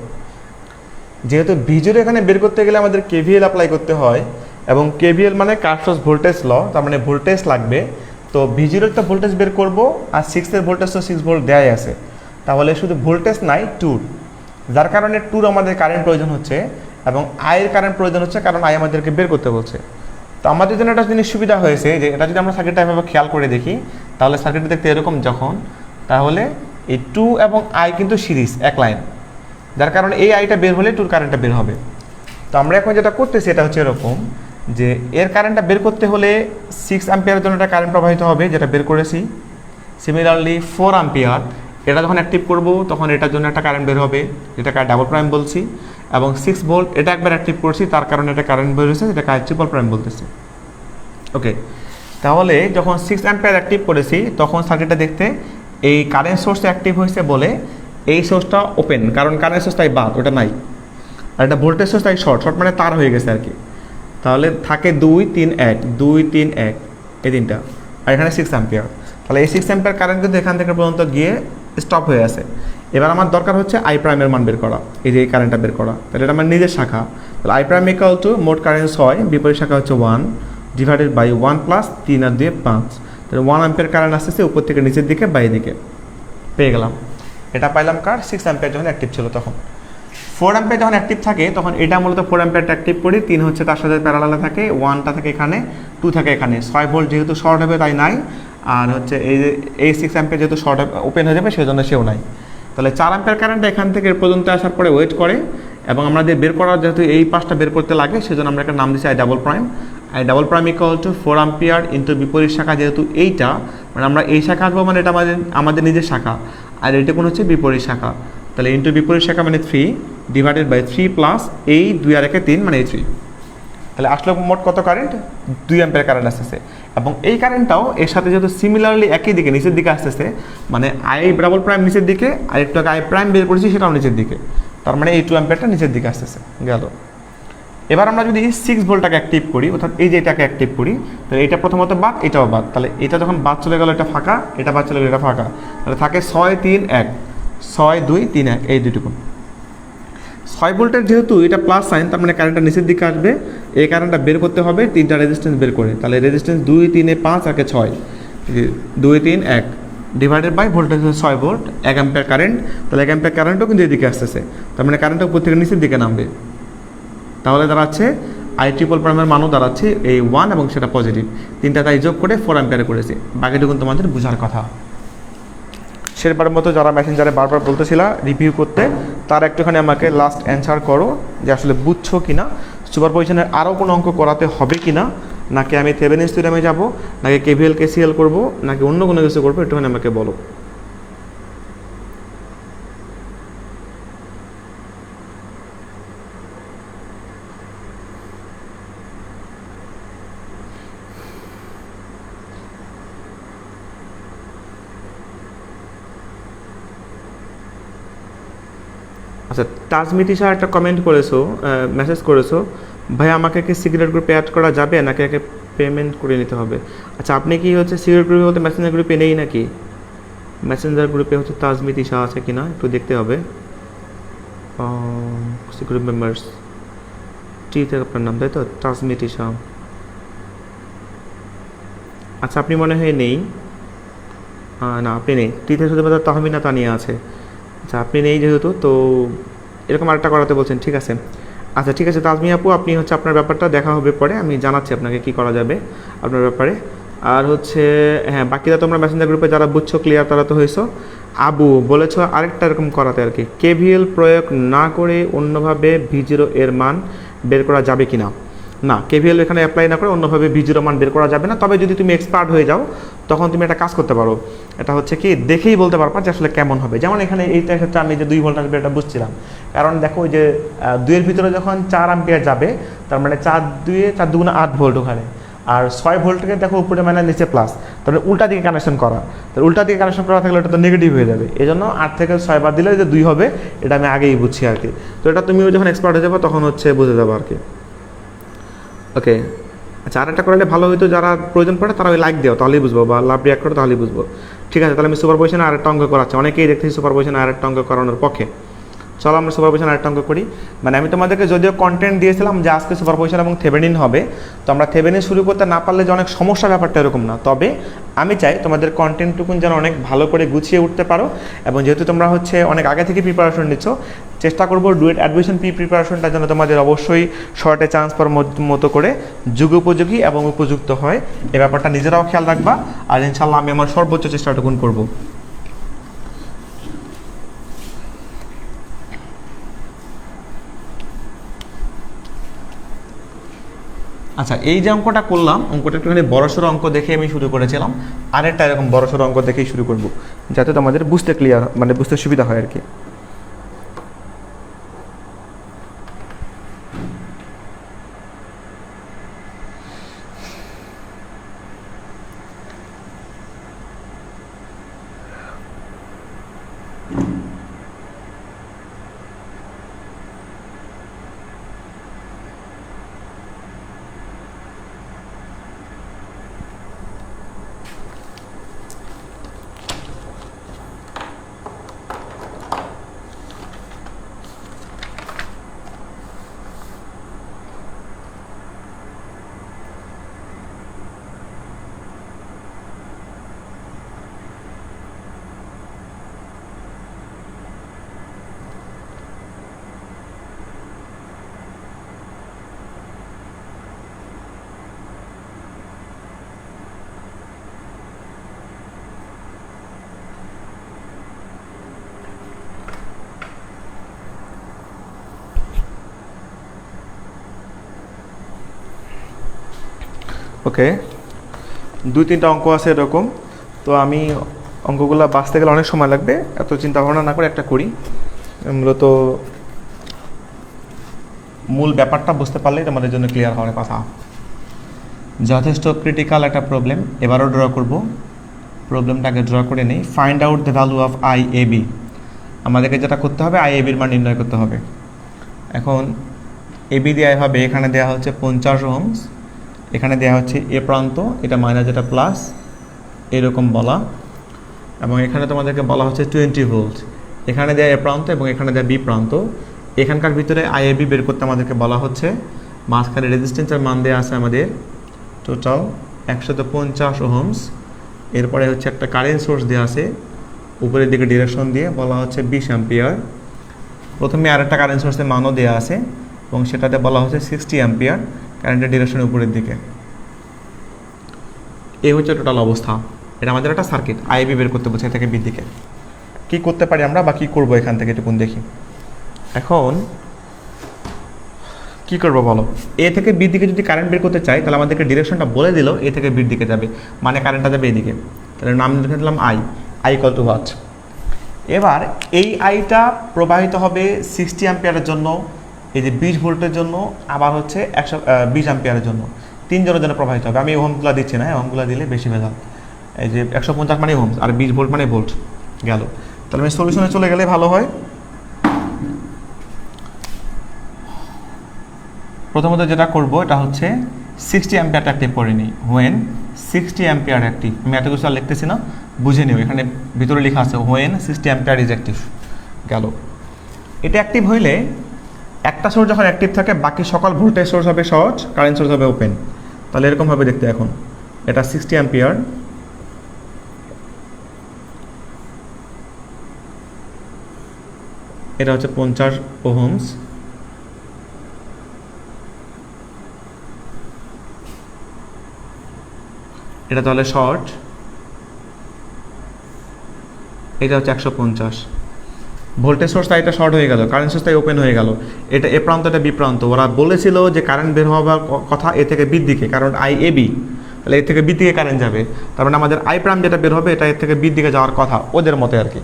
যেহেতু ভিজুরে এখানে বের করতে গেলে আমাদের কেভিএল অ্যাপ্লাই করতে হয়, এবং কেভিএল মানে কার্শফস ভোল্টেজ ল, তার মানে ভোল্টেজ লাগবে। তো V0 একটা ভোল্টেজ বের করব, আর 6 এর ভোল্টেজ তো 6 ভোল্ট দেয়াই আছে, তাহলে শুধু ভোল্টেজ নাই টুর, যার কারণে টুর আমাদের কারেন্ট প্রয়োজন হচ্ছে, এবং আয়ের কারেন্ট প্রয়োজন হচ্ছে, কারণ আই আমাদেরকে বের করতে বলছে। তো আমাদের জন্য একটা জিনিস সুবিধা হয়েছে যে এটা যদি আমরা সার্কিটটা এভাবে খেয়াল করে দেখি, তাহলে সার্কিটটা দেখতে এরকম যখন, তাহলে এই 2 এবং আই কিন্তু সিরিজ এক লাইন, যার কারণে এই আইটা বের হলে টুর কারেন্টটা বের হবে। তো আমরা এখন যেটা করতেছি এটা হচ্ছে এরকম যে এর কারেন্টটা বের করতে হলে 6 অ্যাম্পিয়ারের জন্য একটা কারেন্ট প্রবাহিত হবে, যেটা বের করেছি। সিমিলারলি 4 অ্যাম্পিয়ার, এটা যখন অ্যাক্টিভ করব তখন এটার জন্য একটা কারেন্ট বের হবে, যেটাকে ডাবল প্রাইম বলছি। এবং 6 ভোল্ট এটা একবার অ্যাক্টিভ করছি, তার কারণে এটা কারেন্ট বের হয়েছে, যেটাকে ট্রিপল প্রাইম বলতেছি। ওকে, তাহলে যখন 6 অ্যাম্পিয়ার অ্যাক্টিভ করেছি তখন সার্কিটটা দেখতে এই কারেন্ট সোর্সটা অ্যাক্টিভ হয়েছে বলে এই সোর্সটা ওপেন, কারণ কারেন্ট সোর্স তাই বাদ, ওটা নাই। আর এটা ভোল্টেজ সোর্স তাই শর্ট, শর্ট মানে তার হয়ে গেছে আর কি। তাহলে থাকে 2 3 1, 2 3 1, এই তিনটা, আর এখানে 6 অ্যাম্পিয়ার। তাহলে এই 6 অ্যাম্পিয়ার কারেন্ট কিন্তু এখান থেকে পর্যন্ত গিয়ে স্টপ হয়ে আছে। এবার আমার দরকার হচ্ছে আই প্রাইমের মান বের করা, এই যে এই কারেন্টটা বের করা। তাহলে এটা আমার নিজের শাখা, তাহলে আই প্রাইম ইকুয়াল টু মোট কারেন্ট 6, বিপরীত শাখা হচ্ছে 1 ডিভাইডেড বাই 1 প্লাস 3 আর 2 5। তাহলে 1 অ্যাম্পিয়ার কারেন্ট আসতেছে উপর থেকে নিচের দিকে, বাইরে দিকে পেয়ে গেলাম। এটা পাইলাম কার, 6 অ্যাম্পিয়ার যখন অ্যাক্টিভ ছিল তখন। 4 অ্যাম্পিয়ার যখন অ্যাক্টিভ থাকে তখন এটা মূলত 4 অ্যাম্পিয়ারটা অ্যাক্টিভ করি, 3 হচ্ছে তার সাথে প্যারালালে থাকে, 1টা থাকে এখানে, 2 থাকে এখানে। 6 ভোল্ট যেহেতু শর্ট হবে তাই নাই, আর হচ্ছে এই 6 অ্যাম্পিয়ার যেহেতু শর্ট ওপেন হয়ে যাবে সেজন্য সেও নাই। তাহলে 4 অ্যাম্পিয়ার কারেন্টটা এখান থেকে এর পর্যন্ত আসার পরে ওয়েট করে, এবং আমাদের বের করার যেহেতু এই পাশটা বের করতে লাগে সেজন্য আমরা একটা নাম দিচ্ছি I double prime. I double prime equal to 4 ampere into বিপরীত শাখা, যেহেতু এইটা মানে আমরা এই শাখা আসবো মানে এটা আমাদের নিজের শাখা, আর এটা কোন হচ্ছে বিপরীত শাখা। তাহলে ইন্টু বিপরীত শাখা মানে 3 ডিভাইডেড বাই 3 প্লাস এই 2 আর 1 3 মানে এই 3। তাহলে আসলে মোট কত কারেন্ট, 2 অ্যাম্পিয়ার কারেন্ট আসতেছে। এবং এই কারেন্টটাও এর সাথে যেহেতু সিমিলারলি একই দিকে নিচের দিকে আসতেছে, মানে আই ডাবল প্রাইম নিচের দিকে, আর একটু আগে আই প্রাইম বের করেছি সেটাও নিচের দিকে, তার মানে এই 2 অ্যাম্পিয়ারটা নিচের দিকে আসতেছে। গেল এবার আমরা যদি 6 ভোল্টটাকে অ্যাক্টিভ করি, অর্থাৎ এই যে এটাকে অ্যাক্টিভ করি, তাহলে এটা প্রথমত বাদ, এটাও বাদ, তাহলে এটা যখন বাদ চলে গেল এটা ফাঁকা, এটা বাদ চলে গেল এটা ফাঁকা, তাহলে থাকে 6 3 1, 6 2 3 1, এই দুইটুকু। 6 ভোল্টের যেহেতু এটা প্লাস সাইন, তার মানে কারেন্টটা নিচের দিকে আসবে, এই কারেন্টটা বের করতে হবে 3টা রেজিস্ট্যান্স বের করে, তাহলে রেজিস্ট্যান্স 2 3 5 আর 6, 2 3 1 ডিভাইডেড বাই ভোল্টেজ হচ্ছে 6 ভোল্ট, 1 অ্যাম্পিয়ার কারেন্ট, তাহলে 1 অ্যাম্পিয়ার কারেন্টও কিন্তু এদিকে আসতেছে, তার মানে কারেন্টটা উপর থেকে নিচের দিকে নামবে, তাহলে দাঁড়াচ্ছে আই ট্রিপল প্রাইমের মানও দাঁড়াচ্ছে এই 1 এবং সেটা পজিটিভ, তিনটা তাই যোগ করে 4 অ্যাম্পিয়ারে করেছে, বাকিটুকু তোমাদের বোঝার কথা। শেরবারের মতো যারা মেসেঞ্জারে বারবার বলতেছিলা রিভিউ করতে, তার একটুখানি আমাকে লাস্ট অ্যান্সার করো যে আসলে বুঝছো কি না, সুপারপজিশনের আরও কোনো অঙ্ক করাতে হবে কি না, নাকি আমি থেভেনিন্স থিওরেমে যাব, নাকি কেভিএল কেসিএল করব, নাকি অন্য কোনো কিছু করবো, একটুখানি আমাকে বলো। আচ্ছা, তাজমিতিশা একটা কমেন্ট করেছো, মেসেজ করেছো, ভাই আমাকে কি সিগারেট গ্রুপে অ্যাড করা যাবে নাকি একে পেমেন্ট করে নিতে হবে? আচ্ছা, আপনি কি হচ্ছে সিগারেট গ্রুপে বলতে মেসেঞ্জার গ্রুপে নেই নাকি? মেসেঞ্জার গ্রুপে হচ্ছে তাজমিতিশা আছে কি না একটু দেখতে হবে। সিগারেট মেম্বার্স টিতে আপনার নাম, তাই তো, তাজমিতিশা। আচ্ছা, আপনি মনে হয় নেই, না আপনি নেই, টিতে শুধুমাত্র তাহমিনা তানিয়া আছে। আচ্ছা, আপনি নেই যেহেতু, তো এরকম আরেকটা করাতে বলছেন, ঠিক আছে। আচ্ছা ঠিক আছে তাজমি আপু, আপনি হচ্ছে আপনার ব্যাপারটা দেখা হবে পরে, আমি জানাচ্ছি আপনাকে কি করা যাবে আপনার ব্যাপারে। আর হচ্ছে হ্যাঁ, বাকিরা তোমরা মেসেঞ্জার গ্রুপে যারা বুঝছো ক্লিয়ার তারা তো হয়েছো। আবু বলেছ আরেকটা এরকম করাতে আর কি, কেভিএল প্রয়োগ না করে অন্যভাবে V0 এর মান বের করা যাবে কি না? না, কেভিএল এখানে অ্যাপ্লাই না করে অন্যভাবে V0 মান বের করা যাবে না, তবে যদি তুমি এক্সপার্ট হয়ে যাও তখন তুমি একটা কাজ করতে পারো, এটা হচ্ছে কি দেখেই বলতে পারবা যে আসলে কেমন হবে। যেমন এখানে এইটার ক্ষেত্রে আমি যে 2 ভোল্ট আসবে এটা বুঝছিলাম, কারণ দেখো ওই যে 2 এর ভিতরে যখন 4 অ্যাম্পিয়ার যাবে, তার মানে 4 2 4 2 8 ভোল্ট ওখানে, আর 6 ভোল্টকে দেখো উপরে মানে নিচে প্লাস, তাহলে উল্টা দিকে কানেকশন করা, তাহলে উল্টা দিকে কানেকশন করা থাকলে এটা তো নেগেটিভ হয়ে যাবে, এই জন্য 8 থেকে 6 বাদ দিলে যে 2 হবে, এটা আমি আগেই বুঝছি আর কি। তো এটা তুমিও যখন এক্সপার্ট হয়ে যাবো তখন হচ্ছে বুঝে যাবো আর কি। ওকে, আচ্ছা আরেকটা করলে ভালো হতো, যারা প্রয়োজন পড়ে তারা ওই লাইক দেও তাহলেই বুঝবো, বা লাভ রিয়াক্ট করো তাহলেই বুঝবো। ঠিক আছে, তাহলে আমি সুপারপজিশনে আরেকটা অঙ্ক করাচ্ছি, অনেকেই দেখতেছি সুপারপজিশনে আরেকটা অঙ্ক করানোর পক্ষে। চলো আমরা সুপারপজিশন আরেকটা অঙ্ক করি। মানে আমি তোমাদেরকে যদিও কন্টেন্ট দিয়েছিলাম যে আজকে সুপারপজিশন এবং থেভেনিন হবে, তো আমরা থেভেনিন শুরু করতে না পারলে যে অনেক সমস্যা, ব্যাপারটা এরকম না, তবে আমি চাই তোমাদের কন্টেন্টটুকুন যেন অনেক ভালো করে গুছিয়ে উঠতে পারো, এবং যেহেতু তোমরা হচ্ছে অনেক আগে থেকে প্রিপারেশন নিচ্ছ, চেষ্টা করবো ডুয়েট অ্যাডমিশন প্রিপারেশনটা যেন তোমাদের অবশ্যই শর্টে চান্স পাওয়ার মতো করে যুগোপযোগী এবং উপযুক্ত হয়, এ ব্যাপারটা নিজেরাও খেয়াল রাখবা, আর ইনশাল্লাহ আমি আমার সর্বোচ্চ চেষ্টাটুকুন করবো। আচ্ছা, এই যে অঙ্কটা করলাম, অঙ্কটা একটুখানি বড়সড় অঙ্ক দেখে আমি শুরু করেছিলাম, আরেকটা এরকম বড়সড় অঙ্ক দেখেই শুরু করব, যাতে তোমাদের বুঝতে ক্লিয়ার, মানে বুঝতে সুবিধা হয় আর কি। ওকে, 2-3টা অঙ্ক আছে এরকম, তো আমি অঙ্কগুলো বাঁচতে গেলে অনেক সময় লাগবে, এত চিন্তা ভাবনা না করে একটা করি। মূলত মূল ব্যাপারটা বুঝতে পারলেই তোমাদের জন্য ক্লিয়ার হওয়ার কথা। যথেষ্ট ক্রিটিক্যাল একটা প্রবলেম, এবারও ড্র করব, প্রবলেমটাকে ড্র করে নিই। Find out the value of IAB, আমাদেরকে যেটা করতে হবে IAB-র মান নির্ণয় করতে হবে। এখন এবি দেওয়া হবে, এখানে দেওয়া হচ্ছে 50 ওহমস, এখানে দেওয়া হচ্ছে এ প্রান্ত, এটা মাইনাস এটা প্লাস, এরকম বলা। এবং এখানে তোমাদেরকে বলা হচ্ছে 20 ভোল্ট, এখানে দেওয়া এ প্রান্ত এবং এখানে দেওয়া বি প্রান্ত। এখানকার ভিতরে আইএবি বের করতে আমাদেরকে বলা হচ্ছে। মাঝখানে রেজিস্ট্যান্সের মান দেওয়া আছে আমাদের টোটাল 150 ওহমস। এরপরে হচ্ছে একটা কারেন্ট সোর্স দেওয়া আছে, উপরের দিকে ডিরেকশন দিয়ে বলা হচ্ছে 20 অ্যাম্পিয়ার। প্রথমে আরেকটা কারেন্ট সোর্সের মানও দেওয়া আছে এবং সেটাতে বলা হচ্ছে 60 অ্যাম্পিয়ার, কারেন্টের ডিরেকশন উপরের দিকে। এই হচ্ছে টোটাল অবস্থা। এটা আমাদের একটা সার্কিট, আইবি বের করতে বলছে এ থেকে বির দিকে। কী করতে পারি আমরা বা কী করবো এখান থেকে এটুকুন দেখি। এখন কী করবো বলো, এ থেকে বির দিকে যদি কারেন্ট বের করতে চাই তাহলে আমাদেরকে ডিরেকশনটা বলে দিল এ থেকে বির দিকে যাবে, মানে কারেন্টটা যাবে এদিকে। তাহলে নাম লিখে দিলাম আই ইকুয়াল টু ওয়াট। এবার এই আইটা প্রবাহিত হবে 60 অ্যাম্পিয়ারের জন্য, এই যে 20 ভোল্টের জন্য, আবার হচ্ছে 120 অ্যাম্পিয়ারের জন্য, তিনজনের জন্য প্রবাহিত হবে। আমি ওহমগুলো দিচ্ছি না, ওহমগুলো দিলে বেশি ভেজাল। এই যে 150 মানে ওহমস আর 20 ভোল্ট মানে ভোল্ট গেল। তাহলে আমি সলিউশনে চলে গেলে ভালো হয়। প্রথমত যেটা করব এটা হচ্ছে 60 অ্যাম্পিয়ারটা অ্যাক্টিভ করে নিই। হোয়েন 60 অ্যাম্পিয়ার অ্যাক্টিভ, আমি এত কিছু আর লিখতেছি না, বুঝে নিও। এখানে ভিতরে লেখা আছে হোয়েন 60 অ্যাম্পিয়ার ইজ অ্যাক্টিভ। গেল। এটা অ্যাক্টিভ হইলে একটা সোর্স যখন অ্যাক্টিভ থাকে বাকি সকল ভোল্টেজ সোর্স হবে সহজ, কারেন্ট সোর্স হবে ওপেন। তাহলে এরকম হবে দেখতে। এখন এটা 60 অ্যাম্পিয়ার, এটা হচ্ছে 50 ওহমস, এটা তাহলে শর্ট, এটা হচ্ছে 150 ভোল্টেজ সোর্স, তাই এটা শর্ট হয়ে গেল, কারেন্ট সোর্স তাই ওপেন হয়ে গেল। এটা এ প্রান্ত, এটা বি প্রান্ত। ওরা বলেছিল যে কারেন্ট বের হওয়ার কথা এ থেকে বির দিকে, কারণ আই এ বি, তাহলে এ থেকে বির দিকে কারেন্ট যাবে। তার মানে আমাদের আই প্রাইম যেটা বের হবে এটা এর থেকে বির দিকে যাওয়ার কথা, ওদের মতে আর কি।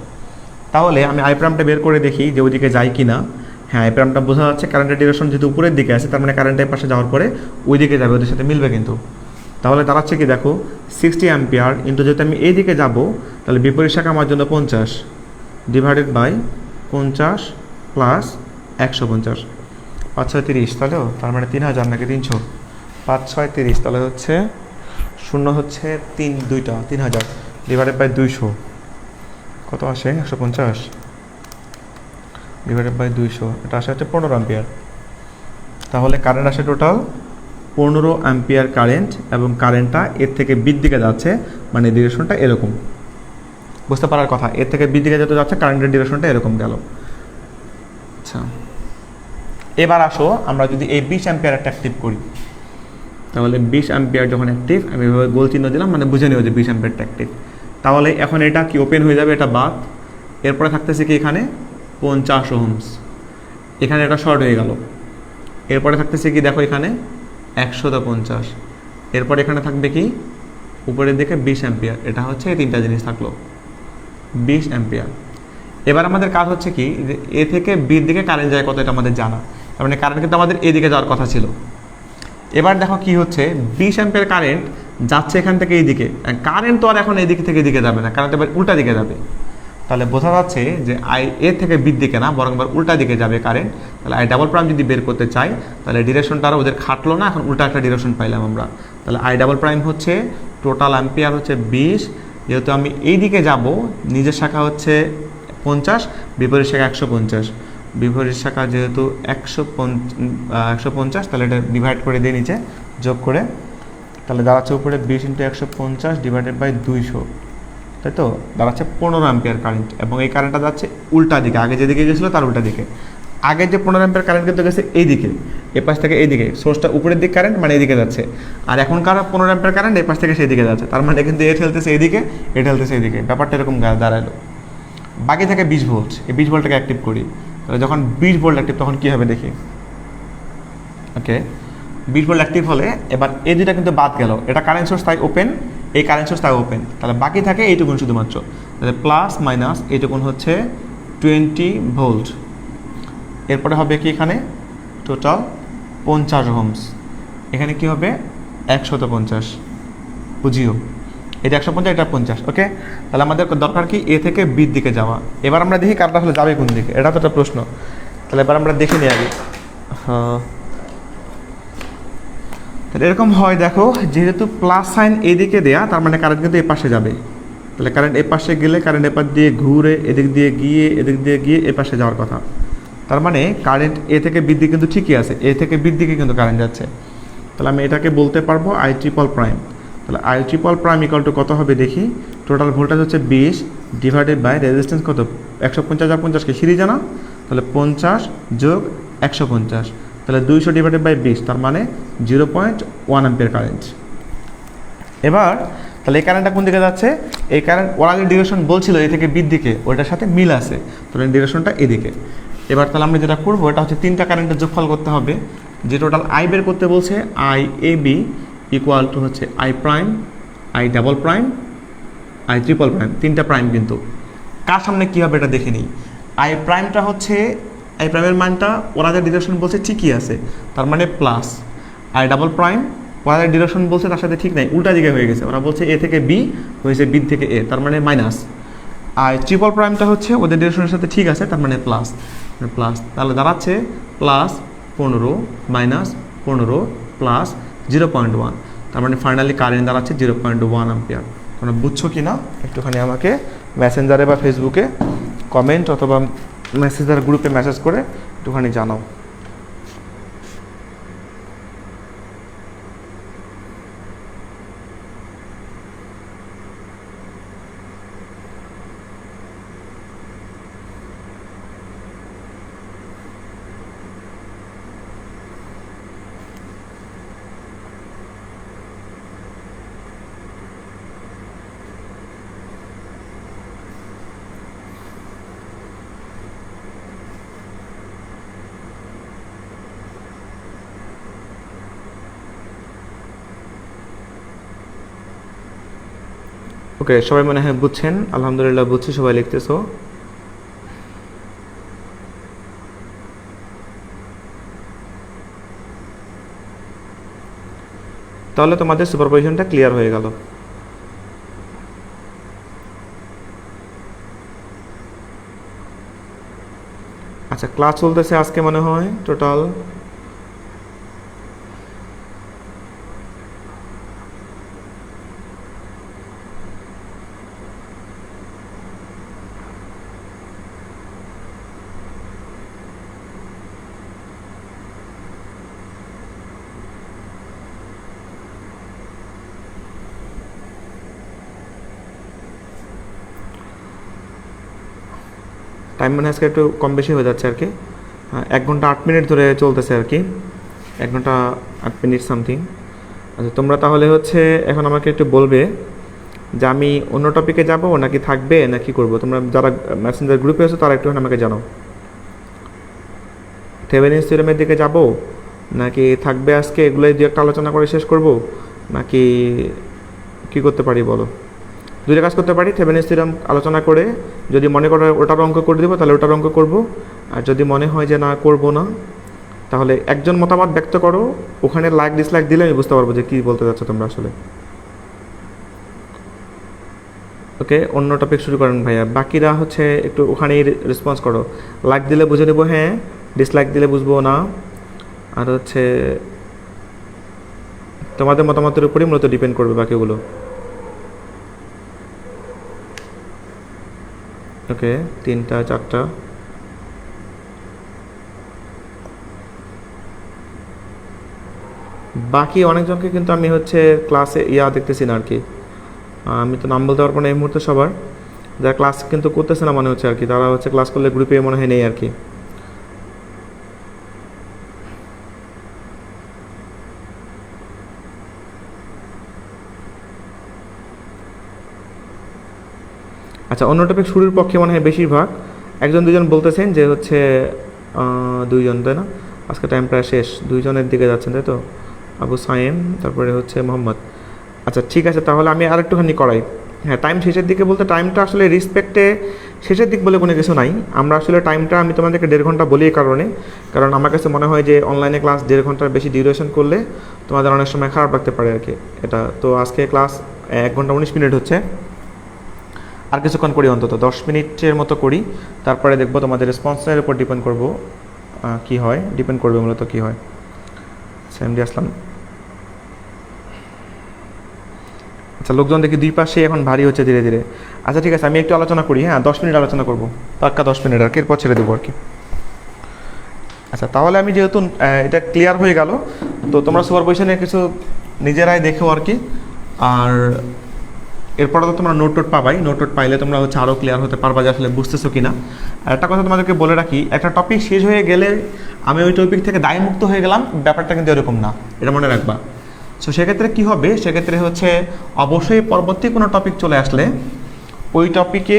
তাহলে আমি আই প্রাইমটা বের করে দেখি যে ওইদিকে যায় কি না। হ্যাঁ, আই প্রাইমটা বোঝা যাচ্ছে, কারেন্টের ডিরেকশন যেহেতু উপরের দিকে আছে তার মানে কারেন্টের পাশে যাওয়ার পরে ওই দিকে যাবে, ওদের সাথে মিলবে কিন্তু। তাহলে দাঁড়াচ্ছে কি দেখো, 60 অ্যাম্পিয়ার ইন্টু যেহেতু আমি এই দিকে যাবো তাহলে বিপরীত শাখা আমার জন্য 50 ডিভাইডেড বাই 50 প্লাস 150, 5 6 30, তাহলে তার মানে 3000 নাকি 300, 5 6 30, তাহলে হচ্ছে শূন্য হচ্ছে 2টা 3000 ডিভাইডেড বাই 200 কত আসে, 150 ডিভাইডেড বাই 200, এটা আসে হচ্ছে 15 অ্যাম্পিয়ার। তাহলে কারেন্ট আসে টোটাল 15 অ্যাম্পিয়ার কারেন্ট, এবং কারেন্টটা এর থেকে বির দিকে যাচ্ছে, মানে ডিরেকশনটা এরকম। বুঝতে পারার কথা, এর থেকে বির দিকে যেতে যাচ্ছে, কারেন্টের ডিরেকশনটা এরকম গেল। আচ্ছা, এবার আসো আমরা যদি এই 20 অ্যাম্পিয়ার একটা অ্যাক্টিভ করি, তাহলে 20 অ্যাম্পিয়ার যখন অ্যাক্টিভ, আমি এভাবে গোল চিহ্ন দিলাম, মানে বুঝে নিও যে 20 অ্যাম্পিয়ারটা অ্যাক্টিভ। তাহলে এখন এটা কি ওপেন হয়ে যাবে, এটা বাদ। এরপরে থাকতেছে কি এখানে 50 ওহমস, এখানে এটা শর্ট হয়ে গেল। এরপরে থাকতেছে কি দেখো এখানে 150, এরপরে এখানে থাকবে কি উপরের দিকে 20 অ্যাম্পিয়ার, এটা হচ্ছে এই তিনটা জিনিস থাকলো 20 অ্যাম্পিয়ার। এবার আমাদের কাজ হচ্ছে কি, যে এ থেকে বির দিকে কারেন্ট যায় কত, এটা আমাদের জানা, তার মানে কারেন্ট কিন্তু আমাদের এদিকে যাওয়ার কথা ছিল। এবার দেখো কি হচ্ছে, 20 অ্যাম্পিয়ার কারেন্ট যাচ্ছে এখান থেকে এইদিকে, কারেন্ট তো আর এখন এইদিকে থেকে এদিকে যাবে না, কারেন্ট এবার উল্টা দিকে যাবে। তাহলে বোঝা যাচ্ছে যে আই এ থেকে বির দিকে না, বরং এবার উল্টা দিকে যাবে কারেন্ট। তাহলে আই ডাবল প্রাইম যদি বের করতে চাই তাহলে ডিরেকশনটা আর ওদের খাটলো না, এখন উল্টা একটা ডিরেকশন পাইলাম আমরা। তাহলে আই ডাবল প্রাইম হচ্ছে টোটাল অ্যাম্পিয়ার হচ্ছে 20, যেহেতু আমি এই দিকে যাব, নিজের শাখা হচ্ছে 50, বিপরীত শাখা 150, বিপরীত শাখা যেহেতু 150, তাহলে এটা ডিভাইড করে দিয়ে নিচে যোগ করে, তাহলে দাঁড়াচ্ছে উপরে 20 × 150 ডিভাইডেড বাই 200, তাই তো দাঁড়াচ্ছে 15 অ্যাম্পিয়ার কারেন্ট। এবং এই কারেন্টটা যাচ্ছে উল্টা দিকে, আগে যেদিকে গেছিলো তার উল্টা দিকে। আগে যে 15 অ্যাম্পিয়ার কারেন্ট কিন্তু গেছে এই দিকে, এ পাশ থেকে এই দিকে, সোর্সটা উপরের দিক কারেন্ট, মানে এইদিকে যাচ্ছে। আর এখনকার 15 অ্যাম্পিয়ার কারেন্ট এই পাশ থেকে সেই দিকে যাচ্ছে, তার মানে কিন্তু এ ঠেলতেছে এইদিকে, এ ঠেলতেছে এইদিকে, ব্যাপারটা এরকম দাঁড়ালো। বাকি থাকে 20 ভোল্ট, এই 20 ভোল্টটাকে অ্যাক্টিভ করি। তাহলে যখন 20 ভোল্ট অ্যাক্টিভ তখন কী হবে দেখি। ওকে, 20 ভোল্ট অ্যাক্টিভ হলে এবার এই দুইটা কিন্তু বাদ গেল, এটা কারেন্ট সোর্স তাই ওপেন, এই কারেন্ট সোর্স তাই ওপেন, তাহলে বাকি থাকে এইটুকুন শুধুমাত্র। তাহলে প্লাস মাইনাস এইটুকুন হচ্ছে 20 ভোল্ট। এরপরে হবে কি এখানে টোটাল 50 ওহমস, এখানে কি হবে 150, বুঝিও এটা 150, এটা 50। ওকে, তাহলে আমাদের দরকার কি এ থেকে বির দিকে যাওয়া। এবার আমরা দেখি কারটা হলে যাবে কোন দিকে, এটা তো একটা প্রশ্ন। তাহলে এবার আমরা দেখে নিই আগে। হ্যাঁ, তাহলে এরকম হয়, দেখো যেহেতু প্লাস সাইন এদিকে দেয়া, তার মানে কারেন্ট কিন্তু এ পাশে যাবে। তাহলে কারেন্ট এ পাশে গেলে কারেন্ট এপাশ দিয়ে ঘুরে এদিক দিয়ে গিয়ে এ পাশে যাওয়ার কথা। তার মানে কারেন্ট এ থেকে বৃদ্ধি কিন্তু ঠিকই আছে, এ থেকে বৃদ্ধিকে কিন্তু কারেন্ট যাচ্ছে। তাহলে আমি এটাকে বলতে পারবো আই ট্রিপল প্রাইম। তাহলে I triple prime equal to কত হবে দেখি, টোটাল ভোল্টেজ হচ্ছে 20 ডিভাইডেড বাই রেজিস্ট্যান্স কত 150 আর 50কে সিরিজ জানা, তাহলে 50 যোগ 150, তাহলে 200 ডিভাইডেড বাই 20, তার মানে 0.1 অ্যাম্পিয়ার কারেন্ট। এবার তাহলে এই কারেন্টটা কোন দিকে যাচ্ছে, এই কারেন্ট ওরা যে ডিরেকশন বলছিল এ থেকে বৃদ্ধিকে, ওইটার সাথে মিল আছে, তাহলে ডিরেকশনটা এদিকে। এবার তাহলে আমরা যেটা করবো এটা হচ্ছে তিনটা কারেন্টের যোগফল করতে হবে, যে টোটাল আই বের করতে বলছে, I A B equal to হচ্ছে I prime, I double prime, I triple prime, তিনটা প্রাইম কিন্তু। কার সামনে কী হবে এটা দেখে নিই। আই প্রাইমটা হচ্ছে, আই প্রাইমের মানটা ওরা যে ডিরেকশন বলছে ঠিকই আছে, তার মানে প্লাস। আই ডাবল প্রাইম ওরা যে ডিরেকশন বলছে তার সাথে ঠিক নাই, উল্টা দিকে হয়ে গেছে, ওরা বলছে এ থেকে বি, হয়েছে বি থেকে এ, তার মানে মাইনাস। আর ট্রিপল প্রাইমটা হচ্ছে ওদের ডিরেকশনের সাথে ঠিক আছে, তার মানে প্লাস। তাহলে দাঁড়াচ্ছে প্লাস 15 মাইনাস 15 প্লাস 0.1, তার মানে ফাইনালি কারেন্ট দাঁড়াচ্ছে 0.1 অ্যাম্পিয়ার। তোমরা বুঝছো কি না একটুখানি আমাকে মেসেঞ্জারে বা ফেসবুকে কমেন্ট অথবা মেসেঞ্জার গ্রুপে মেসেজ করে একটুখানি জানাও। ওকে, সবাই মনে হয় বুঝছেন, আলহামদুলিল্লাহ বুঝছি, সবাই লিখতেছো। তাহলে তোমাদের সুপারপজিশনটা ক্লিয়ার হয়ে গেল। আচ্ছা, ক্লাস চলতেছে আজকে মনে হয় টোটাল টাইম মানে আজকে একটু কম বেশি হয়ে যাচ্ছে আর কি। 1 ঘন্টা 8 মিনিট ধরে চলতেছে আর কি, 1 ঘন্টা 8 মিনিট সামথিং। আচ্ছা, তোমরা তাহলে হচ্ছে এখন আমাকে একটু বলবে যে আমি অন্য টপিকে যাব নাকি থাকবে না কি করবো। তোমরা যারা মেসেঞ্জার গ্রুপে আছো তারা একটুখানি আমাকে জানাও, থেভেনিনস থিওরেমের দিকে যাব নাকি থাকবে, আজকে এগুলোই দু একটা আলোচনা করে শেষ করব, নাকি কি করতে পারি বলো। দুইটা কাজ করতে পারি, থেভেনিনস থিওরেম আলোচনা করে যদি মনে করো ওটার অঙ্ক করে দেবো তাহলে ওটার অঙ্ক করব, আর যদি মনে হয় যে না করব না তাহলে একজন মতামত ব্যক্ত করো, ওখানে লাইক ডিসলাইক দিলে আমি বুঝতে পারবো যে কী বলতে যাচ্ছ তোমরা আসলে। ওকে, অন্য টপিক শুরু করেন ভাইয়া, বাকিরা হচ্ছে একটু ওখানেই রেসপন্স করো। লাইক দিলে বুঝে নেবো হ্যাঁ, ডিসলাইক দিলে বুঝবো না। আর হচ্ছে তোমাদের মতামতের উপরেই মূলত ডিপেন্ড করবে বাকিগুলো। ওকে, 3টা 4টা। বাকি অনেকজনকে কিন্তু আমি হচ্ছে ক্লাসে দেখতেছি না আর কি, আমি তো নাম বলতে পারবো না এই মুহূর্তে সবার, যারা ক্লাস কিন্তু করতেছে না মনে হচ্ছে আর কি, তারা হচ্ছে ক্লাস করলে গ্রুপে মনে হয় নেই আর কি। আচ্ছা, অন্য টপিক শুরুর পক্ষে মনে হয় বেশিরভাগ, 1-2 জন বলতেছেন যে হচ্ছে 2 জন, তাই না? আজকে টাইম প্রায় শেষ, 2 জনের দিকে যাচ্ছেন তাই তো, আবু সাইম, তারপরে হচ্ছে মোহাম্মদ। আচ্ছা ঠিক আছে, তাহলে আমি আর একটুখানি করাই। হ্যাঁ, টাইম শেষের দিকে বলতে টাইমটা আসলে রেসপেক্টে শেষের দিক বলে কোনো কিছু নাই। আমরা আসলে টাইমটা আমি তোমাদেরকে 1.5 ঘন্টা বলি এই কারণে, কারণ আমার কাছে মনে হয় যে অনলাইনে ক্লাস 1.5 ঘন্টার বেশি ডিউরেশন করলে তোমাদের অনেক সময় খারাপ লাগতে পারে আর কি এটা। তো আজকে ক্লাস 1 ঘন্টা 19 মিনিট হচ্ছে, আর কিছুক্ষণ করি, অন্তত 10 মিনিটের মতো করি, তারপরে দেখবো তোমাদের রেসপন্সের উপর ডিপেন্ড করবো কি হয়, ডিপেন্ড করবে মূলত কি হয়। এমডি আসলাম। আচ্ছা, লোকজন দেখি দুই পাশে এখন ভারী হচ্ছে ধীরে ধীরে। আচ্ছা ঠিক আছে, আমি একটু আলোচনা করি, হ্যাঁ 10 মিনিট আলোচনা করবো, পাক্কা 10 মিনিট আর কি, এরপর ছেড়ে দেবো আর কি। আচ্ছা তাহলে আমি যেহেতু এটা ক্লিয়ার হয়ে গেল, তো তোমরা সুপারপজিশনে কিছু নিজেরাই দেখো আর কি। আর এরপরে তো তোমরা নোট টোট পাবাই, নোট টোট পাইলে তোমরা হচ্ছে আরও ক্লিয়ার হতে পারবা যে আসলে বুঝতেছো কিনা। আর একটা কথা তোমাদেরকে বলে রাখি, একটা টপিক শেষ হয়ে গেলে আমি ওই টপিক থেকে দায়মুক্ত হয়ে গেলাম, ব্যাপারটা কিন্তু এরকম না, এটা মনে রাখবা। সো সেক্ষেত্রে কী হবে, সেক্ষেত্রে হচ্ছে অবশ্যই পরবর্তী কোনো টপিক চলে আসলে ওই টপিকে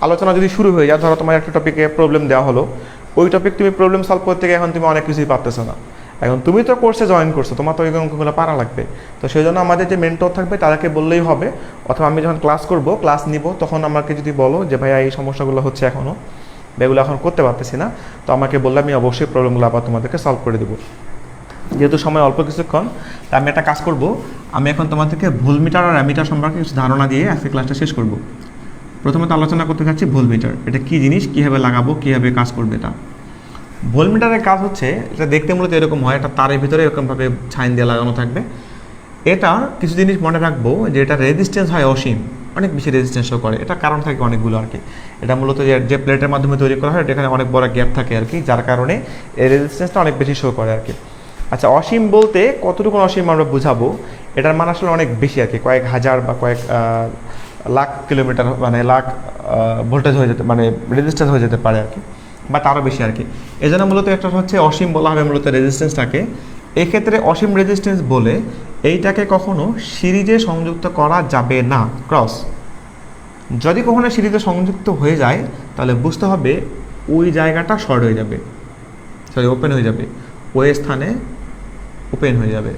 আলোচনা যদি শুরু হয়ে যায়, ধরো তোমার একটা টপিকে প্রবলেম দেওয়া হলো, ওই টপিক তুমি প্রবলেম সলভ করতে গিয়ে এখন তুমি অনেক কিছুই পারতেছো না। এখন তুমি তো কোর্সে জয়েন করছো, তোমার তো ওই অঙ্কগুলো পারা লাগবে। তো সেই জন্য আমাদের যে মেন্টর থাকবে তাদেরকে বললেই হবে, অথবা আমি যখন ক্লাস করব, ক্লাস নিব, তখন আমাকে যদি বলো যে ভাইয়া এই সমস্যাগুলো হচ্ছে এখনও, এগুলো এখন করতে পারতেছি না, তো আমাকে বললে আমি অবশ্যই প্রবলেমগুলো আবার তোমাদেরকে সলভ করে দেবো। যেহেতু সময় অল্প কিছুক্ষণ, তা আমি একটা কাজ করব, আমি এখন তোমাদেরকে ভোল্টমিটার আর অ্যামিটার সম্পর্কে কিছু ধারণা দিয়ে আজকে ক্লাসটা শেষ করব। প্রথমত আলোচনা করতে চাচ্ছি ভোল্টমিটার, এটা কী জিনিস, কীভাবে লাগাবো, কীভাবে কাজ করবে এটা। ভোল্টমিটারের কাজ হচ্ছে, এটা দেখতে মূলত এরকম হয়, একটা তারের ভিতরে এরকমভাবে ছাইন দিয়ে লাগানো থাকবে। এটা কিছু জিনিস মনে রাখবো, যে এটা রেজিস্ট্যান্স হয় অসীম, অনেক বেশি রেজিস্ট্যান্স শো করে, এটা কারণ থাকে অনেকগুলো আর কি। এটা মূলত যে প্লেটের মাধ্যমে তৈরি করা হয়, এখানে অনেক বড় গ্যাপ থাকে আর কি, যার কারণে এই রেজিস্ট্যান্সটা অনেক বেশি শো করে আর কি। আচ্ছা, অসীম বলতে কতটুকু অসীম আমরা বুঝাবো, এটার মান আসলে অনেক বেশি আর কি, কয়েক হাজার বা কয়েক লাখ কিলোমিটার, মানে লাখ ভোল্টেজ হয়ে যেতে, মানে রেজিস্ট্যান্স হয়ে যেতে পারে আর কি, বা তারও বেশি আর কি। এই জন্য মূলত একটা হচ্ছে অসীম বলা হবে মূলত রেজিস্ট্যান্সটাকে। এক্ষেত্রে অসীম রেজিস্ট্যান্স বলে এইটাকে কখনো সিরিজে সংযুক্ত করা যাবে না, ক্রস। যদি কখনো সিরিজে সংযুক্ত হয়ে যায় তাহলে বুঝতে হবে ওই জায়গাটা শর্ট হয়ে যাবে, সরি ওপেন হয়ে যাবে, ওই স্থানে ওপেন হয়ে যাবে,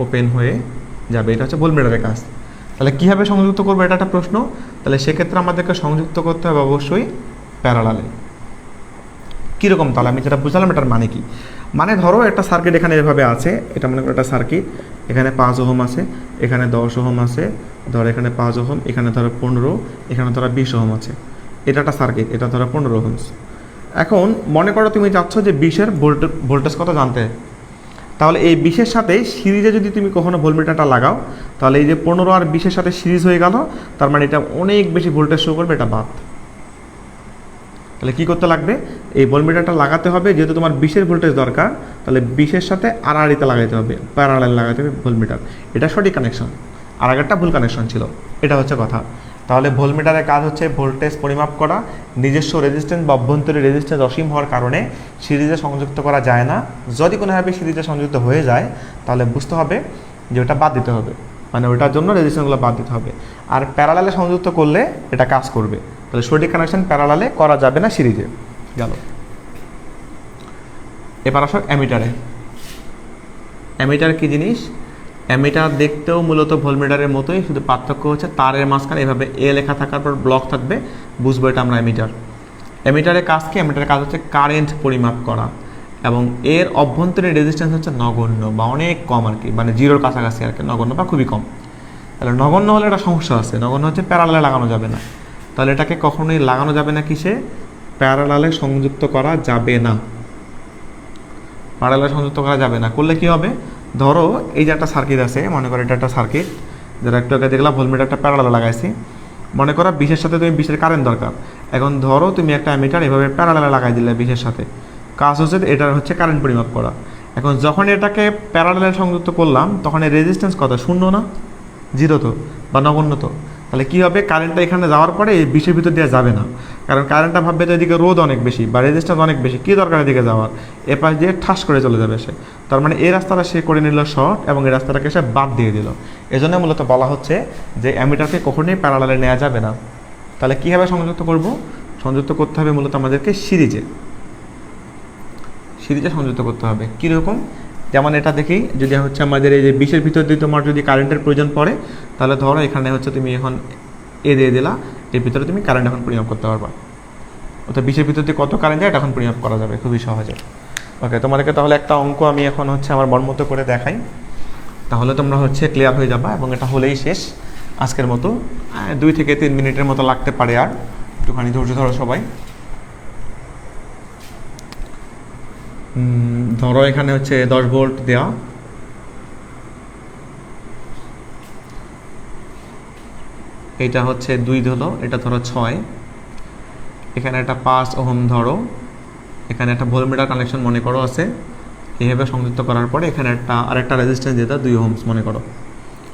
ওপেন হয়ে যাবে। এটা হচ্ছে ভোল্টমিটারের কাজ। তাহলে কীভাবে সংযুক্ত করবো, এটা একটা প্রশ্ন। তাহলে সেক্ষেত্রে আমাদেরকে সংযুক্ত করতে হবে অবশ্যই প্যারালালে। কীরকম, তাহলে আমি যেটা বুঝলাম এটার মানে কি, মানে ধরো একটা সার্কিট এখানে এভাবে আছে, এটা মনে করো একটা সার্কিট, এখানে 5 ওহম আছে, এখানে 10 ওহম আছে, ধরো এখানে 5 ওহম, এখানে ধরো 15, এখানে ধরো 20 ওহম আছে। এটা একটা সার্কিট, এটা ধরো 15 ওহম। এখন মনে করো তুমি চাচ্ছ যে 20-এর ভোল্টেজ কত জানতে, তাহলে এই 20-এর সাথে সিরিজে যদি তুমি কখনো ভোল্টমিটারটা লাগাও, তাহলে এই যে 15 আর 20-এর সাথে সিরিজ হয়ে গেল, তার মানে এটা অনেক বেশি ভোল্টেজ শো করবে, এটা বাদ। তাহলে কী করতে লাগবে, এই ভোল্টমিটারটা লাগাতে হবে, যেহেতু তোমার 20-এর ভোল্টেজ দরকার, তাহলে 20-এর সাথে আড়াআড়িতে লাগাতে হবে, প্যারালাল লাগাতে হবে ভোল্টমিটার। এটা সঠিক কানেকশন, আর আগেরটা ভুল কানেকশন ছিল, এটা হচ্ছে কথা। তাহলে ভোল্টমিটারের কাজ হচ্ছে ভোল্টেজ পরিমাপ করা, নিজস্ব রেজিস্ট্যান্স বা অভ্যন্তরীণ রেজিস্ট্যান্স অসীম হওয়ার কারণে সিরিজে সংযুক্ত করা যায় না। যদি কোনোভাবে সিরিজে সংযুক্ত হয়ে যায় তাহলে বুঝতে হবে যে ওটা বাদ দিতে হবে, মানে ওটার জন্য রেজিস্ট্যান্সগুলো বাদ দিতে হবে। আর প্যারালালে সংযুক্ত করলে এটা কাজ করবে। তাহলে সঠিক কানেকশন প্যারালালে করা যাবে না, সিরিজে গেল। এবার আসো অ্যামিটারে। অ্যামিটার কী জিনিস, অ্যামিটার দেখতেও মূলত ভোল্টমিটারের মতোই, শুধু পার্থক্য হচ্ছে তারের মাঝখানে এভাবে এ লেখা থাকার পর ব্লক থাকবে, বুঝবো এটা আমরা অ্যামিটার। অ্যামিটারের কাজ কি, অ্যামিটারের কাজ হচ্ছে কারেন্ট পরিমাপ করা, এবং এর অভ্যন্তরীণ রেজিস্ট্যান্স হচ্ছে নগণ্য বা অনেক কম আর কি, মানে জিরোর কাছাকাছি আর কি, নগণ্য বা খুবই কম। তাহলে নগণ্য হলে একটা সমস্যা আছে, নগণ্য হচ্ছে প্যারালালে লাগানো যাবে না। তাহলে এটাকে কখনোই লাগানো যাবে না কিসে, প্যারালালে সংযুক্ত করা যাবে না, প্যারালালে সংযুক্ত করা যাবে না। করলে কি হবে, ধরো এই যে একটা সার্কিট আছে, মনে করো এটা একটা সার্কিট, যারা একটু আগে দেখলাম ভোল্টমিটারটা প্যারালালে লাগাইছি, মনে করো 20-এর সাথে তুমি 20-এর কারেন্ট দরকার। এখন ধরো তুমি একটা অ্যামিটার এভাবে প্যারালালে লাগাই দিলে 20-এর সাথে, কাজ হচ্ছে এটার হচ্ছে কারেন্ট পরিমাপ করা। এখন যখন এটাকে প্যারালালে সংযুক্ত করলাম তখন এর রেজিস্ট্যান্স কত, শূন্য না, জিরো তো বা নগণ্য তো। তাহলে কী হবে, কারেন্টটা এখানে যাওয়ার পরে এই 20-এর ভিতর দিয়ে যাবে না, কারণ কারেন্টটা ভাববে তো এদিকে রোধ অনেক বেশি বা রেজিস্ট্যান্স অনেক বেশি, কী দরকার এদিকে যাওয়ার, এ পাশ দিয়ে ঠাস করে চলে যাবে সে। তার মানে এই রাস্তাটা সে করে নিল শর্ট, এবং এই রাস্তাটাকে সে বাদ দিয়ে দিল। এজন্য মূলত বলা হচ্ছে যে অ্যামিটারকে কখনোই প্যারালালে নেওয়া যাবে না। তাহলে কীভাবে সংযুক্ত করব, সংযুক্ত করতে হবে মূলত আমাদেরকে সিরিজে, সিরিজে সংযুক্ত করতে হবে। কীরকম, যেমন এটা দেখি, যদি হচ্ছে আমাদের এই যে 20-এর ভিতর দিয়ে তোমার যদি কারেন্টের প্রয়োজন পড়ে, তাহলে ধরো এখানে হচ্ছে তুমি এখন এ দিয়ে দিলা, এর ভিতরে তুমি কারেন্ট এখন পরিমাপ করতে পারবা, অর্থাৎ 20-এর ভিতর দিয়ে কত কারেন্ট যায় এটা এখন পরিমাপ করা যাবে খুবই সহজে। ওকে, তোমাদেরকে তাহলে একটা অঙ্ক আমি এখন হচ্ছে আমার মন মতো করে দেখাই, তাহলে তোমরা হচ্ছে ক্লিয়ার হয়ে যাবা, এবং এটা হলেই শেষ আজকের মতো। 2 থেকে 3 মিনিটের মতো লাগতে পারে, আর একটুখানি ধৈর্য ধরো সবাই। ধরো এখানে হচ্ছে 10 ভোল্ট দেওয়া, এটা হচ্ছে 2 ধরো, এটা ধরো 6, এখানে একটা 5 ওহম ধরো, এখানে একটা ভোল্টমিটার কানেকশন মনে করো আছে, এইভাবে সংযুক্ত করার পরে এখানে আরেকটা রেজিস্ট্যান্স দিয়ে দাও 2 ওহমস মনে করো,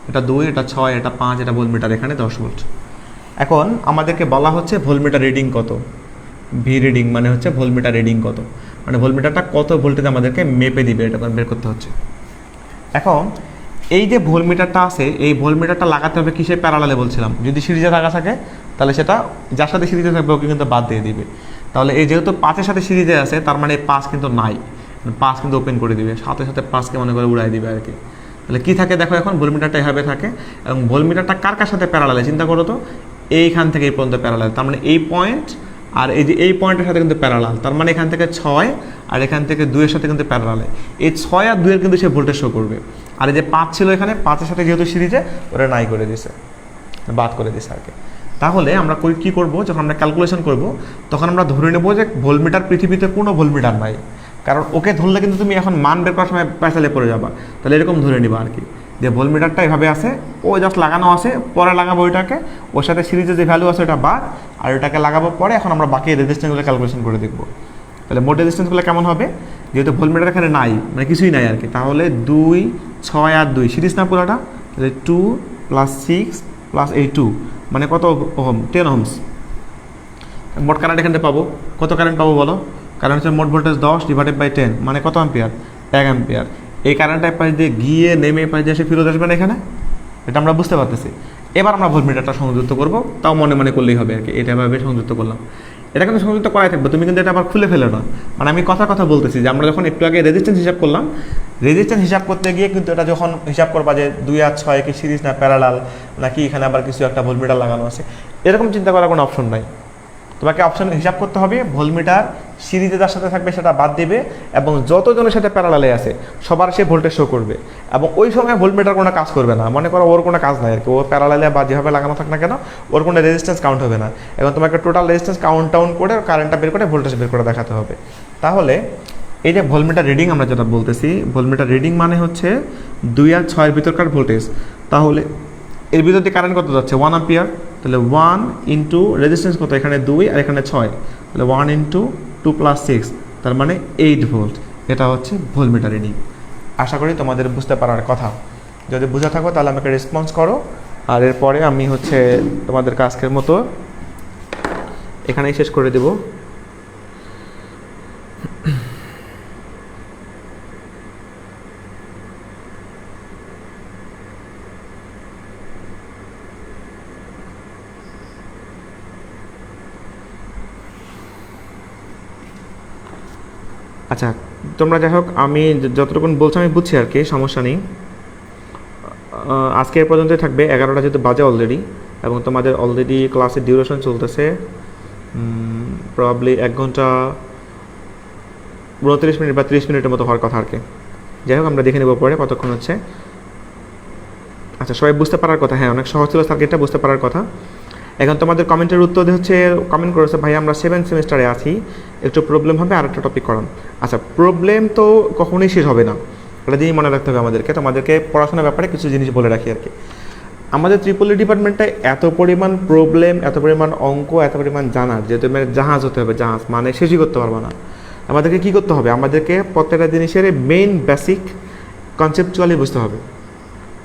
এটা 2, এটা 6, এটা 5, এটা ভোল্টমিটার, এখানে 10 ভোল্ট। এখন আমাদেরকে বলা হচ্ছে ভোল্টমিটার রিডিং কত, ভি রিডিং মানে হচ্ছে ভোল্টমিটার রিডিং কত, মানে ভোল্টমিটারটা কত ভোল্টেজ আমাদেরকে মেপে দিবে এটা বের করতে হচ্ছে। এখন এই যে ভোল্টমিটারটা আছে, এই ভোল্টমিটারটা লাগাতে হবে কিসের প্যারালালে বলছিলাম, যদি সিরিজে লাগা থাকে তাহলে সেটা যার সাথে সিরিজে থাকবে ওকে কিন্তু বাদ দিয়ে দিবে। তাহলে এই যেহেতু 5-এর সাথে সিরিজে আছে, তার মানে 5 কিন্তু নাই, 5 কিন্তু ওপেন করে দিবে, সাথে সাথে 5কে মনে করে উড়াই দিবে আর কি। তাহলে কী থাকে দেখো, এখন ভোল্টমিটারটা এভাবে থাকে, এবং ভোল্টমিটারটা কার কার সাথে প্যারালালে চিন্তা করো তো, এইখান থেকে এই পর্যন্ত প্যারালাল, তার মানে এই পয়েন্ট আর এই যে এই পয়েন্টের সাথে কিন্তু প্যারালাল, তার মানে এখান থেকে 6 আর এখান থেকে 2-এর সাথে কিন্তু প্যারালালে, এই 6 আর 2-এর কিন্তু সে ভোল্টেজ শো করবে। আর এই যে 5 ছিল এখানে, 5-এর সাথে যেহেতু সিরিজে ওরা নাই করে দিছে, বাদ করে দিছে আর কি। তাহলে আমরা কী করব, যখন আমরা ক্যালকুলেশন করব তখন আমরা ধরে নেব যে ভোল্টমিটার পৃথিবীতে কোনো ভোল্টমিটার নাই, কারণ ওকে ধরলে কিন্তু তুমি এখন মান বের করার সময় পেঁচালে পড়ে যাবা। তাহলে এরকম ধরে নিবা আর কি, যে ভোল্টমিটারটা এভাবে আছে, ও জাস্ট লাগানো আছে, পরে লাগাবো ওইটাকে, ওর সাথে সিরিজে যে ভ্যালু আছে ওটা বাদ, আর ওইটাকে লাগাবো পরে। এখন আমরা বাকি রেজিস্ট্যান্সগুলো ক্যালকুলেশন করে দেখবো। তাহলে মোট রেজিস্ট্যান্সগুলো কেমন হবে, যেহেতু ভোল্টমিটার এখানে নাই, মানে কিছুই নাই আর কি, তাহলে 2, 6 আর 2 সিরিজ না পুরোটা, তাহলে 2 + 6 + এই 2 মানে কত ওহম, 10 ওহমস। মোট কারেন্ট এখানে পাবো, কত কারেন্ট পাবো বলো, কারেন্ট হচ্ছে মোট ভোল্টেজ 10/10 মানে কত অ্যাম্পিয়ার, 1 অ্যাম্পিয়ার। এই কারেন্টটা পাশ দিয়ে গিয়ে নেমে পাশ দিয়ে এসে ফেরত আসবে না এখানে, এটা আমরা বুঝতে পারতেছি। এবার আমরা ভোল্টমিটারটা সংযুক্ত করবো, তাও মনে মনে করলেই হবে আর কি, এটা ভাবে সংযুক্ত করলাম। এটা কিন্তু সংযুক্ত করাই থাকবে, তুমি কিন্তু এটা আবার খুলে ফেলে না, মানে আমি কথা বলতেছি যে আমরা যখন একটু আগে রেজিস্ট্যান্স হিসাব করলাম, রেজিস্ট্যান্স হিসাব করতে গিয়ে কিন্তু এটা যখন হিসাব করবা যে 2 আর 6 কি সিরিজ না প্যারালাল, নাকি এখানে আবার কিছু একটা ভোল্টমিটার লাগানো আছে, এরকম চিন্তা করার কোনো অপশন নাই। তোমাকে অপশন হিসাব করতে হবে, ভোল্টমিটার সিরিজে যার সাথে থাকবে সেটা বাদ দিবে, এবং যতজনের সাথে প্যারালালে আছে সবার সে ভোল্টেজ শো করবে, এবং ওই সময় ভোল্টমিটার কোনো কাজ করবে না, মনে করো ওর কোনো কাজ নাই আর কি, ওর প্যারালালে বা যেভাবে লাগানো থাক না কেন ওর কোনো রেজিস্ট্যান্স কাউন্ট হবে না। এবং তোমাকে টোটাল রেজিস্ট্যান্স কাউন্ট করে কারেন্টটা বের করে ভোল্টেজ বের করে দেখাতে হবে। তাহলে এই যে ভোল্টমিটার রিডিং আমরা যেটা বলতেছি, ভোল্টমিটার রিডিং মানে হচ্ছে 2 আর 6-এর ভিতরকার ভোল্টেজ। তাহলে এর ভিতর দিয়ে কারেন্ট কত যাচ্ছে, 1 অ্যাম্পিয়ার, তাহলে 1 ইন্টু রেজিস্ট্যান্স কত, এখানে 2 আর এখানে 6, তাহলে 1 ইন্টু 2 + 6, তার মানে 8 ভোল্ট। এটা হচ্ছে ভোল্টমিটার রিডিং। আশা করি তোমাদের বুঝতে পারার কথা, যদি বুঝে থাকো তাহলে আমাকে রেসপন্স করো, আর এরপরে আমি হচ্ছে তোমাদের আজকের মতো এখানেই শেষ করে দেব। আচ্ছা, তোমরা যাই হোক, আমি যতটুকু বলছো আমি বুঝছি আর কি, সমস্যা নেই। আজকে এ পর্যন্তই থাকবে, 11টা যেহেতু বাজে অলরেডি, এবং তোমাদের অলরেডি ক্লাসের ডিউরেশন চলতেছে প্রবাবলি 1 ঘন্টা 29 মিনিট বা 30 মিনিটের মতো হওয়ার কথা আর কি। যাই হোক, আমরা দেখে নেব পরে কতক্ষণ হচ্ছে। আচ্ছা, সবাই বুঝতে পারার কথা, হ্যাঁ অনেক সহজ ছিল সার্কিটটা, বুঝতে পারার কথা। এখন তোমাদের কমেন্টের উত্তর হচ্ছে, কমেন্ট করেছে ভাই আমরা 7 সেমিস্টারে আছি, একটু প্রবলেম হবে, আর একটা টপিক করান। আচ্ছা, প্রবলেম তো কখনোই শেষ হবে না, এটা দিনই মনে রাখতে হবে আমাদেরকে। তোমাদেরকে পড়াশোনার ব্যাপারে কিছু জিনিস বলে রাখি আর কি। আমাদের ত্রিপলি ডিপার্টমেন্টে এত পরিমাণ প্রবলেম, এত পরিমাণ অঙ্ক, এত পরিমাণ জানার, যেহেতু জাহাজ হতে হবে, জাহাজ মানে শেষই করতে পারবো না। আমাদেরকে কী করতে হবে, আমাদেরকে প্রত্যেকটা জিনিসের মেইন বেসিক কনসেপচুয়ালি বুঝতে হবে।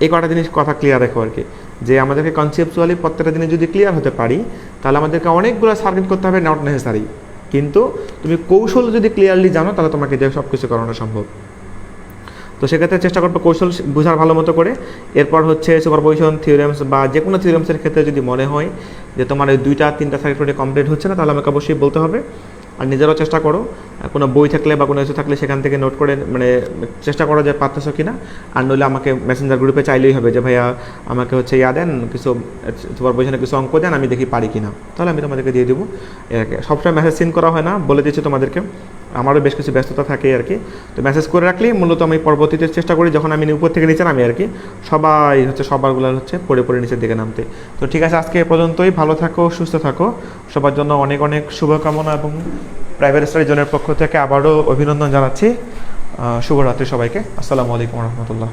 এই কটা জিনিস কথা ক্লিয়ার রাখো আর কি, যে আমাদেরকে কনসেপচুয়ালি প্রত্যেকটা জিনিস যদি ক্লিয়ার হতে পারি, তাহলে আমাদেরকে অনেকগুলো সার্কিট করতে হবে, নট নেসেসারি। কিন্তু তুমি কৌশল যদি ক্লিয়ারলি জানো, তাহলে তোমাকে যে সব কিছু করানো সম্ভব। তো সেক্ষেত্রে চেষ্টা করবো কৌশল বোঝার ভালো মতো করে। এরপর হচ্ছে সুপারপজিশন থিওরেমস বা যে কোনো থিওরেমসের ক্ষেত্রে যদি মনে হয় যে তোমার এই 2-3টা সার্কিট কমপ্লিট হচ্ছে না, তাহলে আমাকে অবশ্যই বলতে হবে। আর নিজেরাও চেষ্টা করো, কোনো বই থাকলে বা কোনো কিছু থাকলে সেখান থেকে নোট করে, মানে চেষ্টা করো যে পারতেছো কি না। আর নইলে আমাকে মেসেঞ্জার গ্রুপে চাইলেই হবে যে ভাইয়া আমাকে হচ্ছে দেন কিছু সুপারপজিশনে কিছু অঙ্ক দেন, আমি দেখি পারি কি না, তাহলে আমি তোমাদেরকে দিয়ে দেবো। সবসময় মেসেজ সিন করা হয় না, বলে দিচ্ছি তোমাদেরকে, আমারও বেশ কিছু ব্যস্ততা থাকে আর কি। তো মেসেজ করে রাখলেই মূলত আমি পরবর্তীতে চেষ্টা করি, যখন আমি উপর থেকে নিচে নামি আর কি, সবাই হচ্ছে সবারগুলো হচ্ছে পড়ে নিচের দিকে নামতে। তো ঠিক আছে, আজকে এ পর্যন্তই। ভালো থাকো, সুস্থ থাকো, সবার জন্য অনেক অনেক শুভকামনা, এবং প্রাইভেট স্টাডি জোনের পক্ষ থেকে আবারও অভিনন্দন জানাচ্ছি। শুভরাত্রি সবাইকে। আসসালামু আলাইকুম রহমতুল্লাহ।